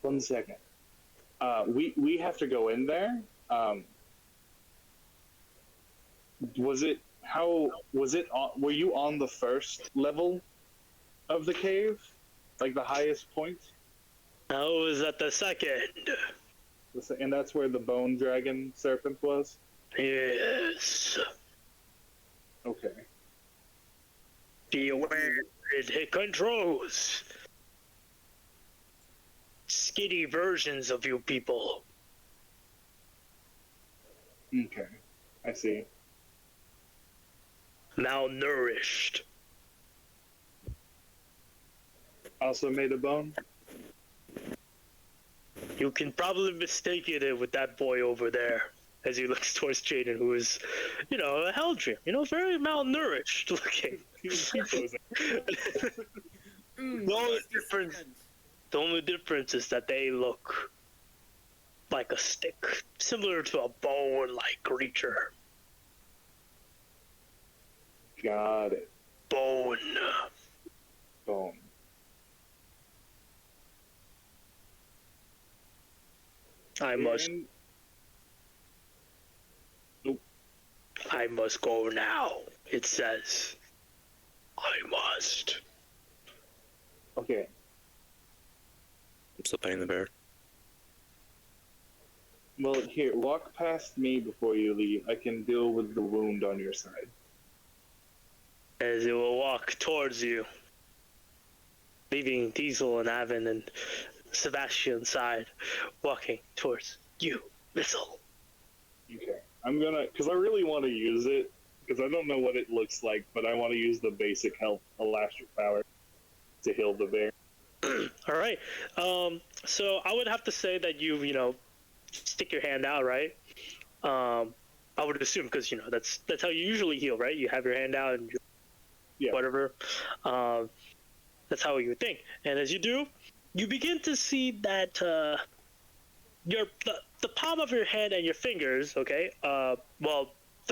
1 second. We have to go in there. Was it were you on the first level of the cave? Like the highest point? I was at the second. And that's where the bone dragon serpent was? Yes. Okay. Be aware it controls. skinny versions of you people. Okay, I see. Malnourished. Also made of bone? You can probably mistake it with that boy over there. As he looks towards Jaden, who is, a Heldrian, very malnourished looking. The only difference is that they look like a stick, similar to a bone-like creature. Got it. Bone. Bone. I must go now, it says. I must. Okay. I'm still petting the bear. Well, here, walk past me before you leave. I can deal with the wound on your side. As it will walk towards you, leaving Diesel and Aven and Sebastian side, walking towards you, Missile. Okay. I'm gonna, because I really want to use it, because I don't know what it looks like, but I want to use the basic health elastic power to heal the bear. All right. So I would have to say that you stick your hand out, right? I would assume because that's how you usually heal, right? You have your hand out and whatever. That's how you would think. And as you do, you begin to see that the palm of your hand and your fingers, okay? The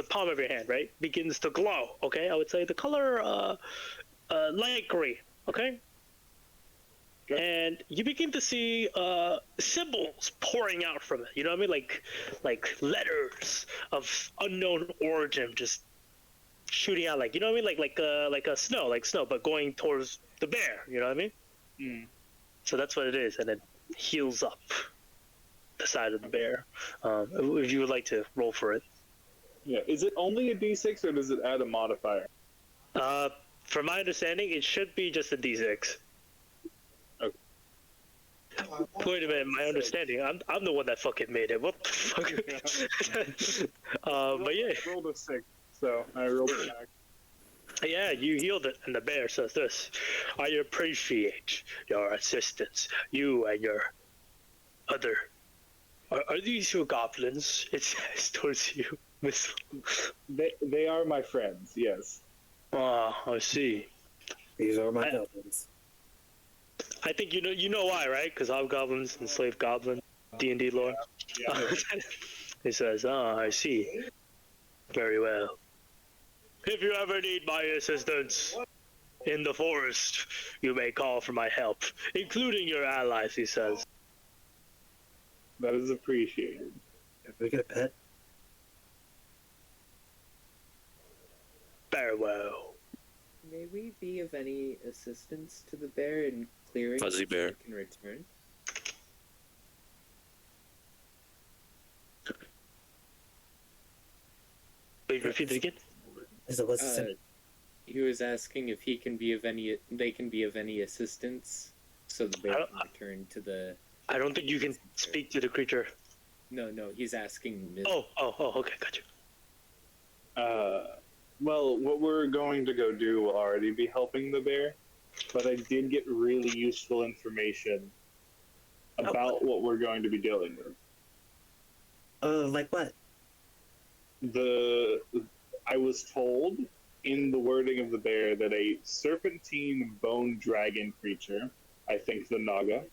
palm of your hand, right, begins to glow. Okay, I would say the color light green. Okay. And you begin to see symbols pouring out from it. You know what I mean? Like letters of unknown origin, just shooting out. Like, you know what I mean? Like snow, but going towards the bear. You know what I mean? Mm. So that's what it is, and it heals up the side of the bear. If you would like to roll for it. Yeah. Is it only a D6 or does it add a modifier? From my understanding, it should be just a D6. Wait a minute, my understanding. I'm the one that fucking made it. What the fuck? But yeah. I rolled a 6, so I rolled it back. Yeah, you healed it, and the bear says this: I appreciate your assistance. You and your other. Are these your goblins? It says towards you, Miss. They are my friends. Yes. Ah, I see. These are my goblins. I think you know why, right? Because hobgoblins enslaved goblin, D&D lore. Yeah. He says, I see. Very well. If you ever need my assistance in the forest, you may call for my help, including your allies, he says. That is appreciated. If we get a pet, Very well. May we be of any assistance to the bear in clearing Fuzzy bear. it can return? Wait, repeat it again? is it what's He was asking if they can be of any assistance, so the bear can return to the. I don't think you can speak to the creature. No, he's asking. Oh, okay, gotcha. Well, what we're going to go do will already be helping the bear, but I did get really useful information about what we're going to be dealing with. like what? I was told in the wording of the bear that a serpentine bone dragon creature, I think the Naga,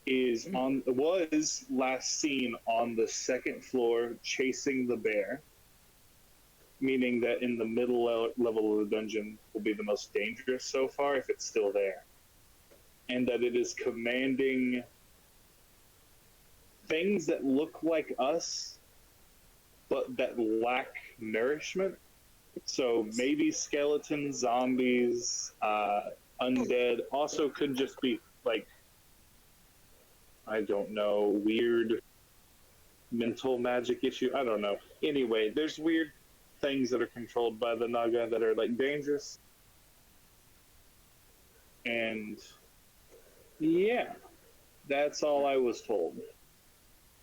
was last seen on the second floor chasing the bear, meaning that in the middle level of the dungeon will be the most dangerous so far if it's still there, and that it is commanding things that look like us but that lack nourishment. So maybe skeletons, zombies, undead. Also could just be like, I don't know, weird mental magic issue. I don't know. Anyway, there's weird things that are controlled by the Naga that are like dangerous. And yeah, That's all I was told.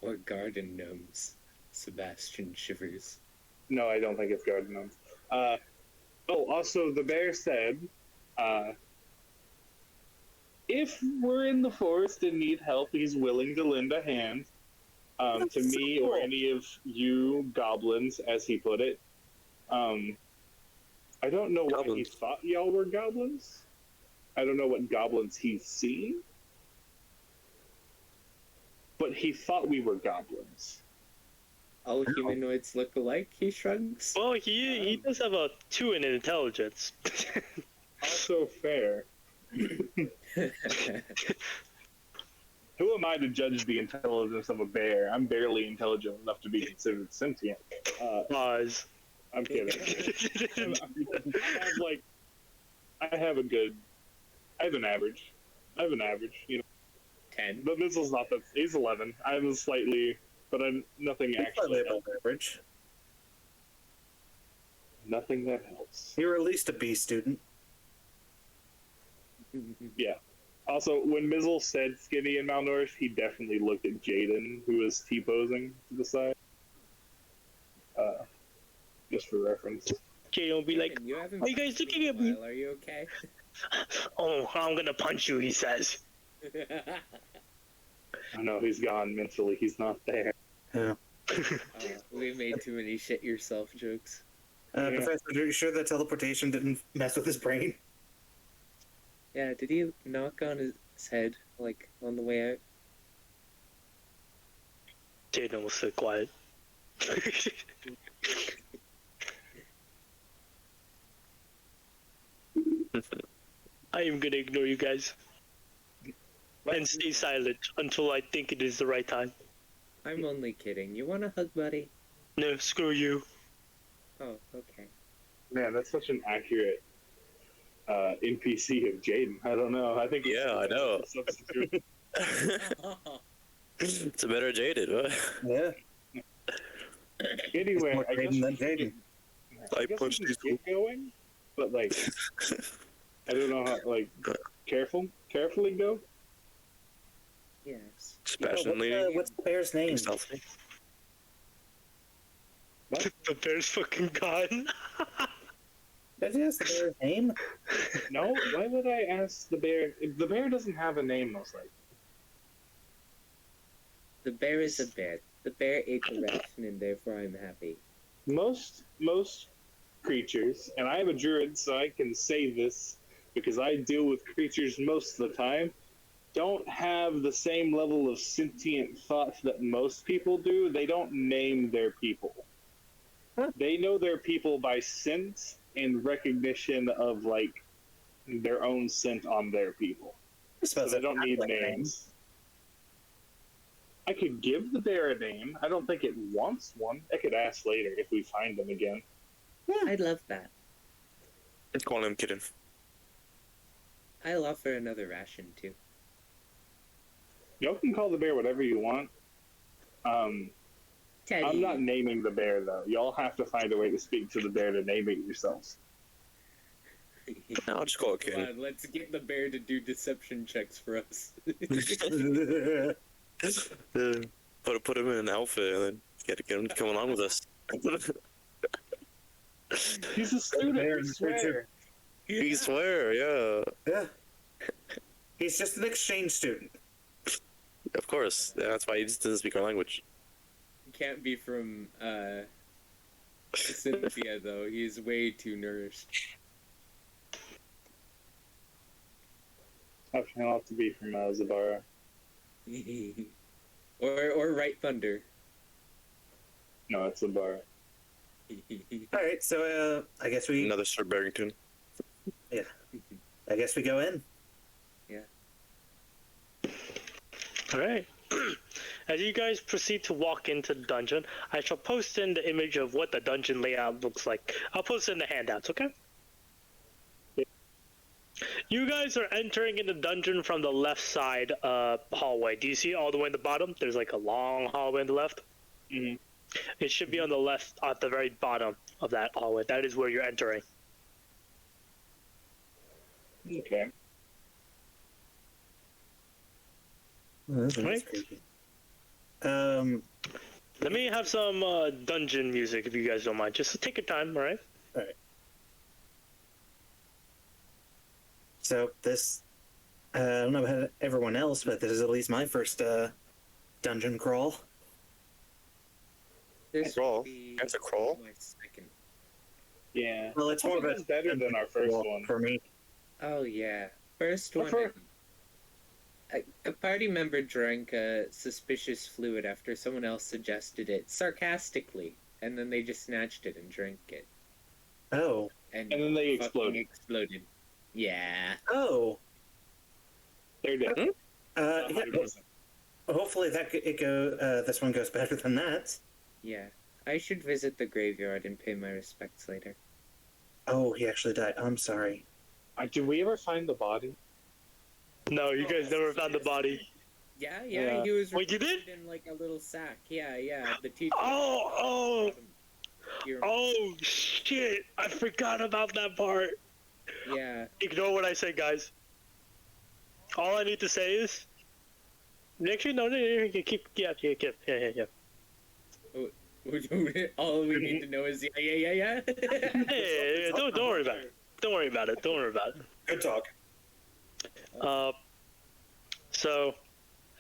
Or garden gnomes. Sebastian shivers. No, I don't think it's garden gnomes. Also, the bear said, if we're in the forest and need help, he's willing to lend a hand to me or any of you goblins, as he put it. I don't know why he thought y'all were goblins. I don't know what goblins he's seen. But he thought we were goblins. All humanoids look alike, he shrugs. Well, he does have a 2 in intelligence. Also fair. Who am I to judge the intelligence of a bear? I'm barely intelligent enough to be considered sentient. Lies. I'm kidding. I have an average. You know. 10. But Mizzle's not that. He's 11. I'm slightly, but I'm nothing actually. Above average. Nothing that helps. You're at least a B student. Yeah. Also, when Mizzle said skinny and malnourished, he definitely looked at Jaden, who was T-posing to the side. Just for reference. Jaden will be like, You haven't are you guys looking at me? Are you okay? Oh, I'm gonna punch you, he says. I know he's gone mentally. He's not there. Yeah. We made too many shit yourself jokes. Professor, are you sure that teleportation didn't mess with his brain? Yeah, did he knock on his head, like, on the way out? Jaden will sit quiet. I am gonna ignore you guys. And stay silent until I think it is the right time. I'm only kidding. You want a hug, buddy? No, screw you. Oh, okay. Man, that's such an accurate NPC of Jaden. I don't know. I think Yeah, I know. Substitute. It's a better jaded, right? Yeah. Anyway, More I guess Jaden than we can Jaden. I guess we can get going, but like, I don't know how. Like, carefully go. Yes. Sebastian leading. What's the bear's name? Stealthy. The bear's fucking gone. Did you ask the bear's name? No, why would I ask the bear? The bear doesn't have a name, most likely. The bear is a bear. The bear ate the ration, and therefore I'm happy. Most creatures, and I am a druid, so I can say this because I deal with creatures most of the time, don't have the same level of sentient thought that most people do. They don't name their people. Huh. They know their people by scent and recognition of, like, their own scent on their people. So they don't need names. I could give the bear a name. I don't think it wants one. I could ask later if we find them again. I'd love that. Let's call him Kitten. I'll offer another ration, too. Y'all can call the bear whatever you want. Teddy. I'm not naming the bear, though. Y'all have to find a way to speak to the bear to name it yourselves. No, I'll just call it Come Kitten. on, let's get the bear to do deception checks for us. Put him in an outfit and then get him to come along with us. He's a student, I swear. You swear, yeah. Yeah. He's just an exchange student. Of course. Yeah, that's why he just doesn't speak our language. Can't be from, Cynthia, though. He's way too nourished. I'll have to be from Zabara. or Right Thunder. No, it's Zabara. Alright, so I guess we Another Sir Barrington. I guess we go in. Alright. As you guys proceed to walk into the dungeon, I shall post in the image of what the dungeon layout looks like. I'll post in the handouts, okay? You guys are entering in the dungeon from the left side hallway. Do you see all the way in the bottom? There's like a long hallway on the left. Mm-hmm. It should be on the left, at the very bottom of that hallway. That is where you're entering. Okay. That's Right. creepy. Let me have some dungeon music if you guys don't mind. Just take your time, all right? So this, I don't know about everyone else, but this is at least my first dungeon crawl. This Crawl? would be That's a crawl? my second. Yeah. Well, it's more of a That's better than our first crawl one. for me. Oh yeah, first What one. for? A party member drank a suspicious fluid after someone else suggested it sarcastically, and then they just snatched it and drank it, Oh, And then they fucking exploded. exploded. Yeah. oh. They're dead. Yeah, 100%. hopefully this one goes better than that. Yeah. I should visit the graveyard and pay my respects later. Oh, he actually died. I'm sorry. Did we ever find the body? No, you guys never found the body. Yeah, Yeah. he was Wait, you did? recorded in like a little sack. Yeah, the teacher. Oh, Here. oh, shit! I forgot about that part. Yeah. Ignore what I say, guys. All I need to say is, actually, no, you keep, yeah. All we need to know is yeah. Hey, don't worry about it. Don't worry about it. Don't worry about it. Good talk. So,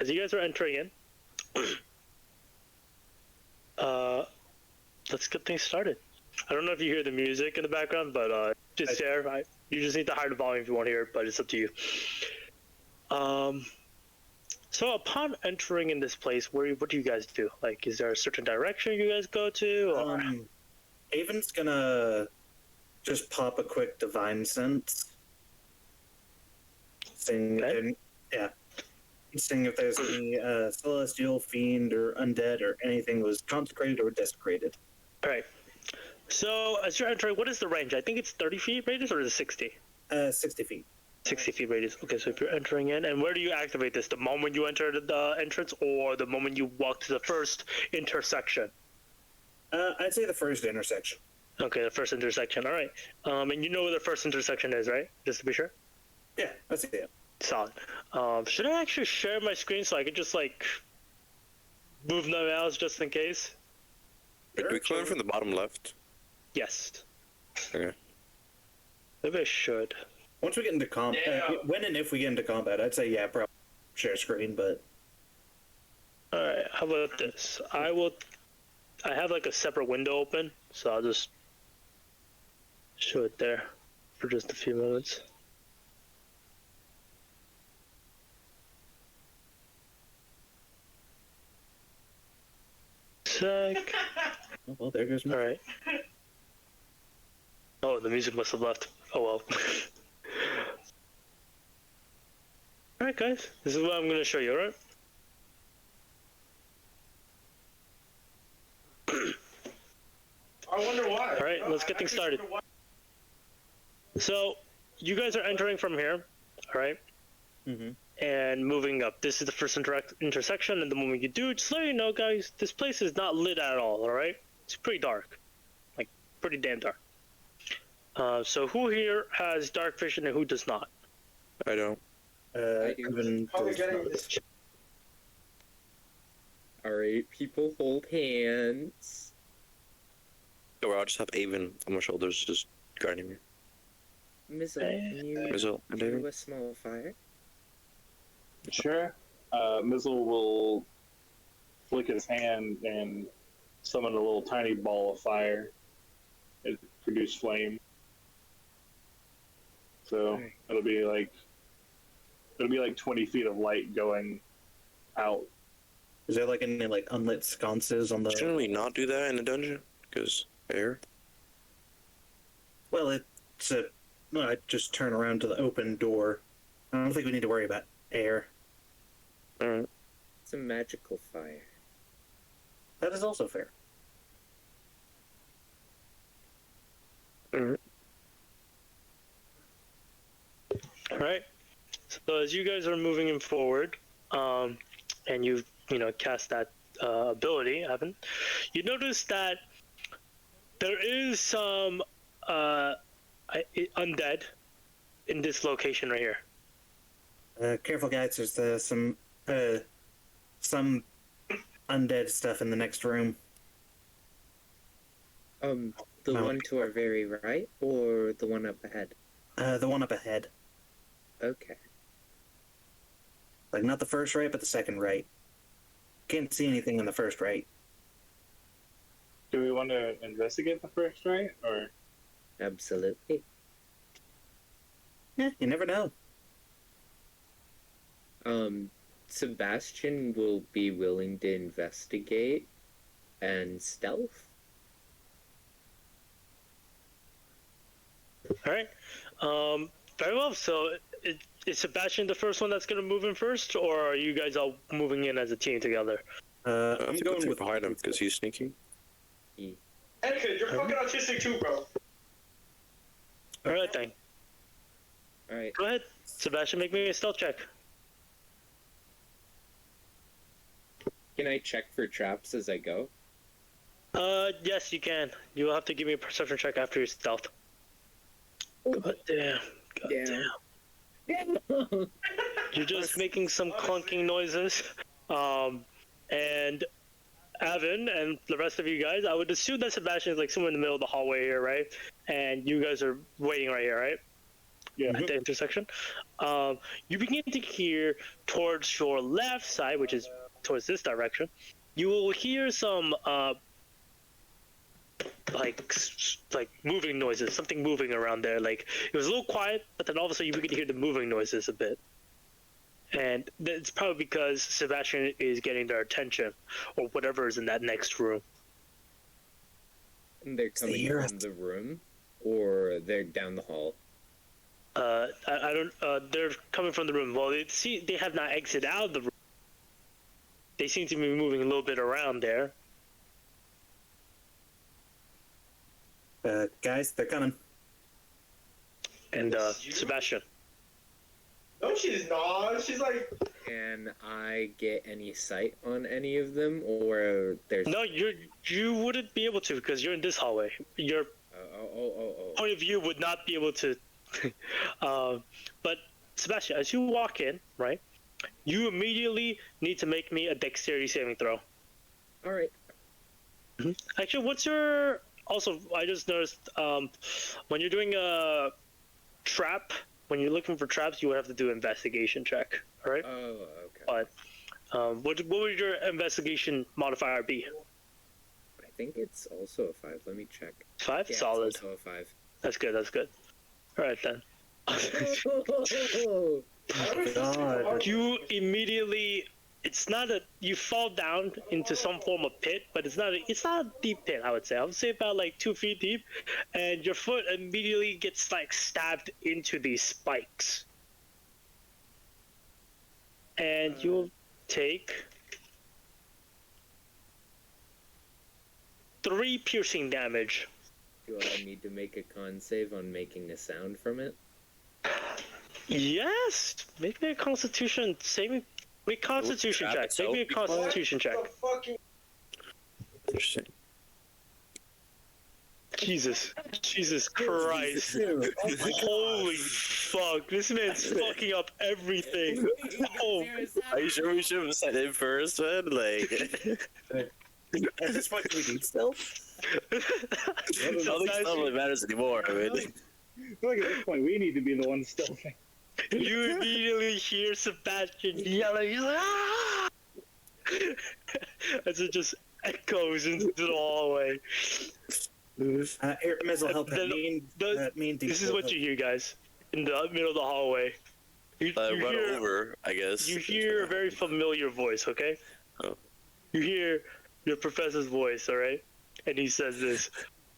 as you guys are entering in, let's get things started. I don't know if you hear the music in the background, but it's there. You just need to hide the volume if you want to hear it, but it's up to you. So upon entering in this place, what do you guys do? Like, is there a certain direction you guys go to? Or... Aven's gonna just pop a quick divine sense. Seeing if there's any celestial, fiend, or undead, or anything that was consecrated or desecrated. All right. So as you're entering, what is the range? I think it's 30 feet radius, or is it 60? 60 feet. 60 feet radius. Okay, so if you're entering in, and where do you activate this? The moment you enter the entrance, or the moment you walk to the first intersection? I'd say the first intersection. Okay, the first intersection. All right. And you know where the first intersection is, right? Just to be sure. Yeah, that's it. Solid. Should I actually share my screen so I could just like move my mouse just in case? Wait, do we come in from the bottom left? Yes. Okay. Maybe I should. Once we get into combat, when and if we get into combat, I'd say probably share screen. But All right. How about this? I have like a separate window open, so I'll just show it there for just a few minutes. Sec. oh, well, there goes All right. Oh, the music must have left. Oh well. Alright guys, this is what I'm gonna show you, alright? I wonder why. Alright, let's get things started. So, you guys are entering from here, alright? And moving up. This is the first intersection, and the moment you do, just let you know, guys, this place is not lit at all, alright? It's pretty dark. Like, pretty damn dark. So who here has dark vision and who does not? I don't. Aven Probably does getting not. this. Alright, people hold hands. Don't worry, I'll just have Aven on my shoulders, just guarding me. Mizzle, can you Mizzle, and do Aven. a small fire? Sure. Mizzle will flick his hand and summon a little tiny ball of fire. It produce flame. So Alright. it'll be like 20 feet of light going out. Is there like any like unlit sconces on the? Shouldn't we not do that in a dungeon? Because air? Well, I just turn around to the open door. I don't think we need to worry about air. Alright. It's a magical fire. That is also fair. Alright. Alright. So as you guys are moving in forward, and you've cast that ability, Aven, you notice that there is some undead in this location right here. Careful, guys. There's some some undead stuff in the next room. The No. one to our very right, or the one up ahead? The one up ahead. Okay. Like, not the first right, but the second right. Can't see anything in the first right. Do we want to investigate the first right, or Absolutely. Yeah, you never know. Sebastian will be willing to investigate and stealth. All right. Very well. So, is Sebastian the first one that's gonna move in first, or are you guys all moving in as a team together? I'm going with behind him because he's sneaking. Anakin, you're fucking autistic too, bro. All right then. All right. Go ahead, Sebastian. Make me a stealth check. Can I check for traps as I go? Yes, you can. You will have to give me a perception check after your stealth. God damn. God damn. You're just making some clunking noises. And Aven and the rest of you guys, I would assume that Sebastian is like somewhere in the middle of the hallway here, right? And you guys are waiting right here, right? yeah? At the intersection. You begin to hear towards your left side, which is towards this direction, you will hear some like moving noises, something moving around there. Like it was a little quiet, but then all of a sudden you begin to hear the moving noises a bit. And it's probably because Sebastian is getting their attention, or whatever is in that next room. And they're coming from the room, or they're down the hall? I don't. They're coming from the room. Well, they have not exited out of the room. They seem to be moving a little bit around there. Guys, they're coming. And Sebastian. No, she's not. She's like. Can I get any sight on any of them, or there's... No, you wouldn't be able to because you're in this hallway. Your point of view would not be able to. But Sebastian, as you walk in, right, you immediately need to make me a dexterity saving throw. All right. Actually, what's your... Also, I just noticed when you're doing a trap, when you're looking for traps, you would have to do an investigation check, all right? Oh, okay. But what would your investigation modifier be? I think it's also a 5. Let me check. 5? Yeah, Solid. It's also a 5. That's good, that's good. All right, then. God. You immediately... It's not a... You fall down into some form of pit, but it's not a deep pit, I would say. I would say about like 2 feet deep, and your foot immediately gets like stabbed into these spikes. And you'll take 3 piercing damage. Do I need to make a con save on making a sound from it? Yes! Make me a constitution saving... Make constitution check. Make me a constitution check. Interesting. Jesus Christ. Holy fuck. This man's fucking up everything. Oh. Are you sure we should have said it first, man? Like, At this point, do we need stealth? I don't think stuff really matters anymore. I mean, I feel like at this point we need to be the ones stealthing. You immediately hear Sebastian yelling. He's like, ah! As it just echoes into the hallway. Here, Miz will help that mean This is what you hear, guys, in the middle of the hallway. You run hear, over, I guess. You hear a very familiar voice, okay? Oh. You hear your professor's voice, alright? And he says this,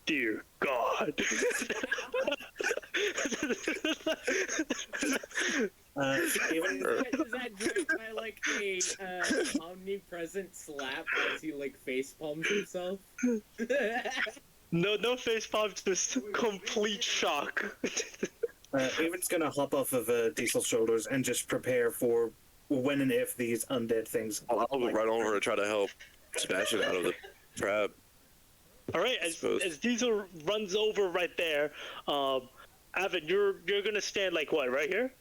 "Dear God." Even Is that driven by like a omnipresent slap as he like face palms himself? No face palm, just complete shock. Even's gonna hop off of Diesel's shoulders and just prepare for when and if these undead things. I'll go right over and try to help Sebastian out of the trap. All right, as Diesel runs over right there, Aven, you're gonna stand like what, right here?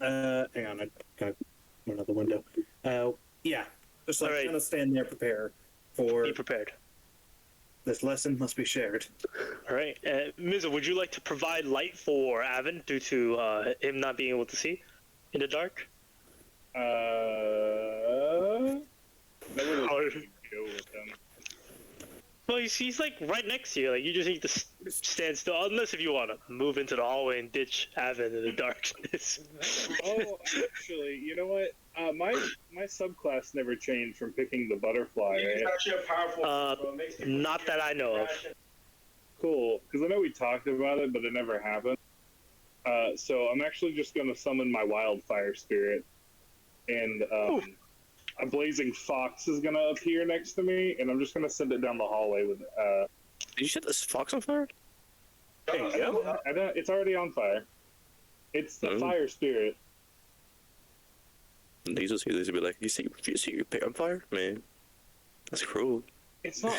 Hang on, I gotta run out the window. Yeah. Just like All right. kind of stand there, prepare for Be prepared. this lesson must be shared. All right. Mizzle, would you like to provide light for Aven due to him not being able to see in the dark? That would Or- go with them. Well, he's like right next to you. Like you just need to stand still, unless if you want to move into the hallway and ditch Aven in the darkness. Oh, actually, you know what? My subclass never changed from picking the butterfly. It's Right? actually a powerful. bro. It makes people Not that I know of. Cool, because I know we talked about it, but it never happened. So I'm actually just going to summon my wildfire spirit, and a blazing fox is going to appear next to me, and I'm just going to send it down the hallway with. Did you set this fox on fire? I don't, it's already on fire. It's the fire spirit. And these will be like, you see your pig on fire? Man, that's cruel. It's not.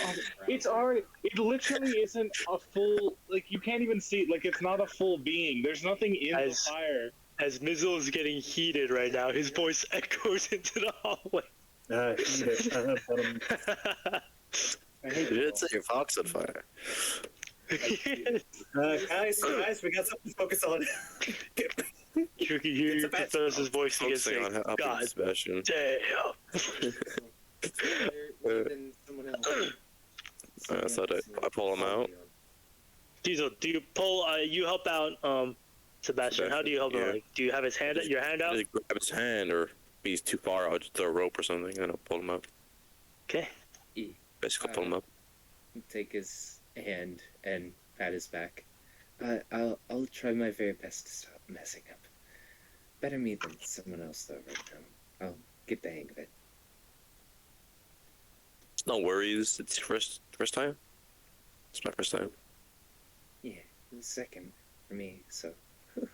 It's already. It literally isn't a full. Like you can't even see. Like it's not a full being. There's nothing in the fire. As Mizzle is getting heated right now, his voice echoes into the hallway. I hate You did set your fox on fire. Guys, we got something to focus on. You can hear your professor's voice again Focusing saying, on helping God Sebastian. damn. Than someone else. I thought I pull him out. Diesel, do you pull? You help out Sebastian. How do you help him? Yeah. Like, do you have his hand? Your hand out? Just grab his hand, or if he's too far, I'll just throw a rope or something, and I'll pull him up. Okay. Basically, pull him up. Take his hand and pat his back. I'll try my very best to stop messing up. Better me than someone else though right now. I'll get the hang of it. No worries. It's your first time. It's my first time. Yeah, it was second for me, so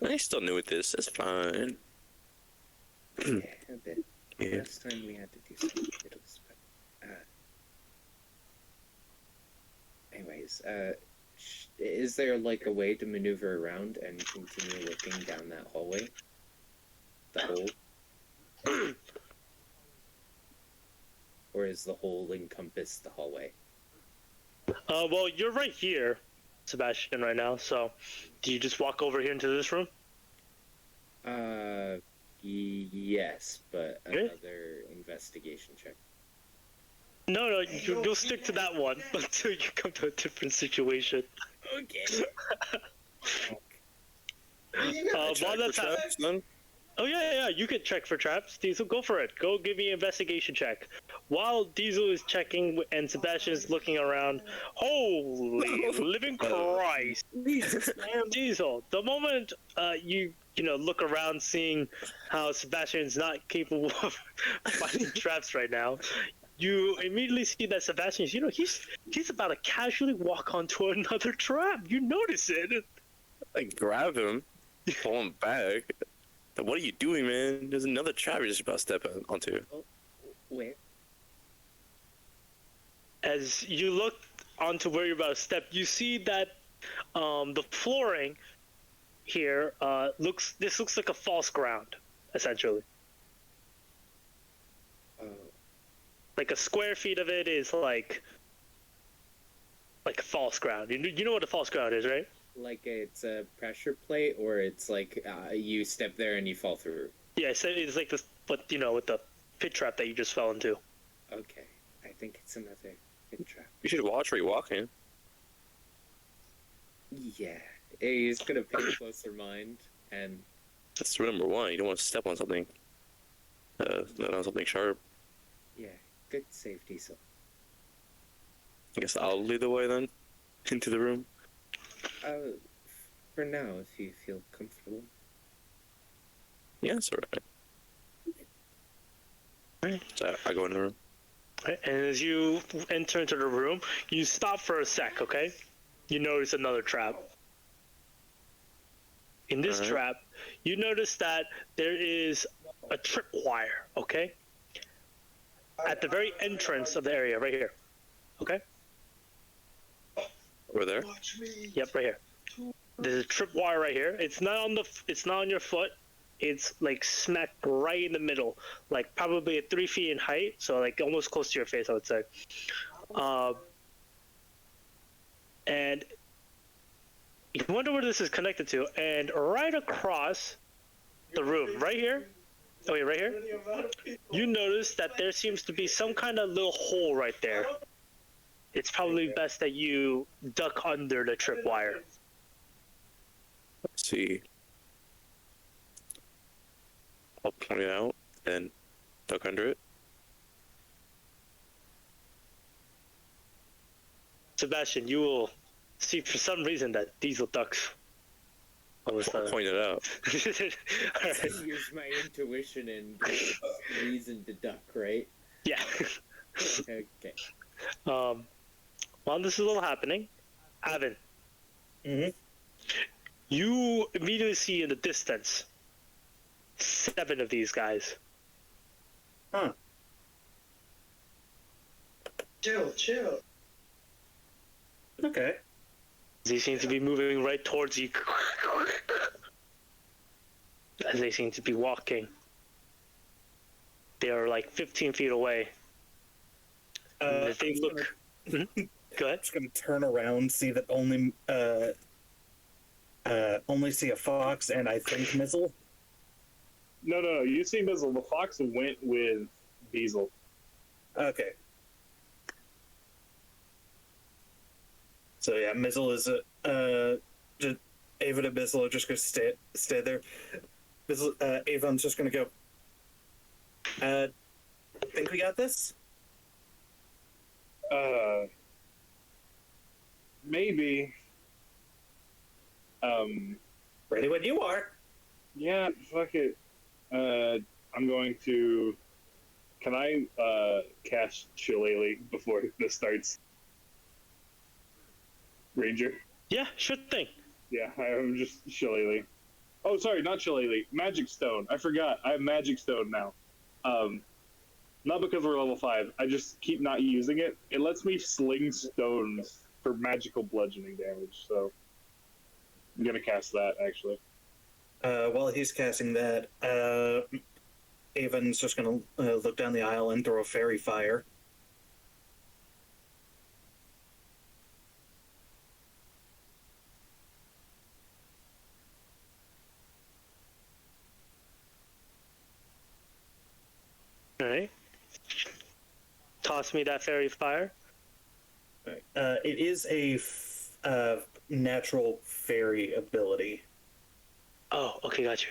I still new at this. It's fine. yeah, a bit. Yeah. Last time we had to do some riddles, but anyways, is there like a way to maneuver around and continue looking down that hallway? The hole? Or is the hole encompass the hallway? Well, you're right here, Sebastian, right now. So, do you just walk over here into this room? Yes, but Okay. another investigation check. No, you'll stick to that one until you come to a different situation. Okay. While that's happening. Oh yeah, you can check for traps. Diesel, go for it. Go give me an investigation check. While Diesel is checking and Sebastian is looking around, holy living Christ! Diesel, the moment you look around, seeing how Sebastian is not capable of finding traps right now, you immediately see that Sebastian is, he's about to casually walk onto another trap. You notice it. I grab him, pull him back. What are you doing, man? There's another trap you're just about to step onto. Where? As you look onto where you're about to step, you see that the flooring here looks like a false ground, essentially. Like a square feet of it is like false ground. You know what a false ground is, right? Like it's a pressure plate, or it's like you step there and you fall through. Yeah, it's like this, but with the pit trap that you just fell into. Okay, I think it's another pit trap. You should watch where you're walking. Yeah, he's gonna pay closer mind, and That's rule number one. You don't want to step on something. Not on something sharp. yeah, good safety. So I guess I'll lead the way then, into the room. for now, if you feel comfortable. Yeah, it's alright. So I go in the room. Right, and as you enter into the room, you stop for a sec, okay? You notice another trap. In this trap, you notice that there is a tripwire, okay? At the very entrance of the area, right here. Okay? Over there? Watch me. Yep, right here. There's a tripwire right here. It's not on your foot. It's like smack right in the middle, like probably at 3 feet in height, so like almost close to your face, I would say. And you wonder where this is connected to, and right across the room, right here, oh yeah, right here, you notice that there seems to be some kind of little hole right there. It's probably best that you duck under the tripwire. Let's see. I'll point it out and duck under it. Sebastian, you will see for some reason that Diesel ducks. I'll point it out. All right. Use my intuition and reason to duck, right? Yeah. Okay. While this is all happening, Aven, Mm-hmm. you immediately see in the distance 7 of these guys. Huh. Chill. Okay. They seem to be moving right towards you. As they seem to be walking. They are like 15 feet away. If they look... Go ahead. I'm just gonna turn around, see that only see a fox and I think Mizzle. No. You see Mizzle. The fox went with Diesel. Okay. So yeah, Mizzle is just Aven and Mizzle are just gonna stay there. Mizzle, Avon's just gonna go. Think we got this? Maybe. Ready when you are. Yeah, fuck it. I'm going to. Can I cast Shillelagh before this starts? Ranger? Yeah, sure thing. Yeah, I'm just Shillelagh. Oh, sorry, not Shillelagh. Magic Stone. I forgot. I have Magic Stone now. Not because we're level 5. I just keep not using it. It lets me sling stones for magical bludgeoning damage, so I'm gonna cast that, actually. While he's casting that, Avon's just gonna look down the aisle and throw a fairy fire. Alright. Toss me that fairy fire. It is a natural fairy ability. Oh, okay, got you.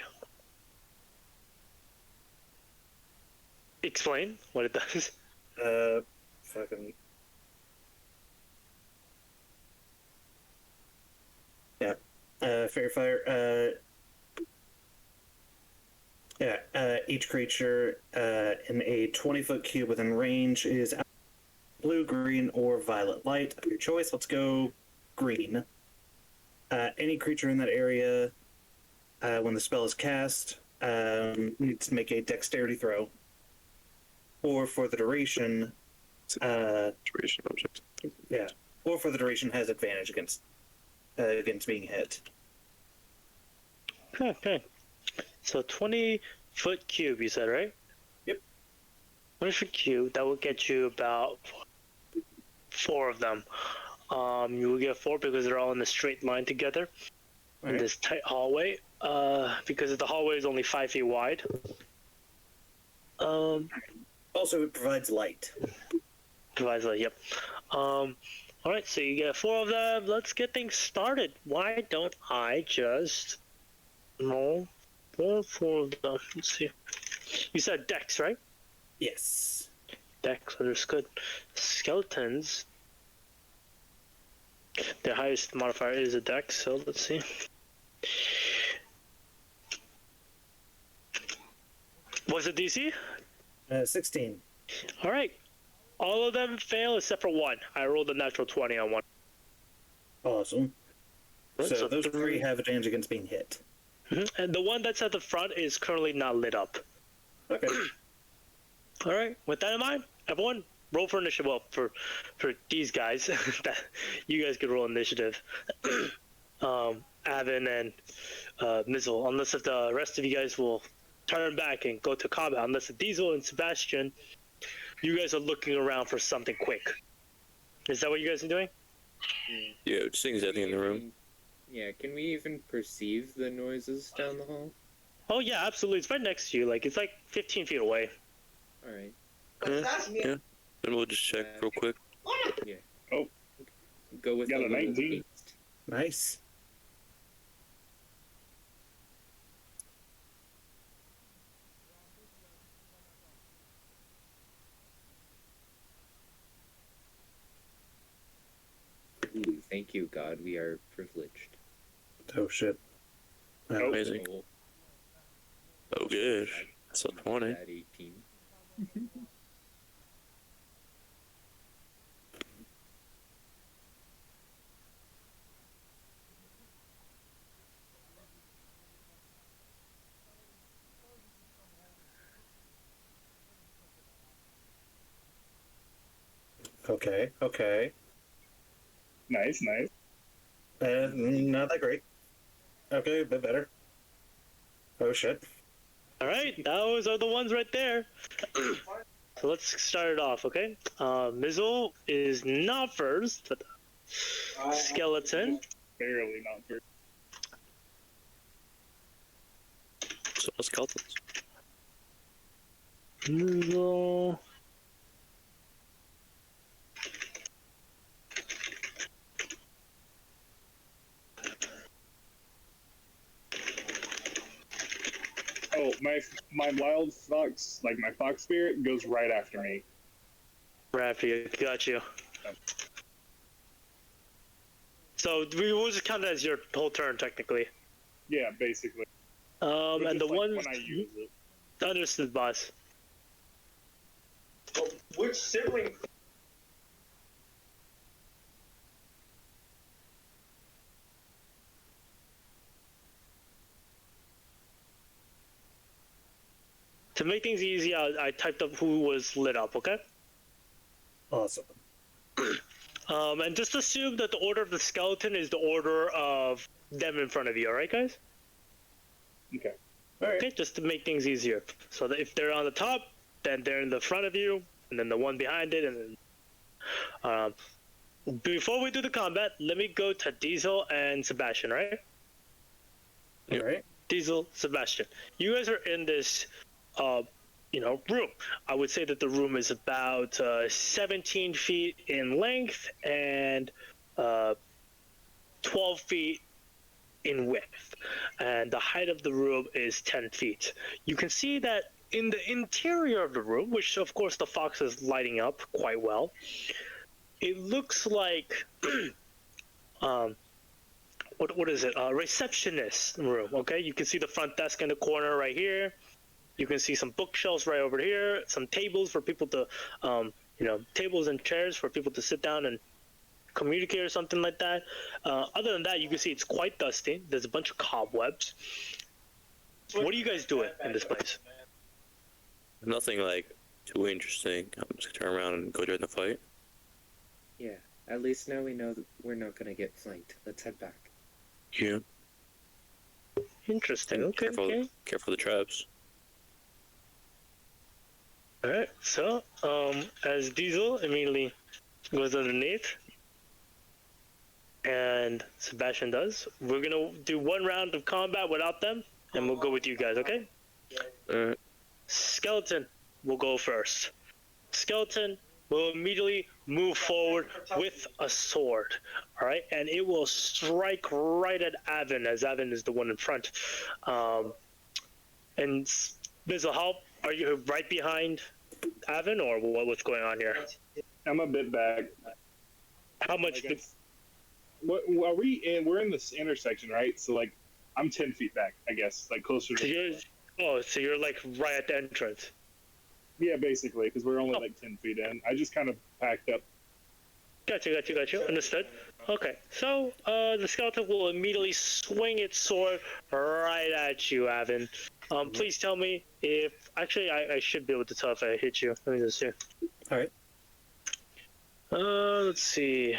Explain what it does. Fucking. Yeah. Fairy fire. Each creature in a 20-foot cube within range is blue, green, or violet light of your choice. Let's go green. Any creature in that area, when the spell is cast, needs to make a dexterity throw. Or for the duration, Duration object. yeah. Or for the duration has advantage against being hit. Okay. So 20-foot cube, you said, right? Yep. 20-foot cube, that will get you about 4 of them. You will get 4 because they're all in a straight line together in this tight hallway. Because the hallway is only 5 feet wide. Also, it provides light. Provides light, yep. Alright, so you get 4 of them. Let's get things started. Why don't I just roll 4 of them? Let's see. You said Dex, right? Yes. Dex, understood. Skeletons. Their highest modifier is a Dex, so let's see. What's the DC? 16. Alright. All of them fail except for 1. I rolled a natural 20 on 1. Awesome. So So those 3 have advantage against being hit. And the one that's at the front is currently not lit up. Okay. Alright, with that in mind, everyone, roll for initiative. Well, for these guys, that you guys could roll initiative. Aven and Mizzle, unless if the rest of you guys will turn back and go to combat. Unless if Diesel and Sebastian, you guys are looking around for something quick. Is that what you guys are doing? Yeah, just seeing anything in the room. Yeah, can we even perceive the noises down the hall? Oh yeah, absolutely. It's right next to you. Like it's like 15 feet away. All right. Yeah. Then we'll just check real quick. Yeah. Oh. Go with Got the a little 19. haste. Nice. Ooh, thank you, God. We are privileged. Oh shit. Amazing. Oh, Oh, good. That's a 20. at 18. Okay. Okay. Nice, nice. Not that great. Okay, a bit better. Oh shit. All right, those are the ones right there. So let's start it off, okay? Mizzle is not first, but Skeleton. Barely not very. So skeletons. Mizzle. Oh, my wild fox, like my fox spirit, goes right after me. Right after you. Got you. So we will just count it as your whole turn, technically. Yeah, basically. And Just the like one when I use it. understood, boss. Oh, which sibling? To make things easy, I typed up who was lit up, okay? Awesome. And just assume that the order of the skeleton is the order of them in front of you, alright, guys? Okay. Okay, just to make things easier. So that if they're on the top, then they're in the front of you, and then the one behind it, and then... before we do the combat, let me go to Diesel and Sebastian, right? All right. Diesel, Sebastian. You guys are in this, room. I would say that the room is about 17 feet in length and 12 feet in width. And the height of the room is 10 feet. You can see that in the interior of the room, which of course the fox is lighting up quite well, it looks like what is it? Receptionist room. Okay, you can see the front desk in the corner right here. You can see some bookshelves right over here. Some tables for people to, tables and chairs for people to sit down and communicate or something like that. Other than that, you can see it's quite dusty. There's a bunch of cobwebs. What are you guys doing in this place? Nothing like too interesting. I'm just gonna turn around and go join the fight. Yeah, at least now we know that we're not gonna get flanked. Let's head back. Yeah. Interesting. Okay. Careful of the traps. All right. So, as Diesel immediately goes underneath, and Sebastian does, we're gonna do one round of combat without them, and we'll go with you guys. Okay? Alright. Skeleton will go first. Skeleton will immediately move forward with a sword, all right? And it will strike right at Aven, as Aven is the one in front. And Mizzle, how are you right behind Aven, or what's going on here? I'm a bit back. How much? Like what are we in? We're in this intersection, right? So like, I'm 10 feet back, I guess, like closer to. So you're like right at the entrance. Yeah, basically, because we're only like 10 feet in. I just kind of packed up. Gotcha. Understood. Okay, so the skeleton will immediately swing its sword right at you, Aven. Please tell me if... Actually, I should be able to tell if I hit you. Let me just see. All right. Let's see.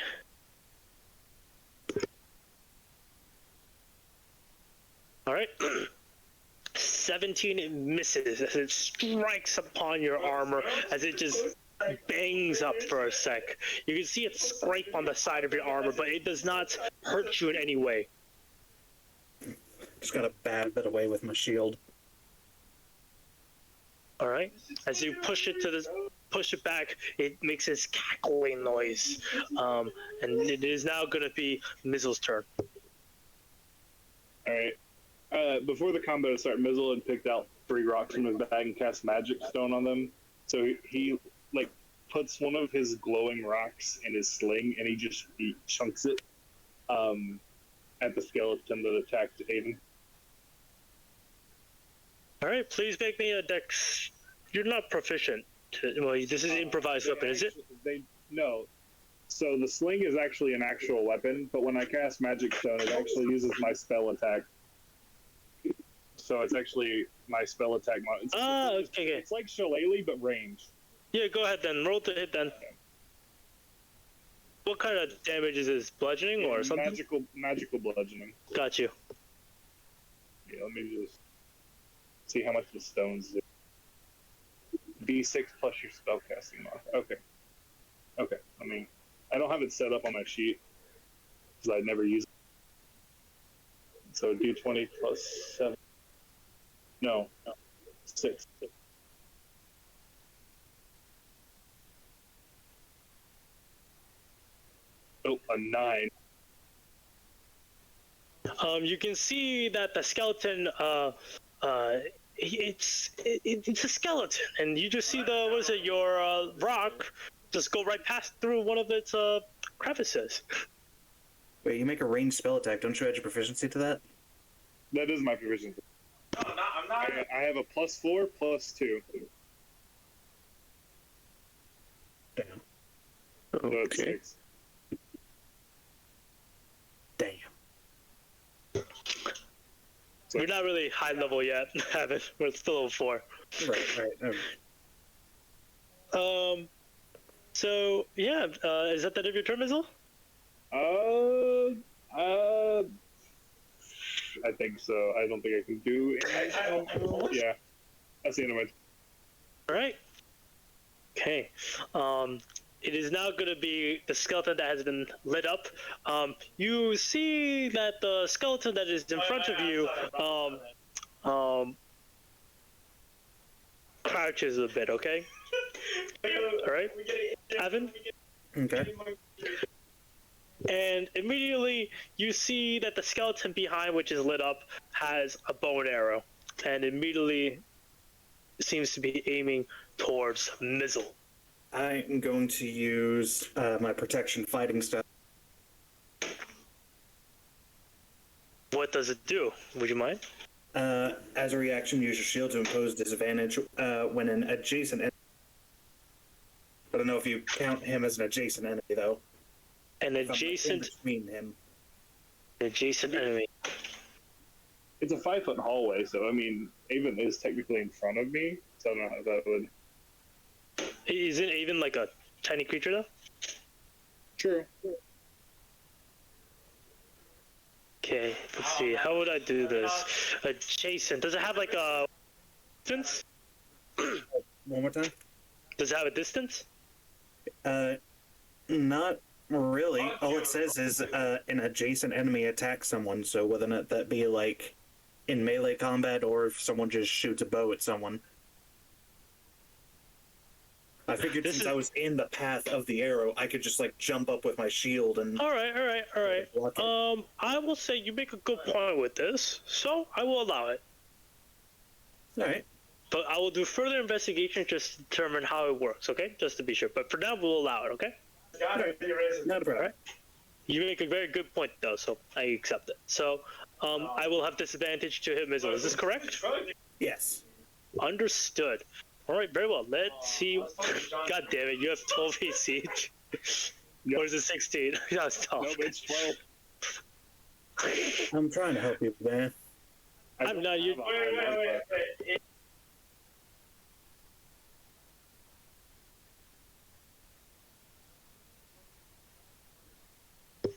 right. 17 misses as it strikes upon your armor as it just bangs up for a sec. You can see it scrape on the side of your armor, but it does not hurt you in any way. Just got a bad bit away with my shield. All right. As you push it back, it makes this cackling noise, and it is now going to be Mizzle's turn. All right. Before the combat started, Mizzle had picked out 3 rocks from his bag and cast magic stone on them. So he like puts one of his glowing rocks in his sling and he chunks it at the skeleton that attacked Aven. All right, please make me a dex. You're not proficient. Well, this is improvised weapon, is it? No. So the sling is actually an actual weapon, but when I cast magic stone, it actually uses my spell attack. So it's actually my spell attack. Okay. It's like Shillelagh, but ranged. Yeah, go ahead then. Roll to hit then. Okay. What kind of damage is this? Bludgeoning or something? Magical bludgeoning. Got you. Yeah, let me just see how much the stones do. D6 plus your spellcasting mod. Okay. Okay. I don't have it set up on my sheet because I never use it. So D20 plus 7. No. 6. Oh, a 9. You can see that the skeleton, it's a skeleton, and you just see your rock just go right past through one of its crevices. Wait, you make a ranged spell attack. Don't you add your proficiency to that? That is my proficiency. No, I'm not. I have a +4, +2. Damn. So it's Okay. 6. Damn. We're not really high level yet, Aven. We're still level 4. Right. So yeah, is that the end of your turn, Mizzle? I think so. I don't think I can do anything else. Yeah. That's the end of my... All right. Okay. It is now going to be the skeleton that has been lit up. You see that the skeleton that is in front of you crouches a bit, okay? All right, Aven? Okay. And immediately you see that the skeleton behind, which is lit up, has a bow and arrow, and immediately seems to be aiming towards Mizzle. I am going to use my protection fighting stuff. What does it do? Would you mind? As a reaction, use your shield to impose disadvantage when an adjacent enemy. I don't know if you count him as an adjacent enemy, though. An If I'm adjacent in between him. enemy. It's a 5-foot hallway, so, Aven is technically in front of me, so I don't know how that would... Isn't Aven like a tiny creature, though? True. Okay, let's see. How would I do this? Adjacent. Does it have like a distance? One more time? Does it have a distance? Not really. All it says is an adjacent enemy attacks someone, so whether or not that be like in melee combat or if someone just shoots a bow at someone. I figured since I was in the path of the arrow, I could just like jump up with my shield and. All right. block it. I will say you make a good point with this, so I will allow it. All right. But I will do further investigation just to determine how it works, okay? Just to be sure. But for now, we'll allow it, okay? Got it. Not a problem. Alright. You make a very good point, though, so I accept it. So, I will have disadvantage to hit Mizzle. Is this correct? Yes. Understood. Alright, very well. Let's see. God damn it, you have 12 AC. Yep. Or is it 16? That's tough. No, but it's 12. I'm trying to help you, man. I'm not you. Wait.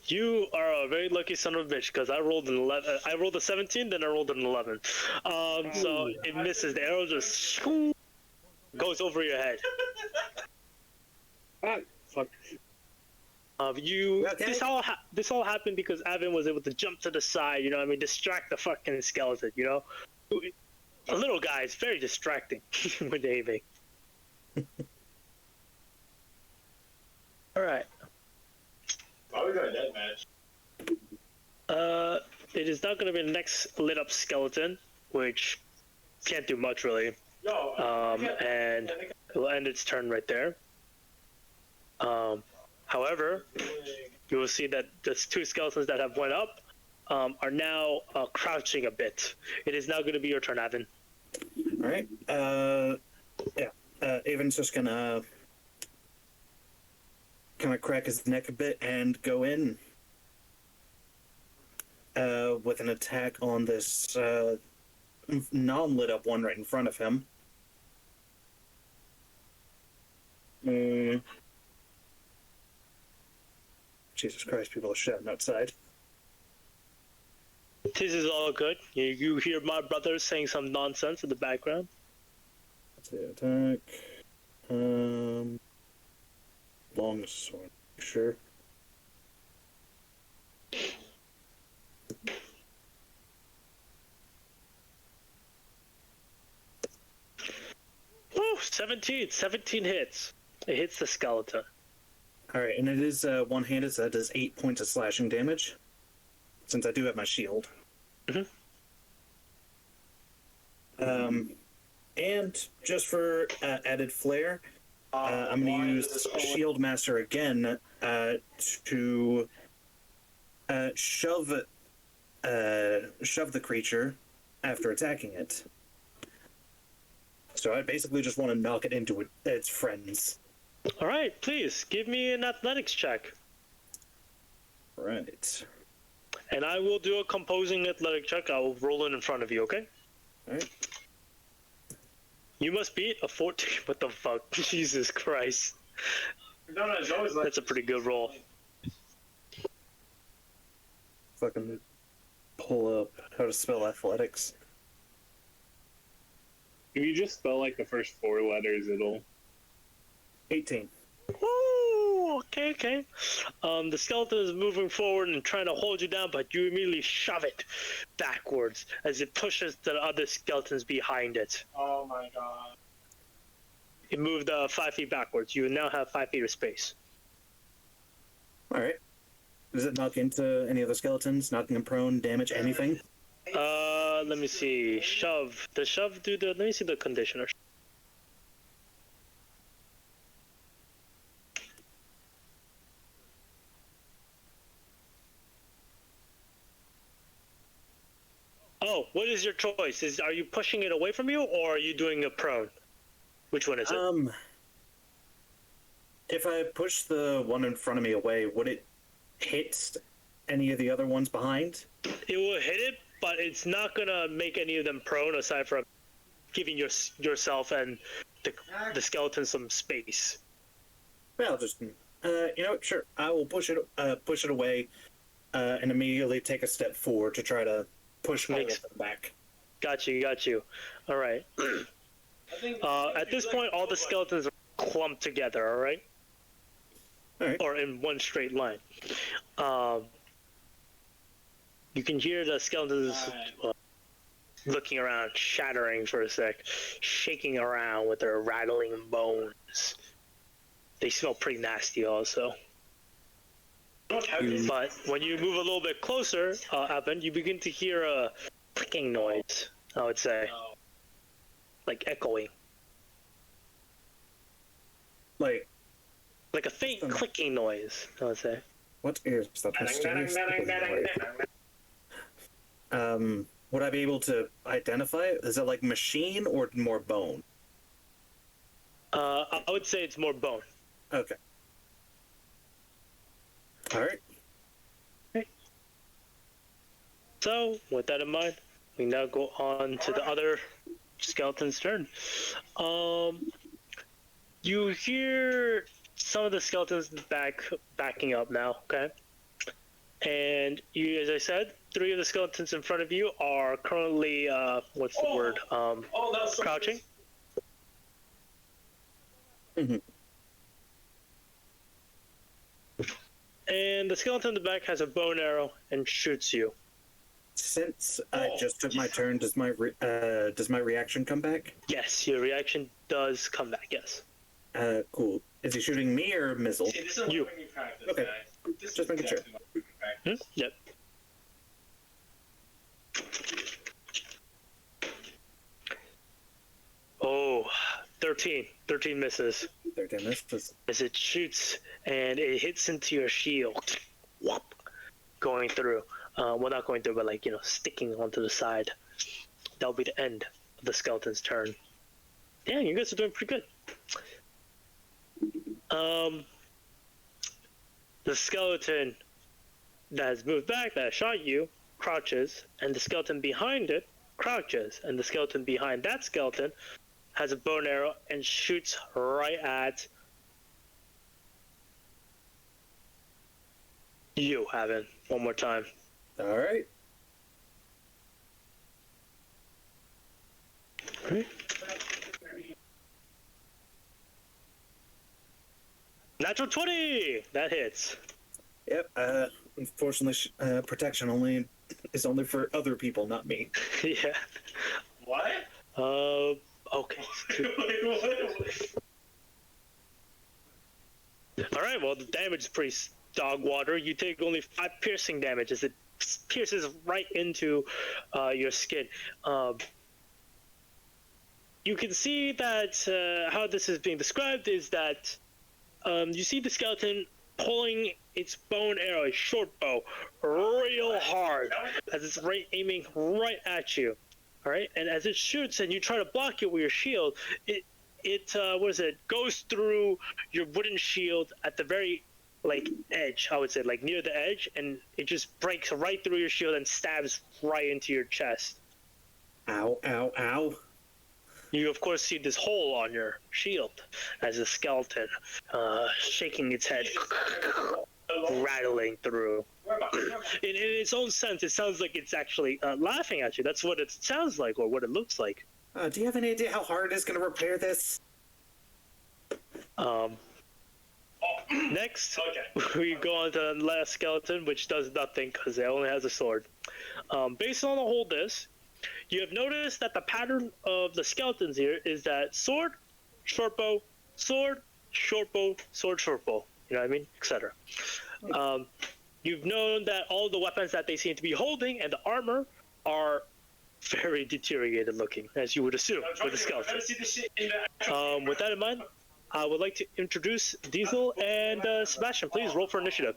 You are a very lucky son of a bitch because I rolled an 11. I rolled a 17, then I rolled an 11. So it misses. The arrow just goes over your head. Ah, fuck. Okay. This all happened because Aven was able to jump to the side. You know, what I mean, distract the fucking skeleton. You know, a little guy is very distracting when aiming. All right. Probably got a dead match. It is not going to be the next lit up skeleton, which can't do much really. And it will end its turn right there. However, you will see that the two skeletons that have went up are now crouching a bit. It is now going to be your turn, Aven. All right. Aven's just gonna kind of crack his neck a bit and go in with an attack on this non-lit up one right in front of him. Jesus Christ, people are shouting outside. This is all good. You hear my brother saying some nonsense in the background. That's the attack. Long sword. Sure. Woo! 17 hits. It hits the skeleton. Alright, and it is one-handed, so that does 8 points of slashing damage. Since I do have my shield. And just for added flair, I'm going to use Shield Master again to shove the creature after attacking it. So I basically just want to knock it into its friends. All right, please give me an athletics check. Right. And I will do a composing athletic check. I will roll it in front of you, okay? All right. You must beat a 14. What the fuck? Jesus Christ. No, it's always like That's a pretty good roll. Fucking pull up how to spell athletics. If you just spell like the first 4 letters, it'll. 18. Ooh, okay. The skeleton is moving forward and trying to hold you down, but you immediately shove it backwards as it pushes the other skeletons behind it. oh my god. It moved 5 feet backwards. You now have 5 feet of space. All right. Does it knock into any of the skeletons? Knocking them prone, damage, anything? Let me see. Shove. The shove do the. Let me see the conditioner. Oh, what is your choice? Are you pushing it away from you, or are you doing a prone? Which one is it? If I push the one in front of me away, would it hit any of the other ones behind? It will hit it, but it's not gonna make any of them prone, aside from giving yourself and the skeleton some space. Well, I'll just sure. I will push it away, and immediately take a step forward to try to push all of them back. Got you. All right. At this point, all the skeletons are clumped together. All right. All right. Or in one straight line. You can hear the skeletons looking around, shattering for a sec, shaking around with their rattling bones. They smell pretty nasty also. But when you move a little bit closer, Aven, you begin to hear a clicking noise, I would say. Like echoing. Like a faint clicking noise, I would say. What is that mysterious noise? Would I be able to identify it? Is it like machine or more bone? I would say it's more bone. Okay. All right. Okay. So, with that in mind, we now go on to the other skeleton's turn. You hear some of the skeletons backing up now, okay? And you, as I said, 3 of the skeletons in front of you are currently, what's the word? Crouching. Mhm. And the skeleton in the back has a bow and arrow and shoots you. Since I just took my turn, does my reaction come back? Yes, your reaction does come back, yes. Cool. Is he shooting me or Mizzle? See, this is You. when you practice, Okay. guys. This Just is making sure. exactly when you practice. Yep. Oh, 13. 13 misses. 13 misses. As it shoots and it hits into your shield. Whoop. Going through. Well, not going through, but like, sticking onto the side. That'll be the end of the skeleton's turn. Yeah, you guys are doing pretty good. The skeleton that has moved back, that shot you, crouches, and the skeleton behind it crouches, and the skeleton behind that skeleton has a bow and arrow and shoots right at you, Aven. One more time. All right. Natural 20! That hits. Yep. Unfortunately, protection is only for other people, not me. Yeah. What? Okay. What? Alright, well, the damage is pretty dog water. You take only 5 piercing damage as it pierces right into your skin. You can see that how this is being described is that you see the skeleton pulling its bow and arrow, a short bow, real hard as it's aiming right at you. All right, and as it shoots and you try to block it with your shield, it goes through your wooden shield at the very edge, I would say, like near the edge, and it just breaks right through your shield and stabs right into your chest. Ow, ow, ow. You, of course, see this hole on your shield as the skeleton shaking its head, rattling through. In its own sense, it sounds like it's actually laughing at you. That's what it sounds like, or what it looks like. Do you have any idea how hard it is going to repair this? Next, Okay. we go on to the last skeleton, which does nothing because it only has a sword. Based on all this, you have noticed that the pattern of the skeletons here is that sword, short bow, sword, short bow, sword, short bow. You know what I mean? Etc. You've known that all the weapons that they seem to be holding and the armor are very deteriorated looking, as you would assume with the skeleton. With that in mind, I would like to introduce Diesel and Sebastian. Please roll for initiative.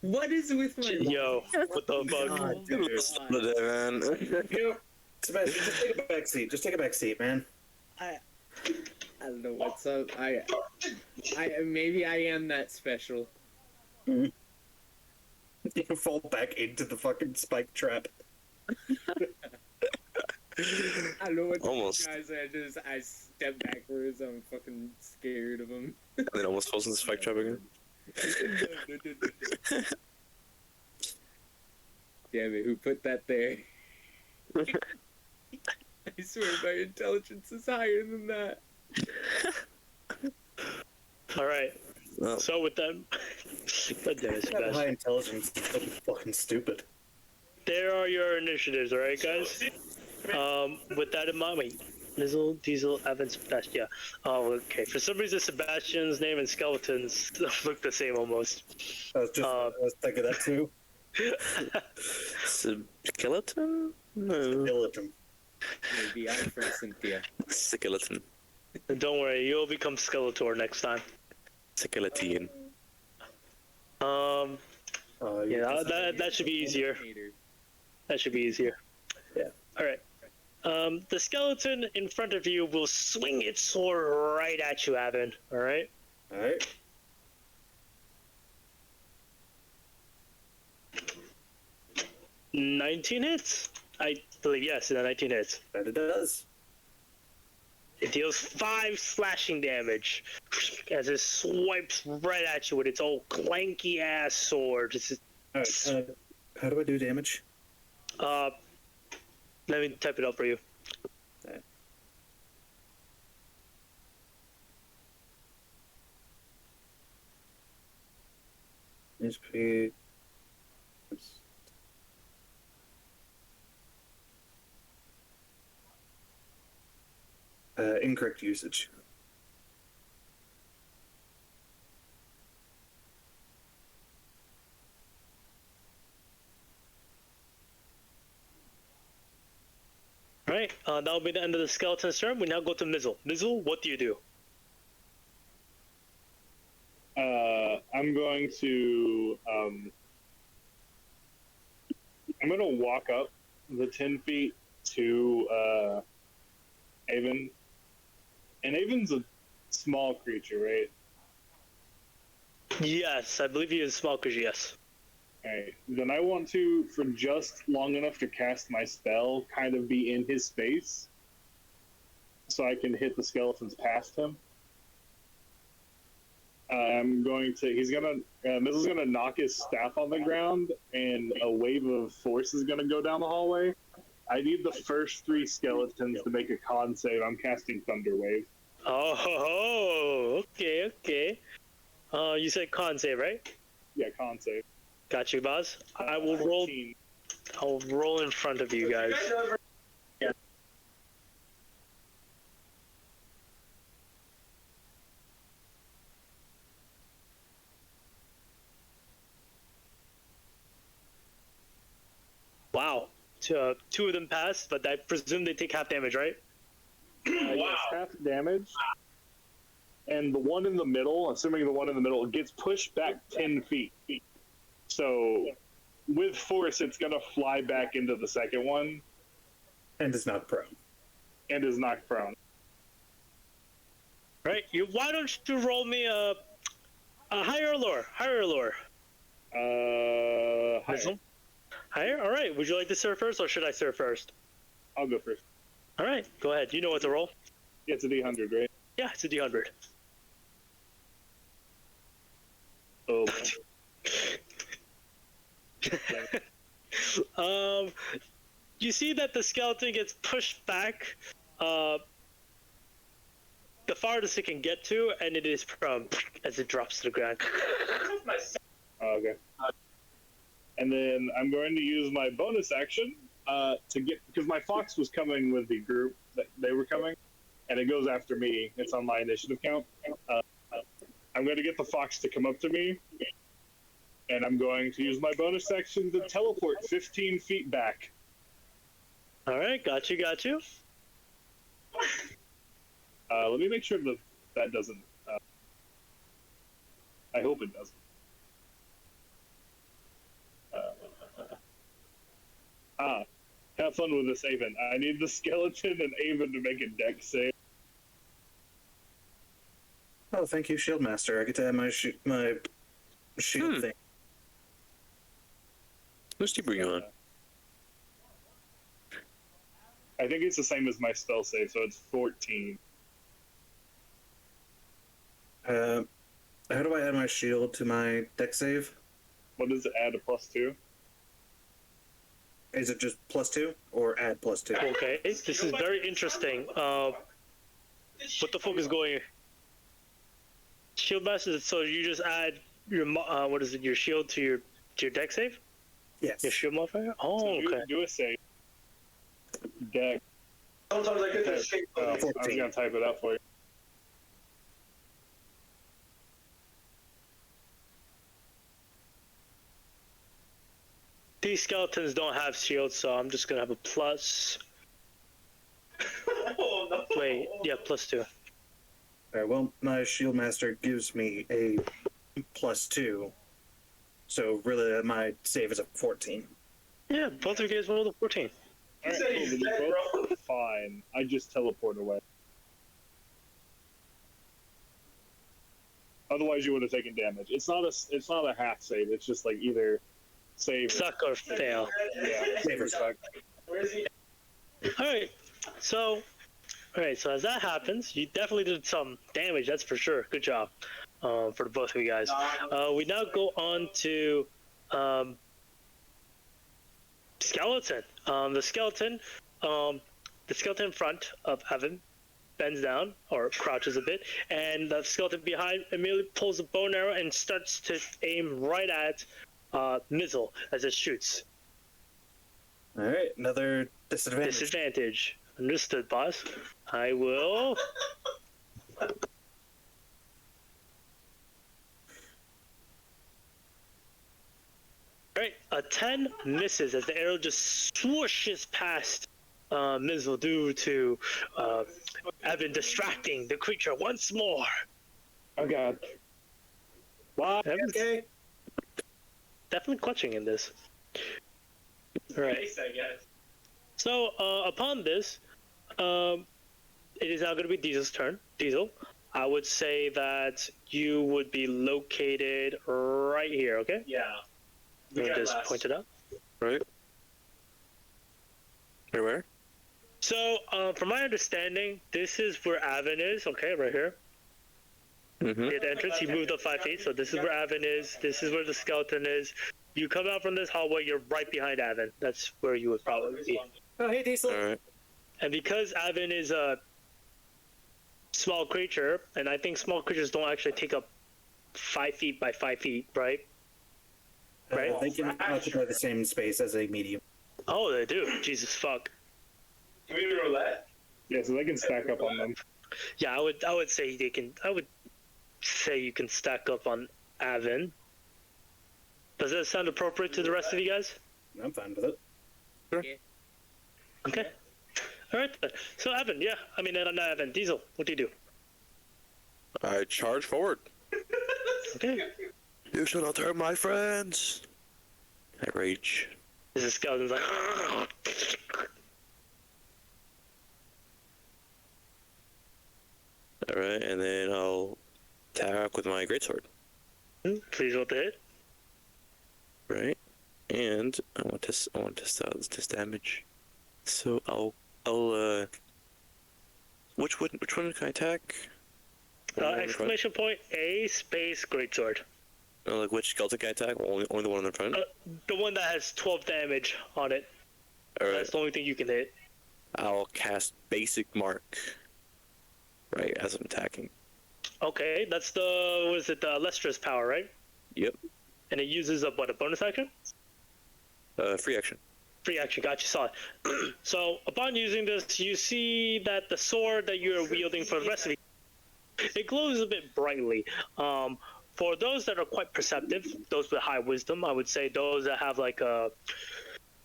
What is with my Yo, what the fuck? God, dude. Man. Sebastian, just take a back seat. Just take a back seat, man. I don't know what's up. I maybe I am that special. You fall back into the fucking spike trap. I don't know what Almost. guys. I step backwards. I'm fucking scared of them. And then almost falls in the spike trap again. Damn it! Who put that there? I swear my intelligence is higher than that. All right. Well, So with them, God damn it, That high Sebastian. intelligence is so fucking stupid. There are your initiatives, all right, guys. With that in mind, wait. Mizzle, Diesel, Aven, Sebastian. Yeah. Oh, okay. For some reason, Sebastian's name and skeletons look the same almost. I was thinking that too. skeleton? No. Skeleton. Maybe I'm from Cynthia. Skeleton. And don't worry, you'll become Skeletor next time. Skeleton. Yeah, that should be easier. That should be easier. Yeah. All right. The skeleton in front of you will swing its sword right at you, Aven. All right. All right. $19 hits. I believe yes, the 19 hits. That it does. It deals 5 slashing damage as it swipes right at you with its old clanky ass sword. Alright, how do I do damage? Let me type it up for you. HP. Incorrect usage. Alright, that'll be the end of the skeleton's turn. We now go to Mizzle. Mizzle, what do you do? I'm going to I'm gonna walk up the 10 feet to Aven. And Aven's a small creature, right? Yes, I believe he is a small creature, yes. Alright. Then I want to, for just long enough to cast my spell, kind of be in his space. So I can hit the skeletons past him. Mizzle's gonna knock his staff on the ground, and a wave of force is gonna go down the hallway. I need the first 3 skeletons to make a con save. I'm casting Thunder Wave. Oh, okay. You said con save, right? Yeah, con save. Got you, Boz. I will roll. 14. I'll roll in front of you guys. Wow. 2 of them passed, but I presume they take half damage, right? Yes, half damage. And the one in the middle, assuming the one in the middle, gets pushed back 10 feet. So, with force, it's going to fly back into the second one. And is not prone. And is knocked prone. Right. Why don't you roll me a higher or lower? Higher or lower? Higher. Higher? All right. Would you like to serve first, or should I serve first? I'll go first. All right. Go ahead. You know what to roll. Yeah, it's a D100, right? Yeah, it's a D100. Oh. You see that the skeleton gets pushed back the farthest it can get to, and it is prone as it drops to the ground. Okay. And then I'm going to use my bonus action to get, because my fox was coming with the group that they were coming, and it goes after me. It's on my initiative count. I'm going to get the fox to come up to me, and I'm going to use my bonus action to teleport 15 feet back. All right, got you. Let me make sure that doesn't. I hope it doesn't. Have fun with this, Aven. I need the skeleton and Aven to make a dex save. Oh, thank you, Shield Master. I get to have my shield thing. Who's deep are you on? I think it's the same as my spell save, so it's 14. How do I add my shield to my deck save? What does it add, a +2? Is it just +2 or add +2? Okay, this is very interesting. What the fuck is going? Shield master. So you just add your your shield to your deck save? Yes. Your shield modifier? Oh, So okay. do a save. Deck. Sometimes I get that shape. I was going to type it out for you. These skeletons don't have shields, so I'm just gonna have a plus. Oh, no. Wait, yeah, +2. Alright, well, my Shield Master gives me a +2. So really, my save is a 14. Yeah, both of you guys rolled a 14. Alright, said cool, he's then dead, you're bro. both fine. I just teleport away. Otherwise, you would have taken damage. It's not a half save. It's just like either save. Suck or fail. Yeah, save or suck. Where is he? Alright, so as that happens, you definitely did some damage, that's for sure. Good job for the both of you guys. We now go on to skeleton. The skeleton in front of Aven bends down or crouches a bit, and the skeleton behind immediately pulls a bow and arrow and starts to aim right at Mizzle as it shoots. All right, another disadvantage. Disadvantage. Understood, boss. I will. Alright, a 10 misses as the arrow just swooshes past Mizzle due to Aven distracting the creature once more. Oh god. Wow. Aven's Okay. definitely clutching in this. Alright. So, upon this, it is now going to be Diesel's turn. Diesel, I would say that you would be located right here, okay? Yeah. Let me just point it out. Right. Where? So, from my understanding, this is where Aven is, okay, right here. Mm-hmm. At the entrance, he moved up 5 feet, so this is where Aven is. This is where the skeleton is. You come out from this hallway, you're right behind Aven. That's where you would probably be. Oh, hey, Diesel. All right. And because Aven is a small creature, and I think small creatures don't actually take up 5 feet by 5 feet, right? Right? They can occupy the same space as a medium. Oh, they do. Jesus fuck. Can we do roulette? Yeah, so they can stack up on them. Yeah, I would say they can. I would say you can stack up on Aven. Does that sound appropriate to the rest of you guys? I'm fine with it. Okay. All right. Then. So Aven, yeah. I mean, not Aven. Diesel, what do you do? I charge forward. Okay. You shall not hurt my friends. I rage. This is skeleton's like. All right, and then I'll attack with my greatsword. Please roll to hit. Right, and I want to start this damage. So which one can I attack? Exclamation point! A space greatsword. No, like which skeleton can I attack? Only the one in the front. The one that has 12 damage on it. All right, That's the only thing you can hit. I'll cast basic mark. Right, as I'm attacking. Okay, that's the what is it? The Lestra's power, right? Yep. And it uses a bonus action? Free action. Free action, gotcha, saw it. So, upon using this, you see that the sword that you're wielding for the rest of it glows a bit brightly. For those that are quite perceptive, those with high wisdom, I would say those that have like a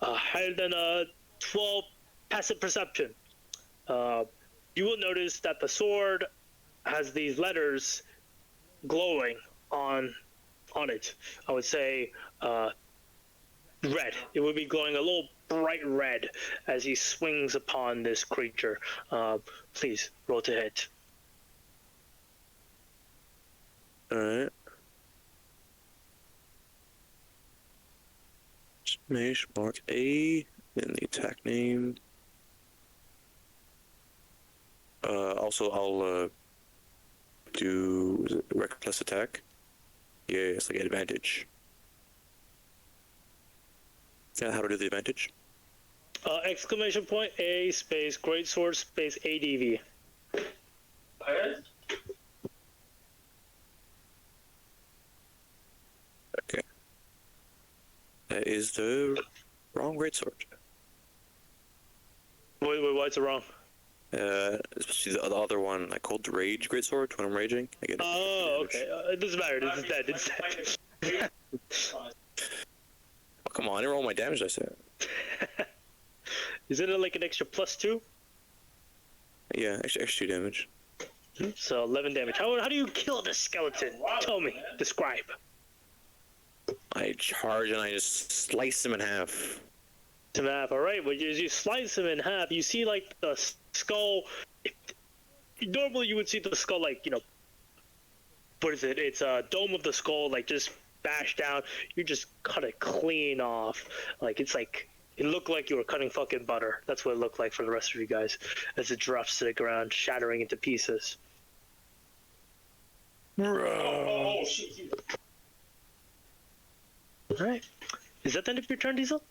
higher than a 12 passive perception, you will notice that the sword has these letters glowing on it. I would say red. It would be glowing a little bright red as he swings upon this creature. Please roll to hit. Alright. Smash mark A, then the attack name. Also, I'll do is it reckless attack. Yeah, it's like advantage. Yeah, how to do the advantage? Exclamation point A space greatsword space ADV. Okay. That is the wrong greatsword. Wait, why is it wrong? Especially the other one I called the rage greatsword when I'm raging. I get Oh, damage. okay. It doesn't matter. This is dead. It's dead. Oh, come on, I didn't roll my damage I said. Is it like an extra +2? Yeah, extra 2 damage. So 11 damage. How do you kill this skeleton? Tell me. Describe. I charge and I just slice him in half. All right. Well, as you slice him in half, you see like the skull. Normally, you would see the skull like what is it? It's a dome of the skull like just bashed down. You just cut it clean off. Like it's like It looked like you were cutting fucking butter. That's what it looked like for the rest of you guys, as it drops to the ground, shattering into pieces. Oh, shit. Alright. Is that the end of your turn, Diesel?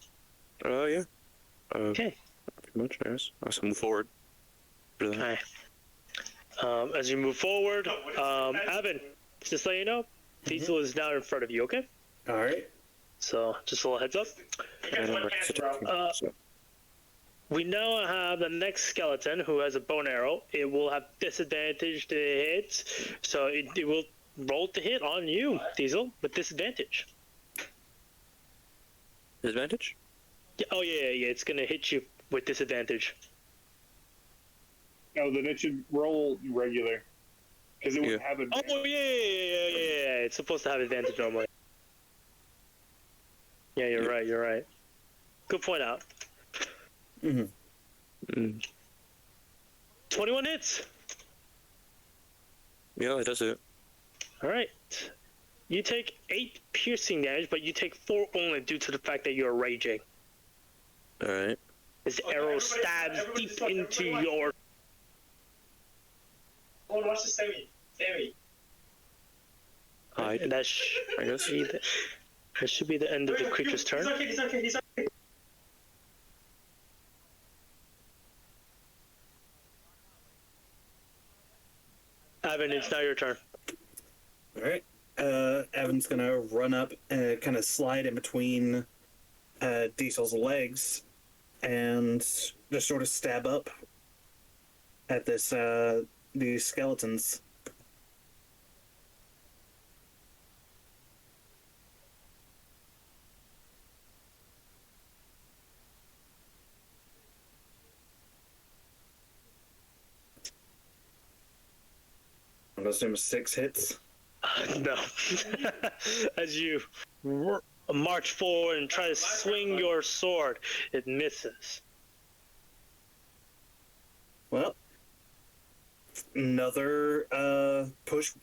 Yeah. Okay. Pretty much, I guess. I'll move forward. After that. Okay. As you move forward, Aven, just so you know, Diesel is now in front of you, okay? Alright. So, just a little heads up. I don't recognize it, so. We now have the next skeleton who has a bow and arrow. It will have disadvantage to hits, so it will roll to hit on you, Diesel, with disadvantage. Disadvantage? Yeah, oh, yeah, it's going to hit you with disadvantage. No, then it should roll regular. Because it would have a. Oh, yeah. It's supposed to have advantage normally. Yeah, you're right. Good point out. 21 hits. Yeah, that does it. Alright. You take 8 piercing damage, but you take 4 only due to the fact that you're raging. Alright. This arrow stabs deep into your... Oh, watch the Sammy. Hide, And that I guess. should be the end of the creature's turn. He's okay. Aven, it's now your turn. Alright. Evan's gonna run up and kind of slide in between Diesel's legs and just sort of stab up at these skeletons. I'm gonna assume 6 hits. No. As you march forward and try to swing your sword, it misses. Well, another push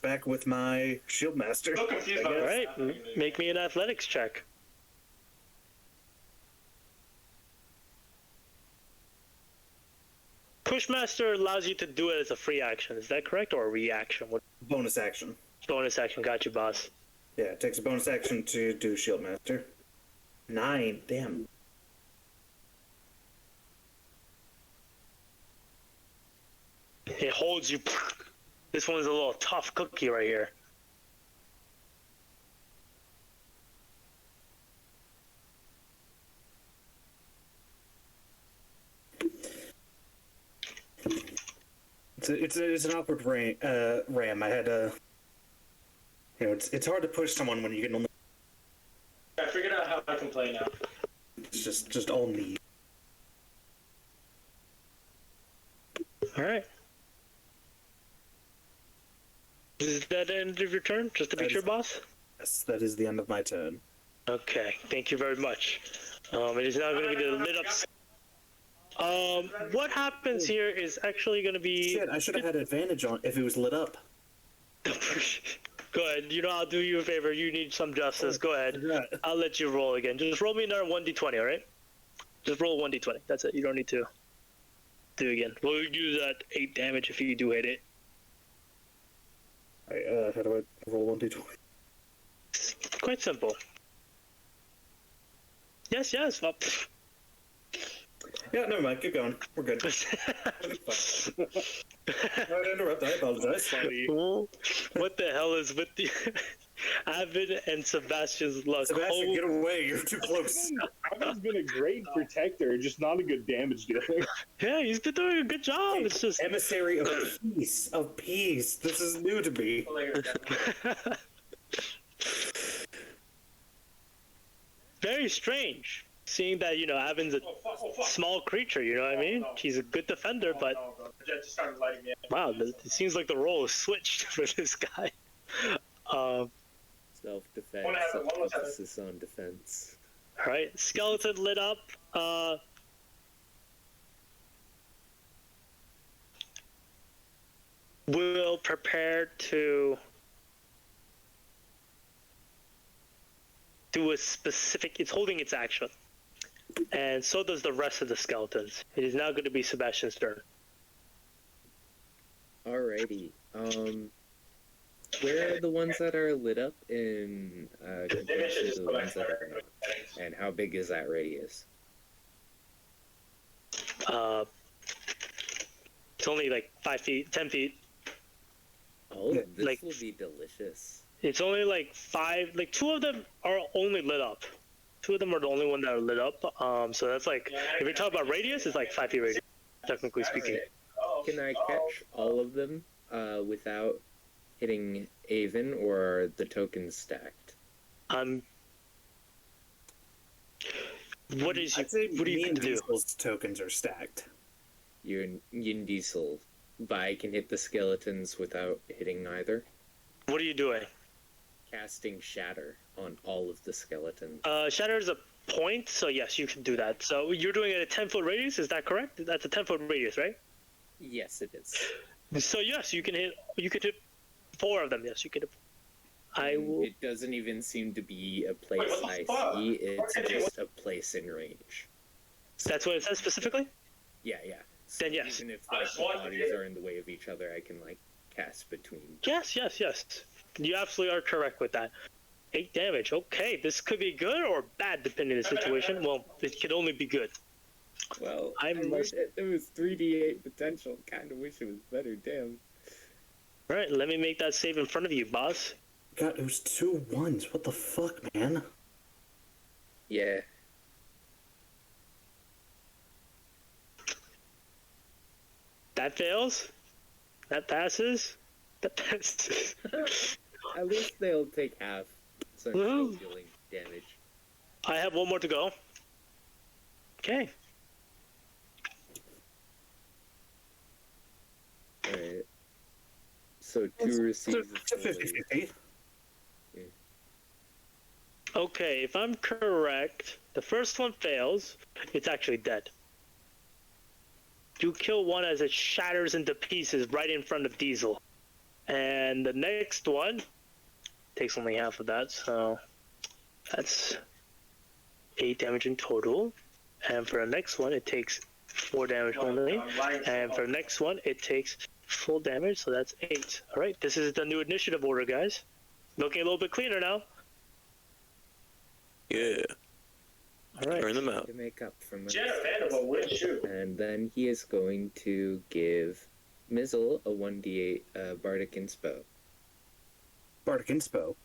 back with my shield master. So confused by Alright, make me an athletics check. Pushmaster allows you to do it as a free action. Is that correct, or a reaction? What Bonus action. bonus action got you, boss? Yeah, it takes a bonus action to do shield master. 9. Damn. It holds you. This one's a little tough cookie right here. It's an awkward ram. I had to. It's hard to push someone when you can only. I figured out how I can play now. It's just all me. All right. Is that the end of your turn? Just to be sure, boss? Yes, that is the end of my turn. Okay, thank you very much. It is now going to be the lit up. What happens here is actually going to be. Shit, I should have had advantage on if it was lit up. Go ahead. I'll do you a favor. You need some justice. Go ahead. I'll let you roll again. Just roll me another 1d20, all right? Just roll 1d20. That's it. You don't need to do it again. We'll use that 8 damage if you do hit it. How do I roll 1d20? It's quite simple. Yes. Well, Yeah, never mind. Keep going. We're good. Sorry to interrupt. I apologize. what the hell is with the Aven and Sebastian's luck? Sebastian, get away. You're too close. Aven's been a great protector, just not a good damage dealer. Yeah, he's been doing a good job. It's just Emissary of peace. Of peace. This is new to me. very strange. Seeing that, Aven's a small creature, you know what I mean? She's a good defender, but wow, it seems like the role is switched for this guy. Self-defense, emphasis on defense. Alright, skeleton lit up. Will prepare to do a specific. It's holding its action. and so does the rest of the skeletons. It is now going to be Sebastian's turn. Alrighty. Where are the ones that are lit up in comparison to the ones that are not? And how big is that radius? It's only like 5 feet, 10 feet. Oh, Yeah, this like- will be delicious. It's only like 5. Like 2 of them are only lit up. 2 of them are the only one that are lit up. So that's like, if you're talking about radius, it's like 5 feet radius, technically speaking. Can I catch all of them without hitting Aven, or are the tokens stacked? What is I'd say what do me you and do? Diesel's tokens are stacked. Yin Diesel, but I can hit the skeletons without hitting neither. What are you doing? Casting Shatter on all of the skeletons. Shatter is a point, so yes, you can do that. So you're doing it at a 10-foot radius, is that correct? That's a 10-foot radius, right? Yes, it is. So yes, you can hit 4 of them. Yes, you can. I will. It doesn't even seem to be a place Wait, what the I fuck? see. It's just a place in range. That's what it says specifically. Yeah. So Then yes. even if I like, just the wanted to bodies get- are in the way of each other, I can like cast between. Yes. You absolutely are correct with that. 8 damage. Okay, this could be good or bad depending on the situation. Well, it could only be good. Well, I I must- wish there was 3d8 potential. Kind of wish it was better. Damn. All right, let me make that save in front of you, boss. God, it was 2 1s. What the fuck, man? Yeah. That fails. That passes. That passes. At least they'll take half, so I'm Woo. still dealing damage. I have 1 more to go. Okay. Alright. So 2 receives It's a 50-50. Okay, if I'm correct, the first one fails. It's actually dead. You kill one as it shatters into pieces right in front of Diesel. And the next one takes only half of that, so that's 8 damage in total. And for the next one, it takes 4 damage only. And for the next one, it takes full damage, so that's 8. Alright, this is the new initiative order, guys. Looking a little bit cleaner now. Yeah. Alright. Turn them out. to make up from that. Jen Vanderbilt would shoot. And then he is going to give Mizzle a 1d8 Bardic Inspo. Bardic Inspo.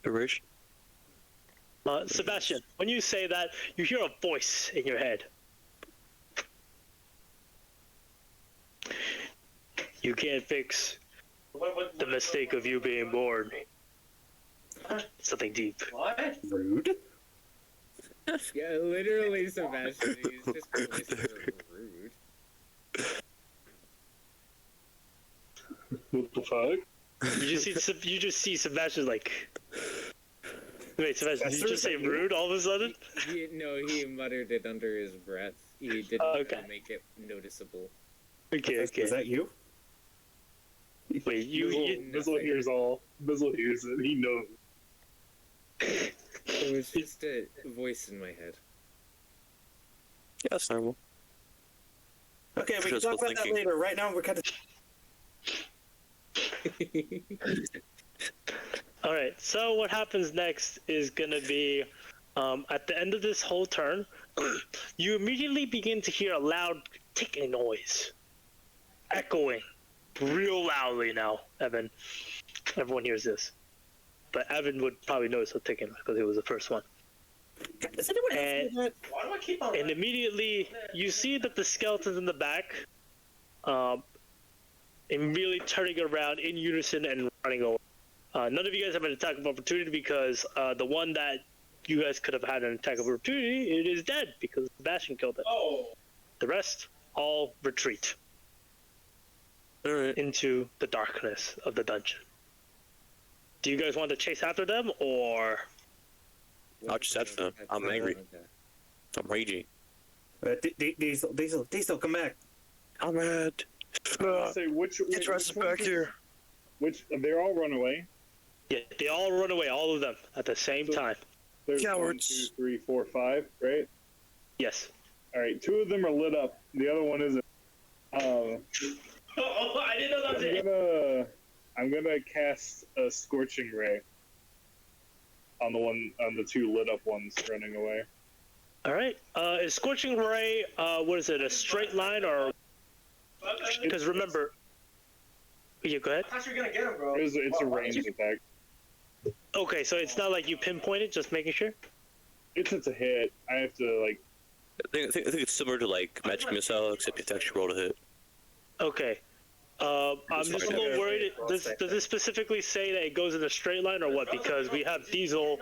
Duration. Sebastian, when you say that, you hear a voice in your head. You can't fix the mistake of you being born. Something deep. What? Rude. Yeah, literally, Sebastian. He's just voicing rude. What the fuck? You just see Sebastian like. Wait, Sebastian, did you just say rude all of a sudden? He muttered it under his breath. He didn't Okay. make it noticeable. Okay. Is that you? Wait, you Bizzle hears all. Bizzle hears it. He knows. It was just a voice in my head. Yeah, that's normal. Okay, we can Just talk about thinking. that later. Right now, we're kind of. All right. So what happens next is gonna be, at the end of this whole turn, you immediately begin to hear a loud ticking noise, echoing, real loudly now. Evan, everyone hears this, but Evan would probably notice the ticking because he was the first one. Does anyone else And- do that? Why do I keep on? And immediately you see that the skeletons in the back, immediately turning around in unison and running over. None of you guys have an attack of opportunity because the one that you guys could have had an attack of opportunity, it is dead because Sebastian killed it. Oh. The rest all retreat Alright. into the darkness of the dungeon. Do you guys want to chase after them or? I'll just after them. I'm angry. I'm raging. Diesel, come back. I'm mad. Say which Get your ass back here. Which they're all run away. Yeah, they all run away, all of them at the same time. There's Cowards. 1, 2, 3, 4, 5, right? Yes. All right, 2 of them are lit up. The other one isn't. Oh, I didn't know that was it. I'm gonna cast a scorching ray on the 2 lit up ones running away. All right. Is scorching ray? What is it? A straight line or? Because remember. Yeah, go ahead. I thought you were gonna get him, bro. It's a ranged attack. Okay, so it's not like you pinpoint it. Just making sure. It's a hit. I have to like. I think it's similar to like magic missile, except you have to actually roll to hit. Okay. I'm just a little worried. Does it specifically say that it goes in a straight line or what? Because we have Diesel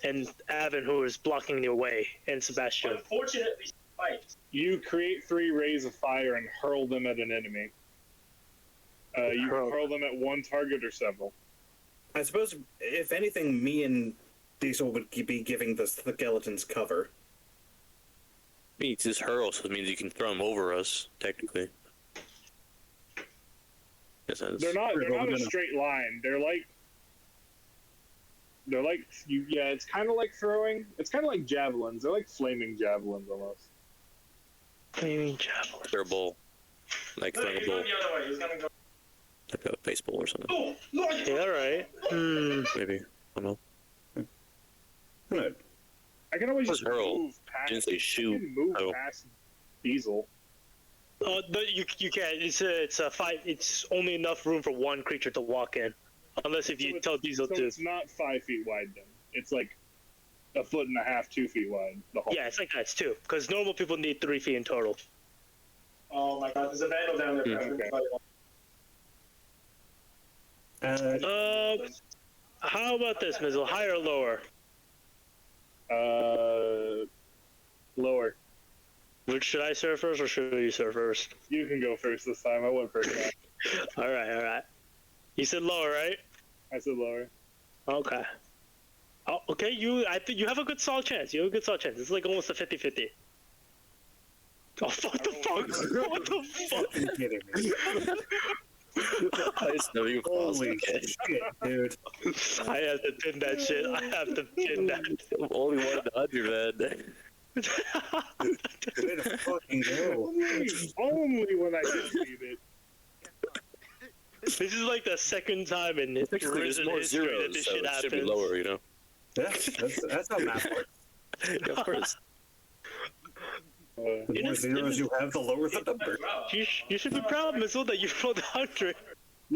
and Aven who is blocking your way, and Sebastian. Unfortunately, fight. You create 3 rays of fire and hurl them at an enemy. You hurl them at one target or several. I suppose, if anything, me and Diesel would be giving the skeletons cover. It's just hurl, so it means you can throw them over us, technically. Yes, They're not a straight line. They're like yeah, it's kind of like throwing. It's kind of like javelins. They're like flaming javelins almost. Flaming javelin. Throw a bowl. Like No, throwing a he's bowl. going the other way. He's gonna go. Like a baseball or something. Oh, no, you Yeah, all right. Maybe. I don't know. Good. I can always What's just hurl? move past. Didn't say shoot. I can move Oh. past Diesel. No, you can't. It's a fight. It's only enough room for one creature to walk in, unless if you tell Diesel So to. it's not 5 feet wide then. It's like 1.5 feet, 2 feet wide. The whole. Yeah, it's like that. It's 2, because normal people need 3 feet in total. Oh my God, there's a vandal down there. Okay. How about this, Mizzle? Higher or lower? Lower. Which should I serve first, or should you serve first? You can go first this time. I went first. All right. You said lower, right? I said lower. Okay. Oh, okay. I think you have a good solid chance. It's like almost a 50-50. Oh, what the fuck? What the fuck? Are you kidding me? I just know you Holy shit, dude. I have to pin that shit. Only 100, man. Way to fucking go. Only when I get it. This is like the second time in Technically, there's Risen more history zeros, that this so shit it should be happens. lower, you know? Yeah, that's how math works. Yeah, of course. The more zeros you have, the lower the number. You should be proud, Mizzle, that you rolled 100.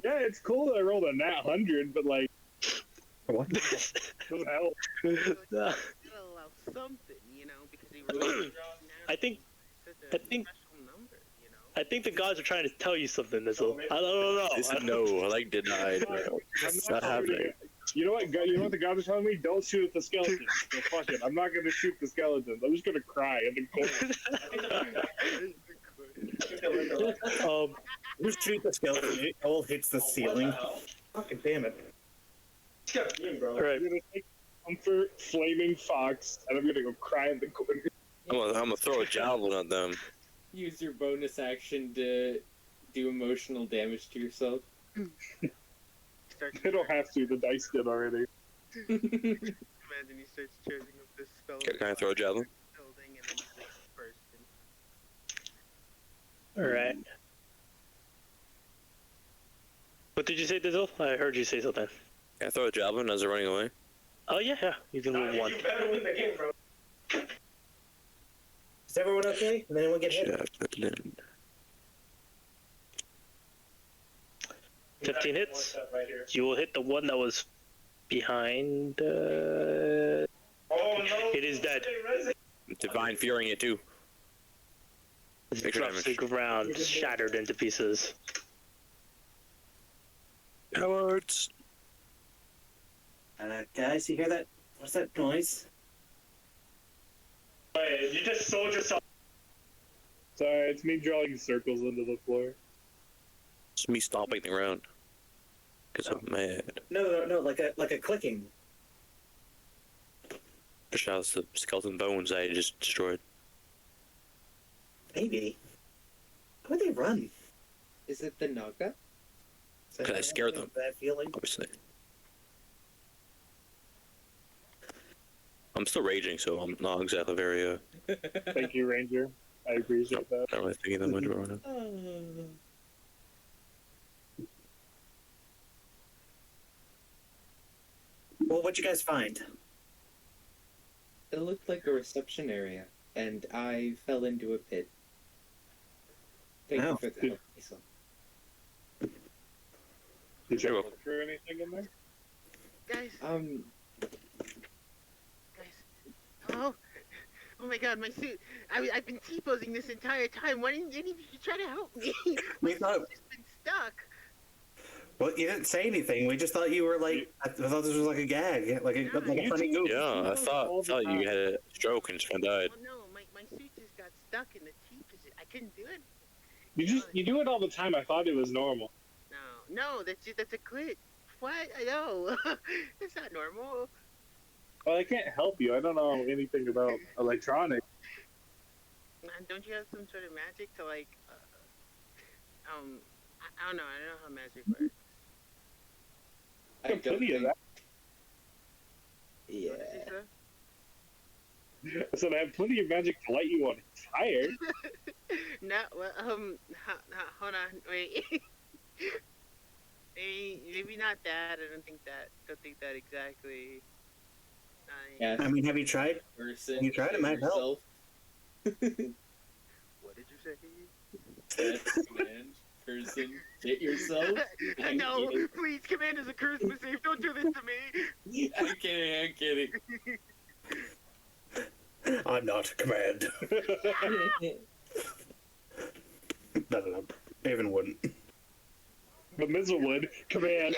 Yeah, it's cool that I rolled a nat 100, but like, What? doesn't help. Nah. allow something, you know, because he really I think such a special number, you know. I think the gods are trying to tell you something, Mizzle. I don't know. This is no, I like denied, bro. I'm It's not not happening. shooting it. You know what? You know what the gods are telling me? Don't shoot at the skeletons. So fuck it. I'm not gonna shoot the skeletons. I'm just gonna cry in the corner. You shoot the skeleton, it all hits the ceiling. Fucking damn it. All right. I'm gonna take comfort, flaming fox, and I'm gonna go cry in the corner. I'm gonna throw a javelin at them. Use your bonus action to do emotional damage to yourself. They don't have to. The dice did already. Imagine he starts charging up this spell. Can I throw a javelin? Building and then this person. All right. What did you say, Dizzle? I heard you say something. Can I throw a javelin as they're running away? Oh yeah. You can move one. You better win the game, bro. Is everyone okay? Did anyone get hit? Javelin. 15 hits. One step right here. You will hit the one that was behind. Oh no! It is dead. Divine Furying it too. It Extra drops to the ground, shattered into pieces. Cowards! Guys, you hear that? What's that noise? Wait, you just sold yourself. Sorry, it's me drawing circles into the floor. It's me stomping the ground. Because I'm mad. No, like a clicking. Just out the skeleton bones I just destroyed. Maybe. How would they run? Is it the Naga? Because I scared them, That feeling. obviously. I'm still raging, so I'm not exactly very Thank you, Ranger. I appreciate that. not really thinking that much about it. Well, what'd you guys find? It looked like a reception area, and I fell into a pit. Thank Oh. you for the help, Lisa. Did You're you welcome. look through anything in there? Guys, guys. Oh, oh my God, my suit. I've been T-posing this entire time. Why didn't any of you try to help me? We thought. I've just been stuck. Well, you didn't say anything. We just thought you were like. I thought this was like a gag, like a funny goof. Yeah, I thought you had a stroke and just kind of died. Well, no, my suit just got stuck in the T position. I couldn't do it. You do it all the time. I thought it was normal. No, that's a glitch. What? I know. That's not normal. Well, I can't help you. I don't know anything about electronics. Don't you have some sort of magic to like? I don't know. I don't know how magic works. I Got don't plenty of think... What Yeah. did you say? I said I have plenty of magic to light you on fire. No, well, hold on, wait. maybe not that. I don't think that exactly. Yeah. I mean, have you tried? Person, You tried, it might help. What did you say? Command, person, hit yourself. I'm No, kidding. please, command is a curse, but safe. Don't do this to me. I'm kidding. I'm not command. No. Aven wouldn't. But Mizzle would. Command.